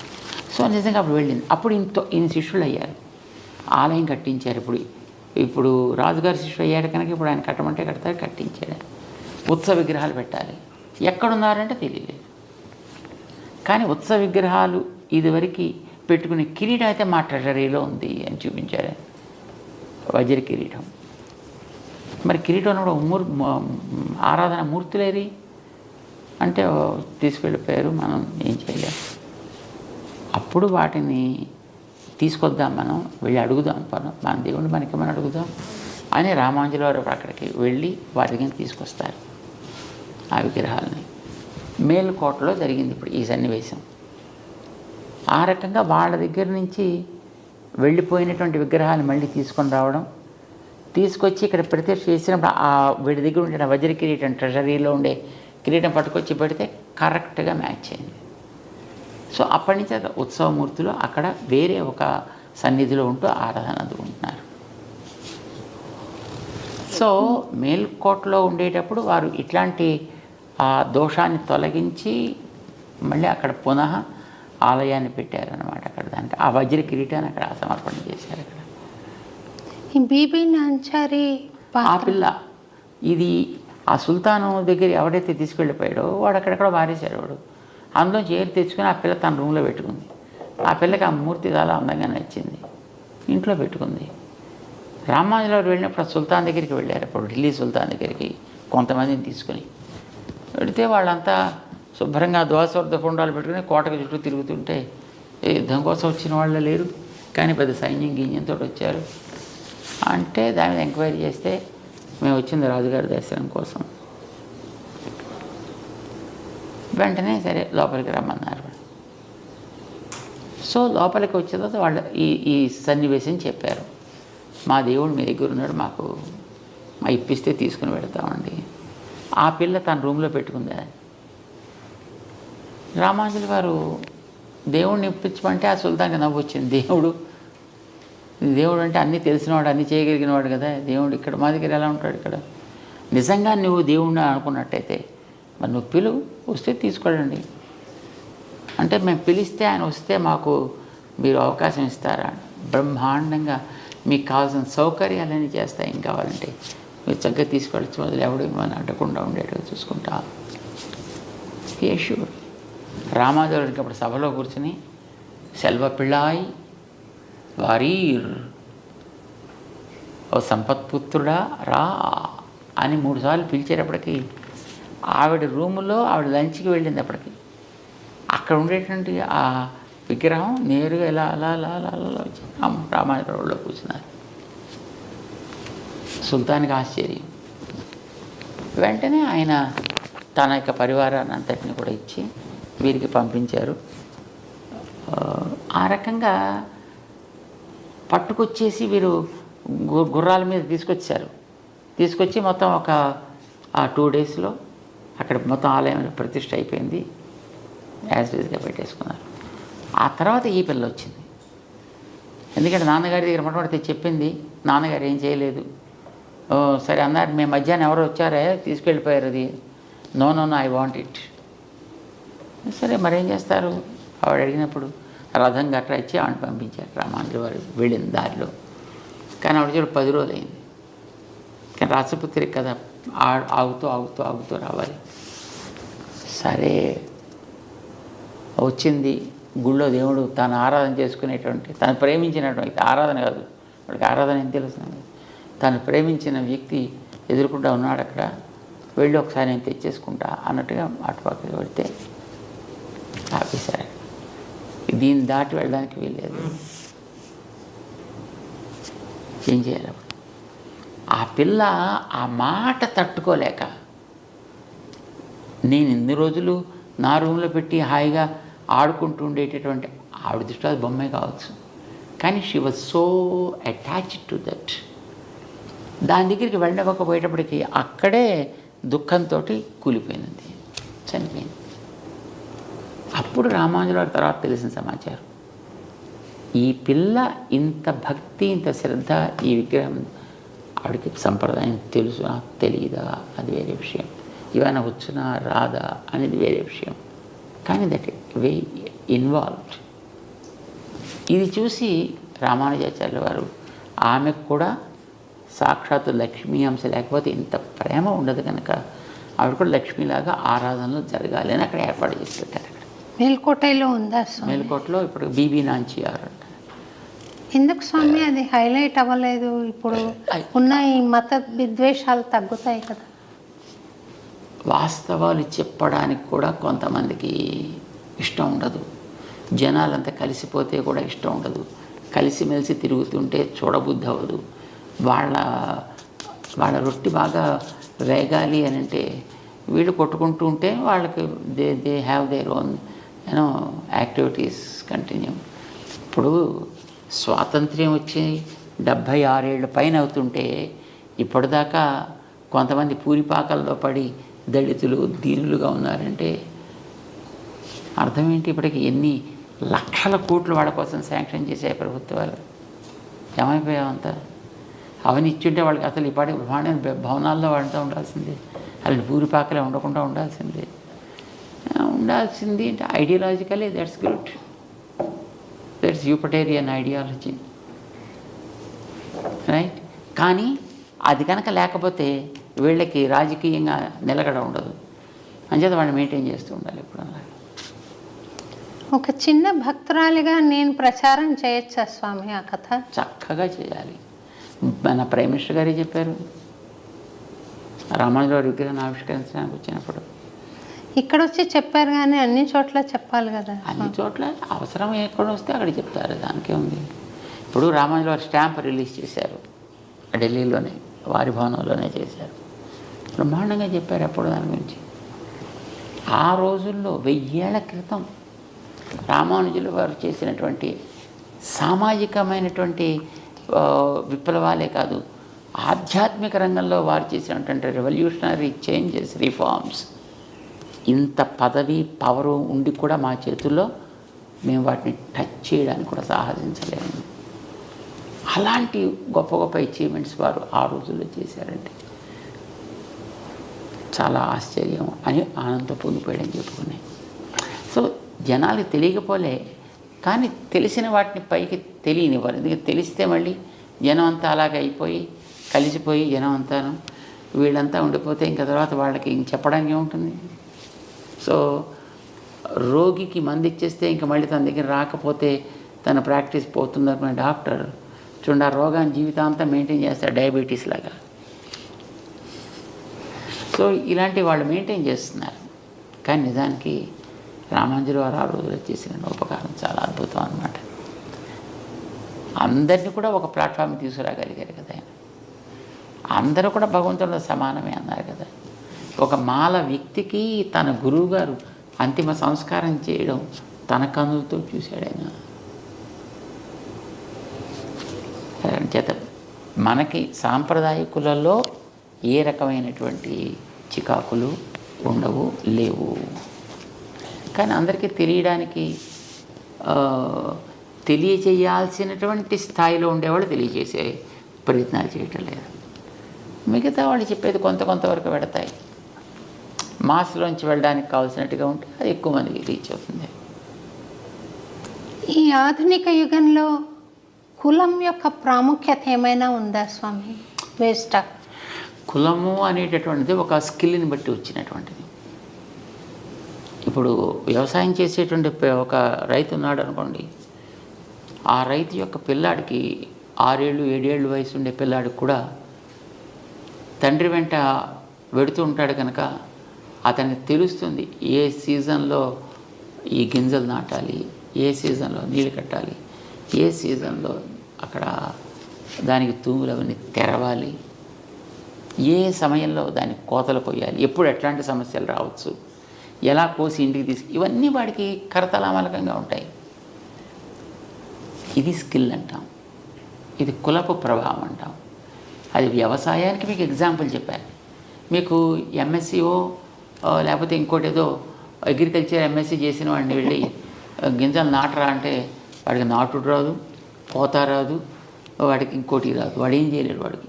సో నిజంగా అప్పుడు వెళ్ళింది. అప్పుడు ఈయన శిష్యులు అయ్యారు, ఆలయం కట్టించారు. ఇప్పుడు రాజుగారి శిష్యులు అయ్యారు కనుక ఇప్పుడు ఆయన కట్టమంటే కడతారు, కట్టించాడు. ఉత్సవ విగ్రహాలు పెట్టాలి, ఎక్కడున్నారంటే తెలియలేదు. కానీ ఉత్సవ విగ్రహాలు ఇదివరకు పెట్టుకునే కిరీటం అయితే మా ట్రెజరీలో ఉంది అని చూపించారు, వజ్ర కిరీటం. మరి కిరీటం కూడా ఆరాధన మూర్తులేది అంటే తీసుకెళ్ళిపోయారు, మనం ఏం చేయలేము. అప్పుడు వాటిని తీసుకొద్దాం, మనం వెళ్ళి అడుగుదాం, మన దేవుడిని మనకేమని అడుగుదాం అని రామానుజుల వారు అక్కడికి వెళ్ళి వాటి దగ్గర తీసుకొస్తారు ఆ విగ్రహాలని. మేలుకోటలో జరిగింది ఇప్పుడు ఈ సన్నివేశం. ఆ రకంగా వాళ్ళ దగ్గర నుంచి వెళ్ళిపోయినటువంటి విగ్రహాలు మళ్ళీ తీసుకొని రావడం, తీసుకొచ్చి ఇక్కడ ప్రతిష్ఠ చేసినప్పుడు ఆ వీడి దగ్గర ఉండే వజ్ర కిరీటం, ట్రెజరీలో ఉండే కిరీటం పట్టుకొచ్చి పెడితే కరెక్ట్గా మ్యాచ్ అయింది. సో అప్పటి నుంచి ఉత్సవమూర్తులు అక్కడ వేరే ఒక సన్నిధిలో ఉంటూ ఆరాధన అందుకుంటున్నారు. సో మేల్కోటలో ఉండేటప్పుడు వారు ఇట్లాంటి ఆ దోషాన్ని తొలగించి మళ్ళీ అక్కడ పునః ఆలయాన్ని పెట్టారనమాట. అక్కడ దానికి ఆ వజ్ర కిరీటాన్ని అక్కడ సమర్పణ చేశారు. అక్కడ ఈ బీబీ నాంచారి ఆ పిల్ల ఇది ఆ సుల్తాను దగ్గర ఎవరైతే తీసుకెళ్ళిపోయాడో వాడు అక్కడెక్కడ వారేశాడు. వాడు అందులోంచి ఏరు తెచ్చుకొని ఆ పిల్ల తన రూమ్లో పెట్టుకుంది. ఆ పిల్లకి ఆ మూర్తి చాలా అందంగా నచ్చింది, ఇంట్లో పెట్టుకుంది. రామానుజుల వారు వెళ్ళినప్పుడు ఆ సుల్తాన్ దగ్గరికి వెళ్ళారు. అప్పుడు ఢిల్లీ సుల్తాన్ దగ్గరికి కొంతమందిని తీసుకుని వెళితే వాళ్ళంతా శుభ్రంగా ద్వాసవర్ధ పుండాలు పెట్టుకుని కోటకు చుట్టూ తిరుగుతుంటే యుద్ధం కోసం వచ్చిన వాళ్ళు లేరు, కానీ పెద్ద సైన్యం గిన్యంతో వచ్చారు. అంటే దాని మీద ఎంక్వైరీ చేస్తే మేము వచ్చింది రాజుగారి దర్శనం కోసం. వెంటనే సరే లోపలికి రమ్మన్నారు. సో లోపలికి వచ్చిన తర్వాత వాళ్ళు ఈ సన్నివేశం చెప్పారు. మా దేవుడు మీ దగ్గర ఉన్నాడు, మాకు ఇప్పిస్తే తీసుకుని పెడతామండి. ఆ పిల్ల తన రూమ్లో పెట్టుకుంది. రామానుజుల వారు దేవుడిని ఇప్పించమంటే ఆ సుల్తాన్కి నవ్వు వచ్చింది. దేవుడు అంటే అన్నీ తెలిసినవాడు, అన్నీ చేయగలిగినవాడు కదా దేవుడు. ఇక్కడ మా దగ్గర ఎలా ఉంటాడు? ఇక్కడ నిజంగా నువ్వు దేవుడిని అనుకున్నట్టయితే మరి నువ్వు పిలువు, వస్తే తీసుకెళ్ళండి అంటే మేము పిలిస్తే ఆయన వస్తే మాకు మీరు అవకాశం ఇస్తారా? బ్రహ్మాండంగా మీకు కావాల్సిన సౌకర్యాలన్నీ చేస్తాయి, ఏం కావాలంటే మీరు చక్కగా తీసుకెళ్ళచ్చు, వదిలి ఎవడు మనం అడ్డకుండా ఉండేటట్టు చూసుకుంటా. యేషూర్ రామానుజుడికి అప్పుడు సభలో కూర్చుని సెల్వ పిళ్ళాయి వారీర్ ఓ సంపత్పుత్రుడా రా అని 3 సార్లు పిలిచేటప్పటికి ఆవిడ రూములో ఆవిడ లంచ్కి వెళ్ళింది. అప్పటికి అక్కడ ఉండేటువంటి ఆ విగ్రహం నేరుగా ఇలా అలా అలా అలా అలా వచ్చి రామానుజుడిలో కూర్చున్నారు. సుల్తాన్కి ఆశ్చర్యం. వెంటనే ఆయన తన యొక్క పరివారాన్ని అంతటిని కూడా ఇచ్చి వీరికి పంపించారు. ఆ రకంగా పట్టుకొచ్చేసి వీరు గుర్రాల మీద తీసుకొచ్చి మొత్తం ఒక 2 డేస్లో అక్కడ మొత్తం ఆలయం ప్రతిష్ఠ అయిపోయింది. యాజ్ యూజ్గా పెట్టేసుకున్నారు. ఆ తర్వాత ఈ పిల్ల వచ్చింది. ఎందుకంటే నాన్నగారి దగ్గర మొట్టమొదటి చెప్పింది, నాన్నగారు ఏం చేయలేదు. సరే అన్నారు, మేము మధ్యాహ్నం ఎవరో వచ్చారే తీసుకెళ్ళిపోయారు, అది నో ఐ వాంట్ ఇట్. సరే మరేం చేస్తారు? ఆవిడ అడిగినప్పుడు రథం గట్రా ఇచ్చి ఆవిడ పంపించారు. రామానుజుల వారు వెళ్ళిన దారిలో. కానీ ఆవిడ చూడు 10 రోజులు అయింది. కానీ రాసపుత్రికి కదా ఆగుతూ రావాలి. సరే వచ్చింది. గుళ్ళో దేవుడు తాను ఆరాధన చేసుకునేటువంటి, తను ప్రేమించినటువంటి ఆరాధన కాదు, వాడికి ఆరాధన ఏం తెలుస్తుంది, తను ప్రేమించిన వ్యక్తి ఎదుర్కొంటూ ఉన్నాడు. అక్కడ వెళ్ళి ఒకసారి నేను తెచ్చేసుకుంటా అన్నట్టుగా అటుపక్కకి వెళితే ఆపేశారు. దీన్ని దాటి వెళ్ళడానికి వీల్లేదు. ఏం చేయాలి? ఆ పిల్ల ఆ మాట తట్టుకోలేక, నేను ఎన్ని రోజులు నా రూమ్లో పెట్టి హాయిగా ఆడుకుంటూ ఉండేటటువంటి ఆవిడ దృష్టి అది బొమ్మే కావచ్చు, కానీ she was so attached to that. దాని దగ్గరికి వెళ్ళకపోయేటప్పటికి అక్కడే దుఃఖంతో కూలిపోయింది, చనిపోయింది. అప్పుడు రామానుజుల వారి తర్వాత తెలిసిన సమాచారం, ఈ పిల్ల ఇంత భక్తి ఇంత శ్రద్ధ, ఈ విగ్రహం ఆవిడకి సంప్రదాయం తెలుసా తెలియదా అది వేరే విషయం, ఇవన్న వచ్చునా రాదా అనేది వేరే విషయం, కానీ దట్ వే ఇన్వాల్వ్డ్. ఇది చూసి రామానుజాచార్యుల వారు ఆమెకు కూడా సాక్షాత్తు లక్ష్మీ అంశ లేకపోతే ఇంత ప్రేమ ఉండదు కనుక ఆవిడ కూడా లక్ష్మీలాగా ఆరాధనలు జరగాలి అని అక్కడ ఏర్పాటు చేసి పెట్టారు. అక్కడ మేల్కోటలో ఉందా స్వామి? మేల్కోటలో ఇప్పుడు బీబీ నాంచియార్ అంట. ఎందుకు స్వామి అది హైలైట్ అవ్వలేదు? ఇప్పుడు ఉన్న ఈ మత విద్వేషాలు తగ్గుతాయి కదా. వాస్తవాలు చెప్పడానికి కూడా కొంతమందికి ఇష్టం ఉండదు, జనాలంతా కలిసిపోతే కూడా ఇష్టం ఉండదు, కలిసిమెలిసి తిరుగుతుంటే చూడబుద్ధి అవ్వదు. వాళ్ళ రొట్టి బాగా వేగాలి అని అంటే వీళ్ళు కొట్టుకుంటూ ఉంటే వాళ్ళకి they have their own activities continue. ఇప్పుడు స్వాతంత్ర్యం వచ్చి 76 ఏళ్ళ పైన అవుతుంటే ఇప్పటిదాకా కొంతమంది పూరిపాకల్లో పడి దళితులు దీనులుగా ఉన్నారంటే అర్థం ఏంటి? ఇప్పటికి ఎన్ని లక్షల కోట్లు వాళ్ళ కోసం శాంక్షన్ చేసే ప్రభుత్వాలు, ఏమైపోయావంతా? అవన్నీ ఇచ్చుంటే వాళ్ళకి అసలు ఇప్పటి బ్రహ్మాండ భవనాల్లో వాడుతూ ఉండాల్సిందే, అలాంటి పూరిపాకలే ఉండకుండా ఉండాల్సింది అంటే ideologically that's good, that's utopian ideology, right. కానీ అది కనుక లేకపోతే వీళ్ళకి రాజకీయంగా నిలకడ ఉండదు, అంచేత వాళ్ళు మెయింటైన్ చేస్తూ ఉండాలి ఎప్పుడు. ఒక చిన్న భక్తురాలిగా నేను ప్రచారం చేయొచ్చా స్వామి ఆ కథ? చక్కగా చేయాలి. మన ప్రైమ్ మినిస్టర్ గారే చెప్పారు రామానుజుల వారి విగ్రహాన్ని ఆవిష్కరించడానికి వచ్చినప్పుడు. ఇక్కడ వచ్చి చెప్పారు కానీ అన్ని చోట్ల చెప్పాలి కదా. అన్ని చోట్ల అవసరం ఎక్కడ వస్తే అక్కడ చెప్తారు, దానికే ఉంది. ఇప్పుడు రామానుజుల వారి స్టాంప్ రిలీజ్ చేశారు ఢిల్లీలోనే, వారి భవనంలోనే చేశారు, బ్రహ్మాండంగా చెప్పారు అప్పుడు దాని గురించి. ఆ రోజుల్లో 1000 ఏళ్ల క్రితం రామానుజుల వారు చేసినటువంటి సామాజికమైనటువంటి విప్లవాలే కాదు, ఆధ్యాత్మిక రంగంలో వారు చేసినటువంటి రెవల్యూషనరీ చేంజెస్, రిఫార్మ్స్, ఇంత పదవి పవరు ఉండి కూడా మా చేతుల్లో మేము వాటిని టచ్ చేయడానికి కూడా సాహసించలేము. అలాంటి గొప్ప గొప్ప అచీవ్మెంట్స్ వారు ఆ రోజుల్లో చేశారంటే చాలా ఆశ్చర్యం అని ఆనందంతో పొంగిపోయాడని చెప్పుకున్నాయి. సో జనాలకు తెలియకపోలే, కానీ తెలిసిన వాటిని పైకి తెలియనివ్వరు. ఎందుకంటే తెలిస్తే మళ్ళీ జనం అంతా అలాగే అయిపోయి కలిసిపోయి జనం అంతాను వీళ్ళంతా ఉండిపోతే ఇంకా తర్వాత వాళ్ళకి ఇంక చెప్పడానికి ఏముంటుంది. సో రోగికి మందు ఇచ్చేస్తే ఇంకా మళ్ళీ తన దగ్గర రాకపోతే తన ప్రాక్టీస్ పోతుందనుకునే డాక్టర్ చూడండి ఆ రోగాన్ని జీవితాంతం మెయింటైన్ చేస్తాడు, డయాబెటీస్ లాగా. సో ఇలాంటి వాళ్ళు మెయింటైన్ చేస్తున్నారు. కానీ నిజానికి రామానుజుల వారు ఆ రోజులో చేసిన ఉపకారం చాలా అద్భుతం అన్నమాట. అందరినీ కూడా ఒక ప్లాట్ఫామ్ తీసుకురాగలిగారు కదా ఆయన. అందరూ కూడా భగవంతుడితో సమానమే అన్నారు కదా. ఒక మాల వ్యక్తికి తన గురువు గారు అంతిమ సంస్కారం చేయడం తన కన్నులతో చూశాడు ఆయన. చేత మనకి సాంప్రదాయకులలో ఏ రకమైనటువంటి చికాకులు ఉండవు, లేవు. కానీ అందరికీ తెలియడానికి తెలియచేయాల్సినటువంటి స్థాయిలో ఉండేవాళ్ళు తెలియజేసే ప్రయత్నాలు చేయటం లేదు. మిగతా వాళ్ళు చెప్పేది కొంతవరకు పెడతాయి. మాస్లోంచి వెళ్ళడానికి కావాల్సినట్టుగా ఉంటే అది ఎక్కువ మందికి రీచ్ అవుతుంది. ఈ ఆధునిక యుగంలో కులం యొక్క ప్రాముఖ్యత ఏమైనా ఉందా స్వామి? వేస్టా? కులము అనేటటువంటిది ఒక స్కిల్ని బట్టి వచ్చినటువంటిది. ఇప్పుడు వ్యవసాయం చేసేటువంటి ఒక రైతు ఉన్నాడు అనుకోండి, ఆ రైతు యొక్క పిల్లాడికి 6 ఏళ్ళు 7 ఏళ్ళు వయసు ఉండే పిల్లాడికి కూడా తండ్రి వెంట వెడుతూ ఉంటాడు కనుక అతనికి తెలుస్తుంది ఏ సీజన్లో ఈ గింజలు నాటాలి, ఏ సీజన్లో నీళ్ళు కట్టాలి, ఏ సీజన్లో అక్కడ దానికి తూములు అవన్నీ తెరవాలి, ఏ సమయంలో దానికి కోతలు కొయ్యాలి, ఎప్పుడు ఎట్లాంటి సమస్యలు రావచ్చు, ఎలా కోసి ఇంటికి ఇవన్నీ వాడికి కరతలామలకంగా ఉంటాయి. ఇది స్కిల్ అంటాం, ఇది కులపు ప్రభావం అంటాం. అది వ్యవసాయానికి మీకు ఎగ్జాంపుల్ చెప్పాను. మీకు ఎంఎస్సీఓ లేకపోతే ఇంకోటి ఏదో అగ్రికల్చర్ ఎంఎస్సీ చేసిన వాడిని వెళ్ళి గింజలు నాటరా అంటే వాడికి నాటుడు రాదు, పోత రాదు, వాడికి ఇంకోటి రాదు, వాడు ఏం చేయలేడు. వాడికి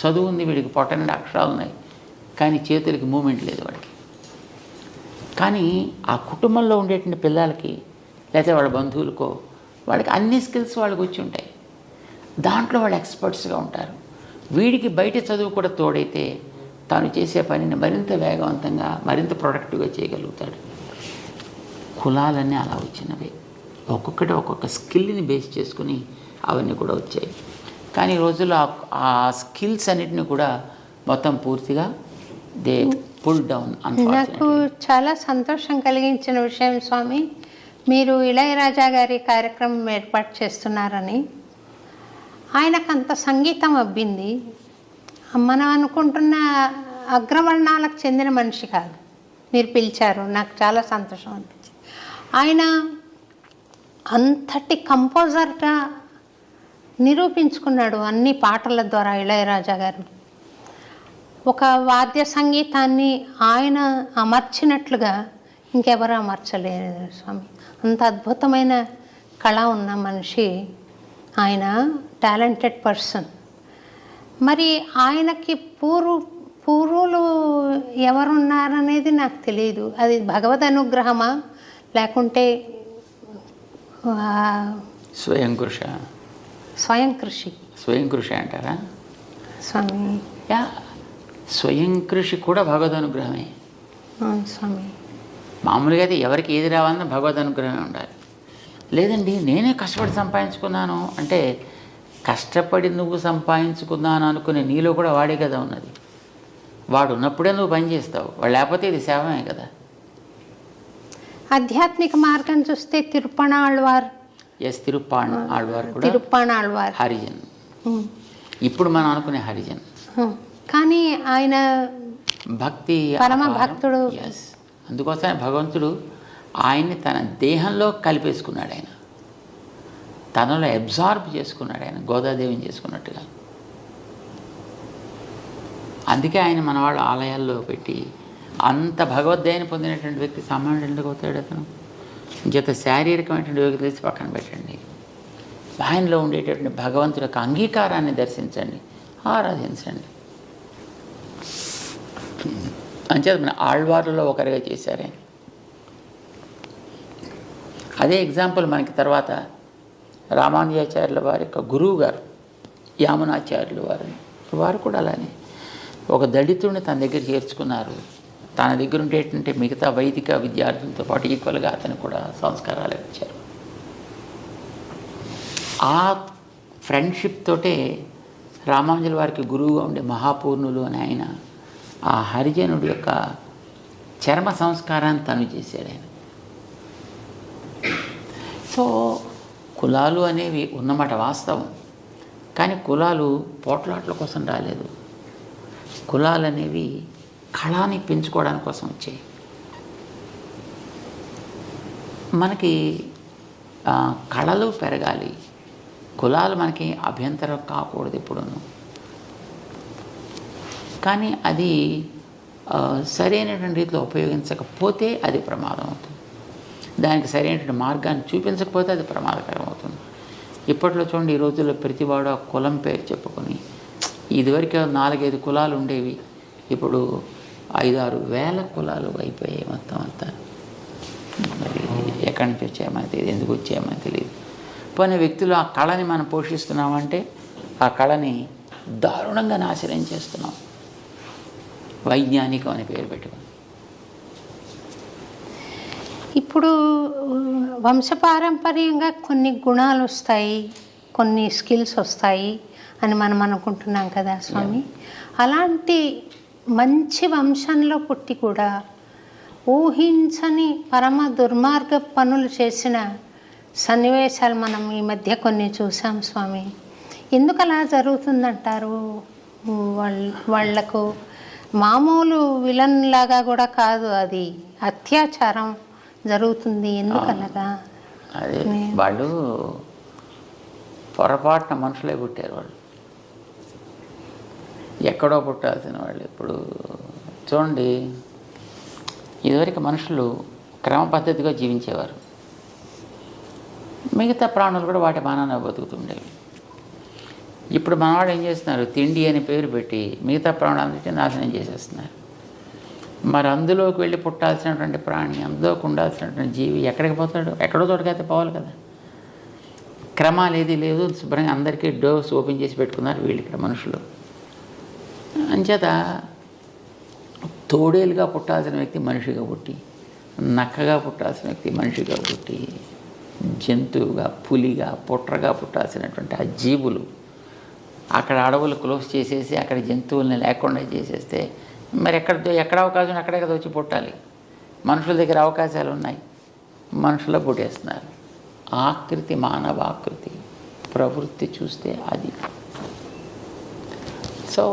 చదువు ఉంది, వీడికి పొట్టనిండా అక్షరాలు ఉన్నాయి, కానీ చేతులకి మూమెంట్ లేదు వాడికి. కానీ ఆ కుటుంబంలో ఉండేటువంటి పిల్లలకి లేకపోతే వాళ్ళ బంధువులకో వాళ్ళకి అన్ని స్కిల్స్ వాళ్ళకి వచ్చి ఉంటాయి. దాంట్లో వాళ్ళు ఎక్స్పర్ట్స్గా ఉంటారు. వీడికి బయట చదువు కూడా తోడైతే తాను చేసే పనిని మరింత వేగవంతంగా మరింత ప్రొడక్టివ్గా చేయగలుగుతాడు. కులాలన్నీ అలా వచ్చినవే, ఒక్కొక్కటి ఒక్కొక్క స్కిల్ని బేస్ చేసుకుని అవన్నీ కూడా వచ్చాయి. కానీ ఈ రోజుల్లో ఆ స్కిల్స్ అన్నిటిని కూడా మొత్తం పూర్తిగా దే పుల్ డౌన్. నాకు చాలా సంతోషం కలిగించిన విషయం స్వామి, మీరు ఇళయరాజా గారి కార్యక్రమం ఏర్పాటు చేస్తున్నారని. ఆయనకు అంత సంగీతం అబ్బింది. మనం అనుకుంటున్న అగ్రవర్ణాలకు చెందిన మనిషి కాదు. మీరు పిలిచారు, నాకు చాలా సంతోషం అనిపించింది. ఆయన అంతటి కంపోజర్గా నిరూపించుకున్నాడు అన్ని పాటల ద్వారా. ఇళయరాజా గారు ఒక వాద్య సంగీతాన్ని ఆయన అమర్చినట్లుగా ఇంకెవరు అమర్చలేరు స్వామి. అంత అద్భుతమైన కళ ఉన్న మనిషి ఆయన, టాలెంటెడ్ పర్సన్. మరి ఆయనకి పూర్వులు ఎవరున్నారనేది నాకు తెలియదు. అది భగవద్ అనుగ్రహమా లేకుంటే స్వయం కృషి అంటారా స్వామి? స్వయం కృషి కూడా భగవద్ అనుగ్రహమే స్వామి. మామూలుగా అయితే ఎవరికి ఏది రావాలన్నా భగవద్ అనుగ్రహమే ఉండాలి. లేదండి నేనే కష్టపడి సంపాదించుకున్నాను అంటే, కష్టపడి నువ్వు సంపాదించుకున్నాను అనుకునే నీలో కూడా వాడే కదా ఉన్నది. వాడు ఉన్నప్పుడే నువ్వు పని చేస్తావు, వాడు లేకపోతే ఇది సేవమే కదా. ఆధ్యాత్మిక మార్గం చూస్తే తిరుప్పణాళ్వార్ కూడా హరిజన్. ఇప్పుడు మనం అనుకునే హరిజన్, కానీ ఆయన భక్తి పరమ భక్తుడు. అందుకోసమే భగవంతుడు ఆయన్ని తన దేహంలో కలిపేసుకున్నాడు. ఆయన తనలో అబ్జార్బ్ చేసుకున్నాడు, ఆయన గోదాదేవిని చేసుకున్నట్టుగా. అందుకే ఆయన మన వాళ్ళ ఆలయాల్లో పెట్టి అంత భగవద్గీతను పొందినటువంటి వ్యక్తి సామాన్యుడు ఎందుకు అవుతాడు? అతను చేత శారీరకమైనటువంటి యోగ్యత తీసి పక్కన పెట్టండి, ఆయనలో ఉండేటటువంటి భగవంతుడి యొక్క అంగీకారాన్ని దర్శించండి, ఆరాధించండి. అంచేత మన ఆళ్వార్లలో ఒకరిగా చేశారే. అదే ఎగ్జాంపుల్ మనకి తర్వాత రామానుజాచార్యుల వారి యొక్క గురువు గారు యామునాచార్యులు వారు కూడా అలానే ఒక దళితుడిని తన దగ్గర చేర్చుకున్నారు. తన దగ్గర ఉండేటువంటి మిగతా వైదిక విద్యార్థులతో పాటు ఈక్వల్గా అతను కూడా సంస్కారాలు ఇచ్చారు. ఆ ఫ్రెండ్షిప్ తోటే రామానుజుల వారికి గురువుగా ఉండే మహాపూర్ణులు అని ఆయన ఆ హరిజనుడి యొక్క చర్మ సంస్కారాన్ని తను చేశాడు ఆయన. సో కులాలు అనేవి ఉన్నమాట వాస్తవం, కానీ కులాలు పోట్లాట్ల కోసం రాలేదు. కులాలు అనేవి కళని పెంచుకోవడానికి కోసం వచ్చాయి. మనకి కళలు పెరగాలి, కులాలు మనకి అభ్యంతరం కాకూడదు ఎప్పుడూ. కానీ అది సరైనటువంటి రీతిలో ఉపయోగించకపోతే అది ప్రమాదం అవుతుంది. దానికి సరైనటువంటి మార్గాన్ని చూపించకపోతే అది ప్రమాదకరం అవుతుంది. ఇప్పట్లో చూడండి, ఈ రోజుల్లో ప్రతివాడు ఆ కులం పేరు చెప్పుకొని, ఇదివరకు 4-5 కులాలు ఉండేవి, ఇప్పుడు 5-6 వేల కులాలు అయిపోయాయి మొత్తం అంతా. మరి ఎక్కడి నుంచి వచ్చాయమని తెలియదు, ఎందుకు వచ్చాయమని తెలియదు. పోయిన వ్యక్తులు ఆ కళని మనం పోషిస్తున్నామంటే ఆ కళని దారుణంగా నాశనం చేస్తున్నాం, వైజ్ఞానికం అని పేరు పెట్టుకుని. ఇప్పుడు వంశపారంపర్యంగా కొన్ని గుణాలు వస్తాయి, కొన్ని స్కిల్స్ వస్తాయి అని మనం అనుకుంటున్నాం కదా స్వామి. అలాంటి మంచి వంశంలో పుట్టి కూడా ఊహించని పరమ దుర్మార్గ పనులు చేసిన సన్నివేశాలు మనం ఈ మధ్య కొన్ని చూసాం స్వామి. ఎందుకు అలా జరుగుతుందంటారు? వాళ్లకు మామూలు విలన్ లాగా కూడా కాదు, అది అత్యాచారం జరుగుతుంది. ఎందుకు అలాగా? అదే వాళ్ళు పొరపాటున మనుషులే పుట్టారు వాళ్ళు, ఎక్కడో పుట్టాల్సిన వాళ్ళు. ఇప్పుడు చూడండి, ఇదివరకు మనుషులు క్రమ పద్ధతిగా జీవించేవారు, మిగతా ప్రాణులు కూడా వాటి మానాన బతుకుతుండేవి. ఇప్పుడు మనవాడు ఏం చేస్తున్నారు, తిండి అని పేరు పెట్టి మిగతా ప్రాణాలన్నింటినీ నాశనం చేసేస్తున్నారు. మరి అందులోకి వెళ్ళి పుట్టాల్సినటువంటి ప్రాణి, అందులోకి ఉండాల్సినటువంటి జీవి ఎక్కడికి పోతాడు? ఎక్కడో చోటుకైతే పోవాలి కదా. క్రమాలు ఏది లేదు, శుభ్రంగా అందరికీ డోర్స్ ఓపెన్ చేసి పెట్టుకున్నారు వీళ్ళు ఇక్కడ మనుషులు. అంచేత తోడేలుగా పుట్టాల్సిన వ్యక్తి మనిషిగా పుట్టి, నక్కగా పుట్టాల్సిన వ్యక్తి మనిషిగా పుట్టి, జంతువుగా, పులిగా, పుట్రగా పుట్టాల్సినటువంటి ఆ జీవులు అక్కడ అడవులు క్లోజ్ చేసేసి అక్కడ జంతువుల్ని లేకుండా చేసేస్తే మరి ఎక్కడ అవకాశం అక్కడే కదా వచ్చి పుట్టాలి. మనుషుల దగ్గర అవకాశాలు ఉన్నాయి, మనుషుల్లో పుట్టేస్తున్నారు. ఆకృతి, మానవ ఆకృతి, ప్రవృత్తి చూస్తే అది. సో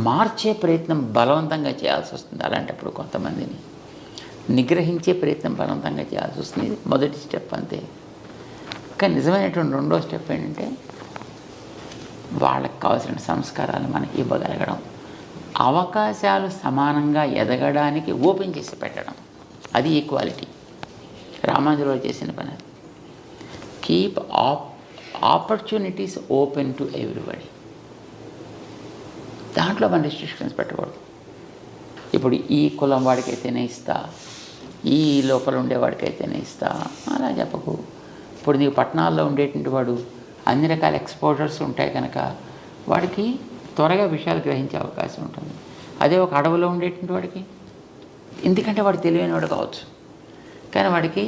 మార్చే ప్రయత్నం బలవంతంగా చేయాల్సి వస్తుంది. అలాంటప్పుడు కొంతమందిని నిగ్రహించే ప్రయత్నం బలవంతంగా చేయాల్సి వస్తుంది. మొదటి స్టెప్ అంతే. కానీ నిజమైనటువంటి రెండో స్టెప్ ఏంటంటే వాళ్ళకి కావాల్సిన సంస్కారాలు మనకి ఇవ్వగలగడం, అవకాశాలు సమానంగా ఎదగడానికి ఓపెన్ చేసి పెట్టడం. అది ఈక్వాలిటీ. రామానుజులు చేసిన పని అది. Keep opportunities open to everybody. దాంట్లో మన రిస్ట్రిక్షన్స్ పెట్టకూడదు. ఇప్పుడు ఈ కులం వాడికైతేనే ఇస్తా, ఈ లోపల ఉండేవాడికైతేనే ఇస్తా అలా చెప్పకు. ఇప్పుడు నీకు పట్టణాల్లో ఉండేటువంటి వాడు అన్ని రకాల ఎక్స్పోజర్స్ ఉంటాయి కనుక వాడికి త్వరగా విషయాలు గ్రహించే అవకాశం ఉంటుంది. అదే ఒక అడవిలో ఉండేటువంటి వాడికి, ఎందుకంటే వాడు తెలివైన వాడు కావచ్చు, కానీ వాడికి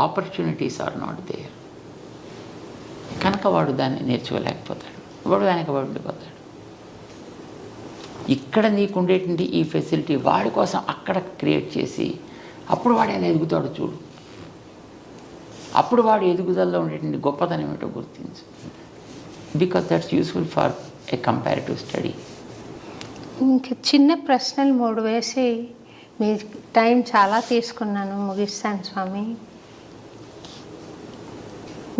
ఆపర్చునిటీస్ ఆర్ నాట్ దేర్ కనుక వాడు దాన్ని నేర్చుకోలేకపోతాడు, వాడు వెనకబడి ఉండిపోతాడు. ఇక్కడ నీకు ఉండేటువంటి ఈ ఫెసిలిటీ వాడి కోసం అక్కడ క్రియేట్ చేసి అప్పుడు వాడు ఎలా ఎదుగుతాడు చూడు. అప్పుడు వాడు ఎదుగుదలలో ఉండేటువంటి గొప్పతనం ఏమిటో గుర్తించు. Because that's useful for a comparative study. ఇంక చిన్న ప్రశ్నలు 3 వేసి మీ టైం చాలా తీసుకున్నాను, ముగిస్తాను స్వామి.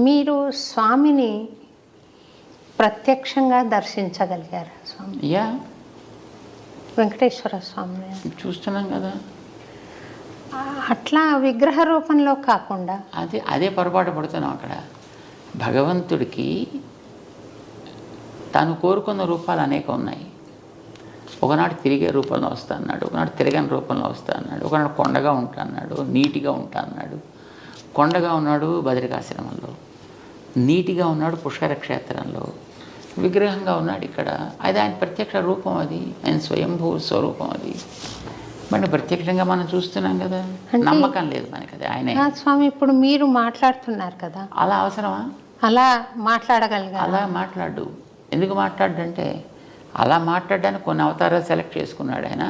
మీరు స్వామిని ప్రత్యక్షంగా దర్శించగలిగారా స్వామి? యా, వెంకటేశ్వర స్వామిని చూస్తున్నాం కదా. అట్లా విగ్రహ రూపంలో కాకుండా అదే పొరపాటు పడుతున్నాం. అక్కడ భగవంతుడికి తాను కోరుకున్న రూపాలు అనేక ఉన్నాయి. ఒకనాడు తిరిగే రూపంలో వస్తా అన్నాడు, ఒకనాడు తిరగని రూపంలో వస్తా అన్నాడు, ఒకనాడు కొండగా ఉంటా అన్నాడు, నీటిగా ఉంటా అన్నాడు. కొండగా ఉన్నాడు బద్రికాశ్రమంలో, నీటిగా ఉన్నాడు పుష్కర క్షేత్రంలో, విగ్రహంగా ఉన్నాడు ఇక్కడ. అది ఆయన ప్రత్యక్ష రూపం, అది ఆయన స్వయంభూ స్వరూపం. అది మరి ప్రత్యక్షంగా మనం చూస్తున్నాం కదా, నమ్మకం లేదు మనకి అది ఆయనే. స్వామి ఇప్పుడు మీరు మాట్లాడుతున్నారు కదా, అలా అవసరమా? అలా మాట్లాడగలిగారు? అలా మాట్లాడు. ఎందుకు మాట్లాడంటే అలా మాట్లాడడానికి కొన్ని అవతారాలు సెలెక్ట్ చేసుకున్నాడు ఆయన.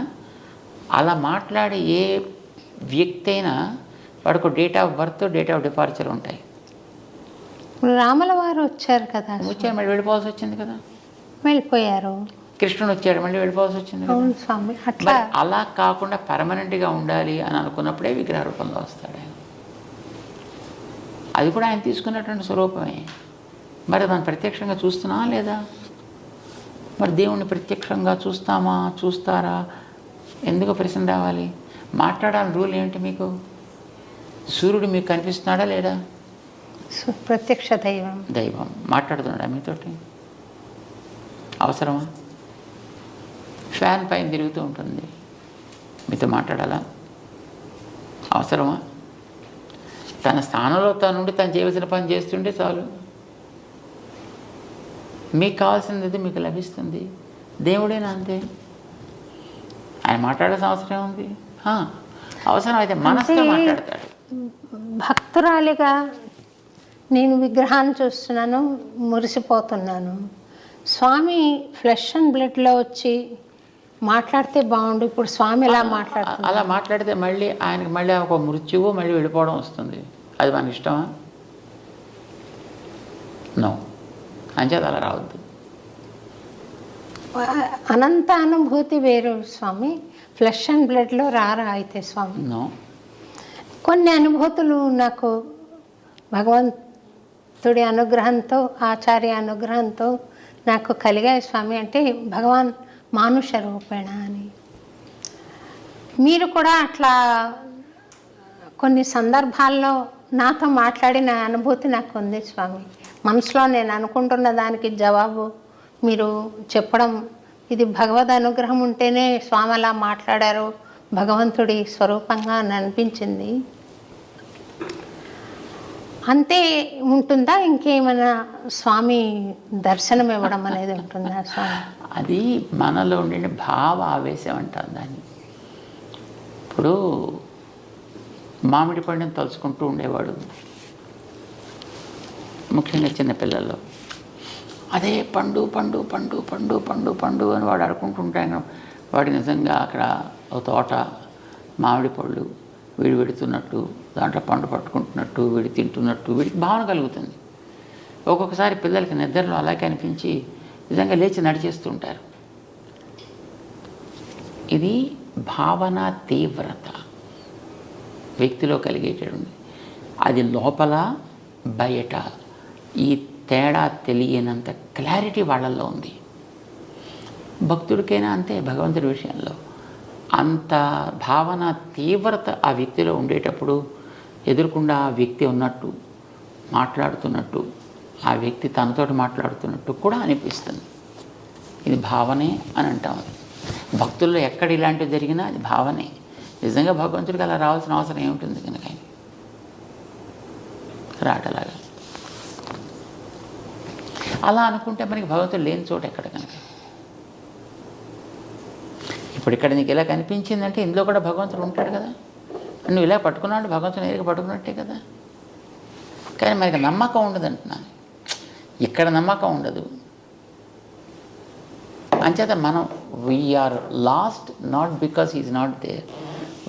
అలా మాట్లాడే ఏ వ్యక్తి అయినా వాడికి date of birth, date of departure ఉంటాయి. రాముల వారు వచ్చారు కదా, వచ్చారు మళ్ళీ వెళ్ళిపోవాల్సి వచ్చింది కదా, వెళ్ళిపోయారు. కృష్ణుడు వచ్చాడు మళ్ళీ వెళ్ళిపోవాల్సి వచ్చింది కదా. అవును స్వామి. అట్లా అలా కాకుండా పర్మనెంట్గా ఉండాలి అని అనుకున్నప్పుడే విగ్రహ రూపంలో వస్తాడు ఆయన. అది కూడా ఆయన తీసుకున్నటువంటి స్వరూపమే. మరి మనం ప్రత్యక్షంగా చూస్తున్నామా లేదా? మరి దేవుణ్ణి ప్రత్యక్షంగా చూస్తామా, చూస్తారా? ఎందుకు ప్రశ్న రావాలి? మాట్లాడాలని రూల్ ఏంటి మీకు? సూర్యుడు మీకు కనిపిస్తున్నాడా లేడా? ప్రత్యక్ష దైవం మాట్లాడుతున్నాడా మీతోటి? అవసరమా? ఫ్యాన్ పైన తిరుగుతూ ఉంటుంది, మీతో మాట్లాడాలా? అవసరమా? తన స్థానంలో తనుండి తను చేయవలసిన పని చేస్తుంటే చాలు, మీకు కావాల్సినది మీకు లభిస్తుంది. దేవుడేనా అంతే, ఆయన మాట్లాడాల్సిన అవసరం ఉంది. అవసరం అయితే మనసుతో మాట్లాడతాడు. భక్తురాలిగా నేను విగ్రహాన్ని చూస్తున్నాను, మురిసిపోతున్నాను. స్వామి ఫ్లెష్ అండ్ బ్లడ్లో వచ్చి మాట్లాడితే బాగుండు. ఇప్పుడు స్వామి ఎలా మాట్లాడుతున్నారు? అలా మాట్లాడితే మళ్ళీ ఆయనకి మళ్ళీ ఒక మృత్యువు, మళ్ళీ వెళ్ళిపోవడం వస్తుంది. అది మన ఇష్టమా? నో. అంచేది అలా రావద్దు. అనంత అనుభూతి వేరు స్వామి, ఫ్లెష్ అండ్ బ్లడ్లో రారా అయితే స్వామి? నో. కొన్ని అనుభూతులు నాకు భగవంతుడి అనుగ్రహంతో, ఆచార్య అనుగ్రహంతో నాకు కలిగాయి స్వామి. అంటే భగవాన్ మానుష రూపేణ అని. మీరు కూడా అట్లా కొన్ని సందర్భాల్లో నాతో మాట్లాడిన అనుభూతి నాకు ఉంది స్వామి. మనసులో నేను అనుకుంటున్న దానికి జవాబు మీరు చెప్పడం, ఇది భగవద్ అనుగ్రహం ఉంటేనే స్వామి అలా మాట్లాడారు, భగవంతుడి స్వరూపంగా అని అనిపించింది. అంతే ఉంటుందా, ఇంకేమైనా స్వామి దర్శనం ఇవ్వడం అనేది ఉంటుందా స్వామి? అది మనలో ఉండే భావ ఆవేశం అంటాం దాన్ని. ఇప్పుడు మామిడి పండుని తలుచుకుంటూ ఉండేవాడు, ముఖ్యంగా చిన్నపిల్లల్లో. అదే పండు పండు పండు పండు పండు పండు అని వాడు అనుకుంటుంటాను. వాడు నిజంగా అక్కడ ఒక తోట మామిడి పళ్ళు వీడు పెడుతున్నట్టు, దాంట్లో పండు పట్టుకుంటున్నట్టు, వీడు తింటున్నట్టు వీడికి భావన కలుగుతుంది. ఒక్కొక్కసారి పిల్లలకి నిద్రలో అలాగే అనిపించి నిజంగా లేచి నడిచేస్తుంటారు. ఇది భావన తీవ్రత వ్యక్తిలో కలిగేటటువంటి. అది లోపల బయట ఈ తేడా తెలియనంత క్లారిటీ వాళ్ళల్లో ఉంది. భక్తుడికైనా అంతే, భగవంతుడి విషయంలో అంత భావన తీవ్రత ఆ వ్యక్తిలో ఉండేటప్పుడు ఎదురుకుండా ఆ వ్యక్తి ఉన్నట్టు, మాట్లాడుతున్నట్టు, ఆ వ్యక్తి తనతోటి మాట్లాడుతున్నట్టు కూడా అనిపిస్తుంది. ఇది భావనే అని అంటాం. అది భక్తుల్లో ఎక్కడ ఇలాంటివి జరిగినా అది భావనే. నిజంగా భగవంతుడికి అలా రావాల్సిన అవసరం ఏముంటుంది కనుక ఆయన రాటలాగా. అలా అనుకుంటే మనకి భగవంతుడు లేని చోట ఎక్కడ కనుక. ఇప్పుడు ఇక్కడ నీకు ఇలా కనిపించిందంటే ఇందులో కూడా భగవంతుడు ఉంటాడు కదా. నువ్వు ఇలా పట్టుకున్నాడు, భగవంతుడు నేరుగా పట్టుకున్నట్టే కదా. కానీ మనకి నమ్మకం ఉండదు అంటున్నాను. ఇక్కడ నమ్మకం ఉండదు. అంచేత మనం we're lost not because he is not there,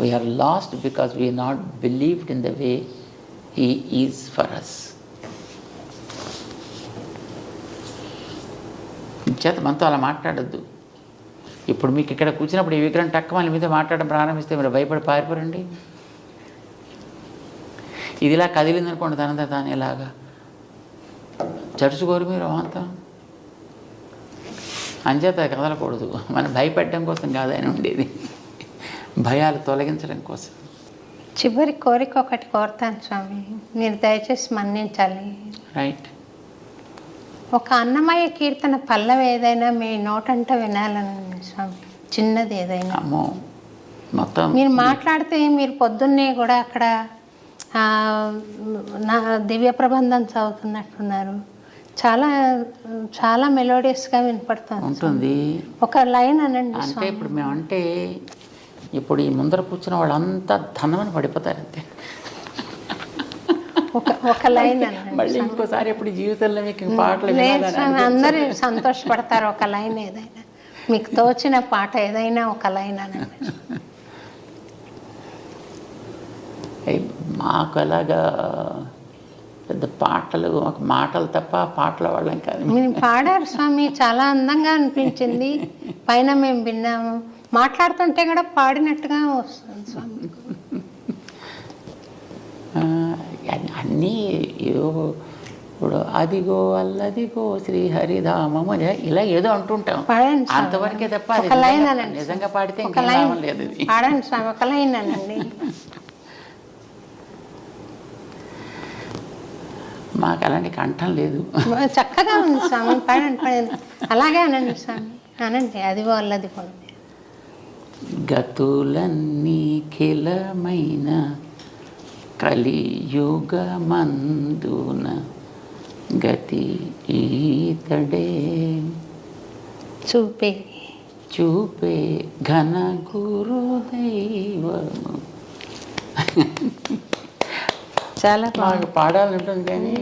we're lost because we not believed in the way he is for us. చేత మనతో అలా మాట్లాడద్దు. ఇప్పుడు మీకు ఇక్కడ కూర్చున్నప్పుడు ఈ విగ్రహం టక్క మన మీద మాట్లాడడం ప్రారంభిస్తే మీరు భయపడి పారిపోరండి. ఇది ఇలా కదిలిందనుకోండి తనంతా తాను ఇలాగా చరుచుకోరు మీరు అంతా. అంచేత కదలకూడదు. మనం భయపెట్టడం కోసం కాదు ఆయన ఉండేది, భయాలు తొలగించడం కోసం. చివరి కోరిక ఒకటి కోరుతాను స్వామి, మీరు దయచేసి మన్నించాలి. రైట్. ఒక అన్నమయ్య కీర్తన పల్లవి ఏదైనా మీ నోటంట వినాలని స్వామి, చిన్నది ఏదైనా. అమ్మో, మొత్తం మీరు మాట్లాడితే మీరు పొద్దున్నే కూడా అక్కడ నా దివ్య ప్రబంధం చదువుతున్నట్టున్నారు. చాలా చాలా మెలోడియస్గా వినపడుతుంది ఉంటుంది. ఒక లైన్ అనండి. అంటే ఇప్పుడు మేము అంటే ఇప్పుడు ఈ ముందర కూర్చున్న వాళ్ళంతా ధనమని పడిపోతారు అంతే. ఒక లైన్ అనండి. మళ్ళీ ఇంకోసారి ఎప్పుడు జీవితంలో మీకు పాటలు లేదు స్వామి, అందరూ సంతోషపడతారు. ఒక లైన్ ఏదైనా మీకు తోచిన పాట ఏదైనా ఒక లైన్ అనండి. మాకు అలాగా పెద్ద పాటలు, మాటలు తప్ప పాటల వాళ్ళం కాదు. మీరు పాడారు స్వామి, చాలా అందంగా అనిపించింది. పైన మేము విన్నాము, మాట్లాడుతుంటే కూడా పాడినట్టుగా వస్తుంది స్వామి. అన్నీ ఏదో ఇప్పుడు అదిగో అల్లదిగో శ్రీహరిధామం ఇలా ఏదో అంటుంటాం, అంతవరకే తప్ప ఒక లైన్ అనండి. నిజంగా పాడితే ఒక లైన్ లేదు. పాడండి స్వామి, ఒక లైన్ అనండి. మాకు అలాంటి కంఠం లేదు. చక్కగా ఉంది స్వామి, పాడండి పాడండి. అలాగే అనండి స్వామి, అనండి. అదిగో అల్లదిగో. గతులన్నీ ఖిలమైన కలియుగమందున గతి ఈతడే చూపే చూపే ఘన గురుదైవము. చాలా మాకు పాడాలని ఉంటుంది కానీ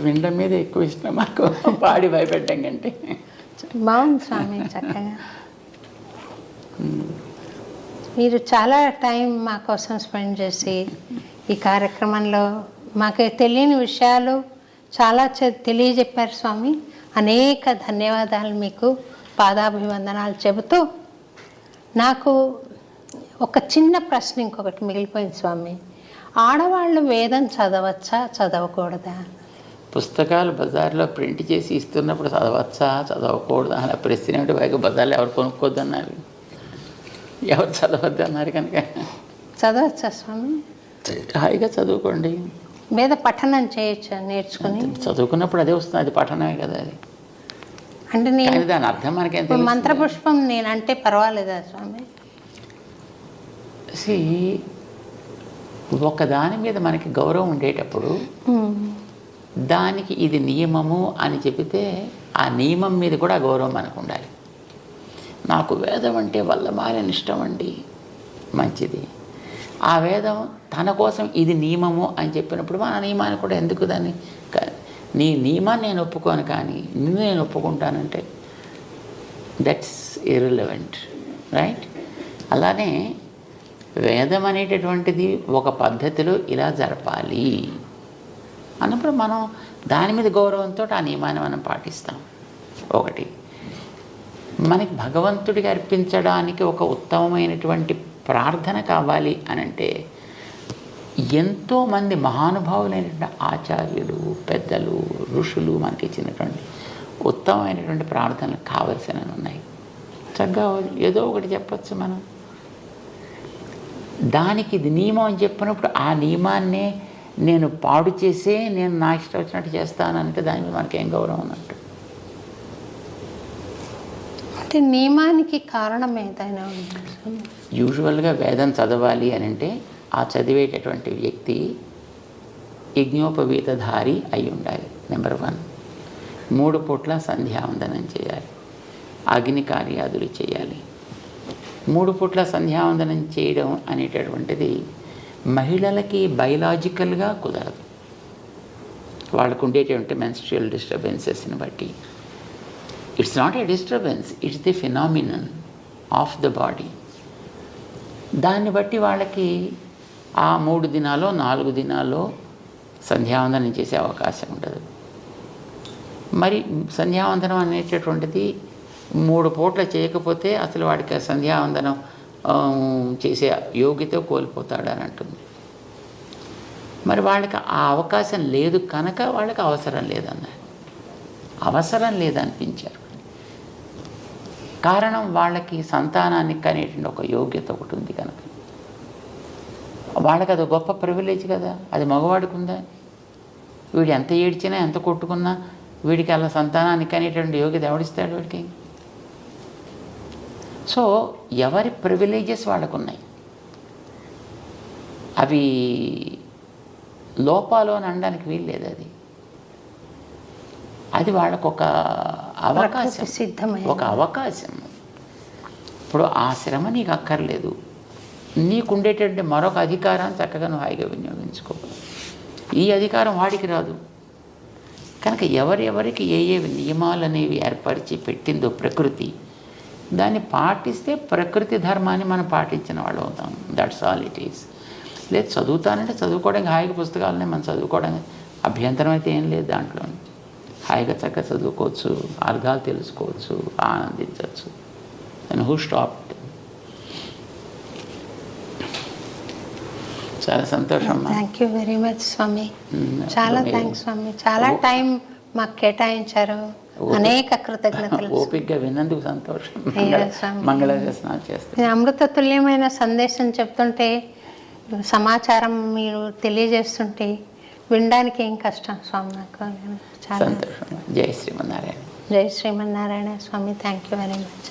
వినడం మీద ఎక్కువ ఇష్టం మాకు, పాడి భయపెట్టడం కంటే. బాగుంది స్వామి, చక్కగా. మీరు చాలా టైం మా కోసం స్పెండ్ చేసి ఈ కార్యక్రమంలో మాకు తెలియని విషయాలు చాలా తెలియజెప్పారు స్వామి. అనేక ధన్యవాదాలు మీకు, పాదాభివందనాలు చెబుతూ నాకు ఒక చిన్న ప్రశ్న ఇంకొకటి మిగిలిపోయింది స్వామి. ఆడవాళ్ళు వేదం చదవచ్చా, చదవకూడదా? పుస్తకాలు బజార్లో ప్రింట్ చేసి ఇస్తున్నప్పుడు చదవచ్చా చదవకూడదా అనే ప్రశ్న ఏమిటి? పైగా బజార్లో ఎవరు కొనుక్కోద్దు అన్నారు, ఎవరు చదవద్దు అన్నారు. కనుక చదవచ్చా స్వామి? హాయిగా చదువుకోండి. వేద పఠనం చేయొచ్చు నేర్చుకుని. చదువుకున్నప్పుడు అదే వస్తుంది, అది పఠనమే కదా అది. అంటే నేను కానీ దాని అర్థం మనకేం ఇప్పుడు తెలుసు? మంత్రపుష్పం నేనంటే పర్వాలేదా స్వామి? ఒక దాని మీద మనకి గౌరవం ఉండేటప్పుడు దానికి ఇది నియమము అని చెబితే ఆ నియమం మీద కూడా గౌరవం మనకు ఉండాలి. నాకు వేదం అంటే వల్ల మారిన ఇష్టం అండి, మంచిది. ఆ వేదం తన కోసం ఇది నియమము అని చెప్పినప్పుడు మన నియమాన్ని కూడా ఎందుకు దాన్ని, నీ నియమాన్ని నేను ఒప్పుకోను కానీ నిన్ను నేను ఒప్పుకుంటానంటే దట్స్ ఇర్రిలవెంట్, రైట్? అలానే వేదం అనేటటువంటిది ఒక పద్ధతిలో ఇలా జరపాలి అన్నప్పుడు మనం దాని మీద గౌరవంతో ఆ నియమాన్ని మనం పాటిస్తాం. ఒకటి, మనకి భగవంతుడికి అర్పించడానికి ఒక ఉత్తమమైనటువంటి ప్రార్థన కావాలి అని అంటే ఎంతోమంది మహానుభావులైనటువంటి ఆచార్యులు, పెద్దలు, ఋషులు మనకి ఇచ్చినటువంటి ఉత్తమమైనటువంటి ప్రార్థనలు కావలసినవి ఉన్నాయి. చక్కగా ఏదో ఒకటి చెప్పచ్చు మనం. దానికి ఇది నియమం అని చెప్పినప్పుడు ఆ నియమాన్నే నేను పాడు చేసే నేను నా ఇష్టం వచ్చినట్టు చేస్తానంటే దాని మీద మనకేం గౌరవం ఉన్నట్టు. అంటే నియమానికి కారణం ఏదైనా ఉంది? యూజువల్గా వేదం చదవాలి అని అంటే ఆ చదివేటటువంటి వ్యక్తి యజ్ఞోపవీతధారి అయి ఉండాలి. నెంబర్ 1. 3 పూట్ల సంధ్యావందనం చేయాలి, అగ్ని కార్యాదులు చేయాలి. 3 పూట్ల సంధ్యావందనం చేయడం అనేటటువంటిది మహిళలకి బయలాజికల్గా కుదరదు. వాళ్ళకు ఉండేటువంటి మెన్స్ట్రుయల్ డిస్టర్బెన్సెస్ని బట్టి. It's not a disturbance, it's the phenomenon of the body. దాన్ని బట్టి వాళ్ళకి ఆ 3 దినాల్లో 4 దినాల్లో సంధ్యావందనం చేసే అవకాశం ఉండదు. మరి సంధ్యావందనం అనేటటువంటిది 3 పూట్ల చేయకపోతే అసలు వాడికి సంధ్యావందనం చేసే యోగ్యత కోల్పోతాడు అని అంటుంది. మరి వాళ్ళకి ఆ అవకాశం లేదు కనుక వాళ్ళకి అవసరం లేదన్నారు. అవసరం లేదనిపించారు. కారణం వాళ్ళకి సంతానానికి కనేటువంటి ఒక యోగ్యత ఒకటి ఉంది కనుక. వాళ్ళకి అది గొప్ప ప్రివిలేజ్ కదా, అది మగవాడికి ఉందా? వీడు ఎంత ఏడ్చినా ఎంత కొట్టుకున్నా వీడికి అలా సంతానానికి కనేటువంటి యోగ్యత ఎవడిస్తాడు వీడికి? సో ఎవరి ప్రివిలేజెస్ వాళ్ళకు ఉన్నాయి. అవి లోపాలు అని అనడానికి వీల్లేదు. అది వాళ్ళకు ఒక అవకాశం, ఒక అవకాశం. ఇప్పుడు ఆ శ్రమ నీకు అక్కర్లేదు, నీకుండేటువంటి మరొక అధికారాన్ని చక్కగా నువ్వు హాయిగా వినియోగించుకో. ఈ అధికారం వాడికి రాదు కనుక ఎవరెవరికి ఏ ఏ నియమాలు అనేవి ఏర్పరిచి పెట్టిందో ప్రకృతి, దాన్ని పాటిస్తే ప్రకృతి ధర్మాన్ని మనం పాటించిన వాళ్ళు అవుతాం. That's all it is. లేదు చదువుతానంటే చదువుకోవడానికి హాయిగా పుస్తకాలనే మనం చదువుకోవడానికి అభ్యంతరం అయితే ఏం లేదు. దాంట్లో హాయిగా చక్కగా చదువుకోవచ్చు, అర్థాలు తెలుసుకోవచ్చు, ఆనందించవచ్చు. And who stopped? చాలా సంతోషం. థ్యాంక్ యూ వెరీ మచ్ స్వామి. చాలా థ్యాంక్స్ స్వామి. చాలా టైం మాకు కేటాయించారు. అనేక కృతజ్ఞతలు. ఓపికగా విన్నందుకు సంతోషం. మంగళాశాసనాలు చేస్తాను. అమృత తుల్యమైన సందేశం చెప్తుంటే, సమాచారం మీరు తెలియజేస్తుంటే వినడానికి ఏం కష్టం స్వామి. నాకు చాలా సంతోషం. జై శ్రీమన్నారాయణ. జై శ్రీమన్నారాయణ స్వామి. Thank you very much.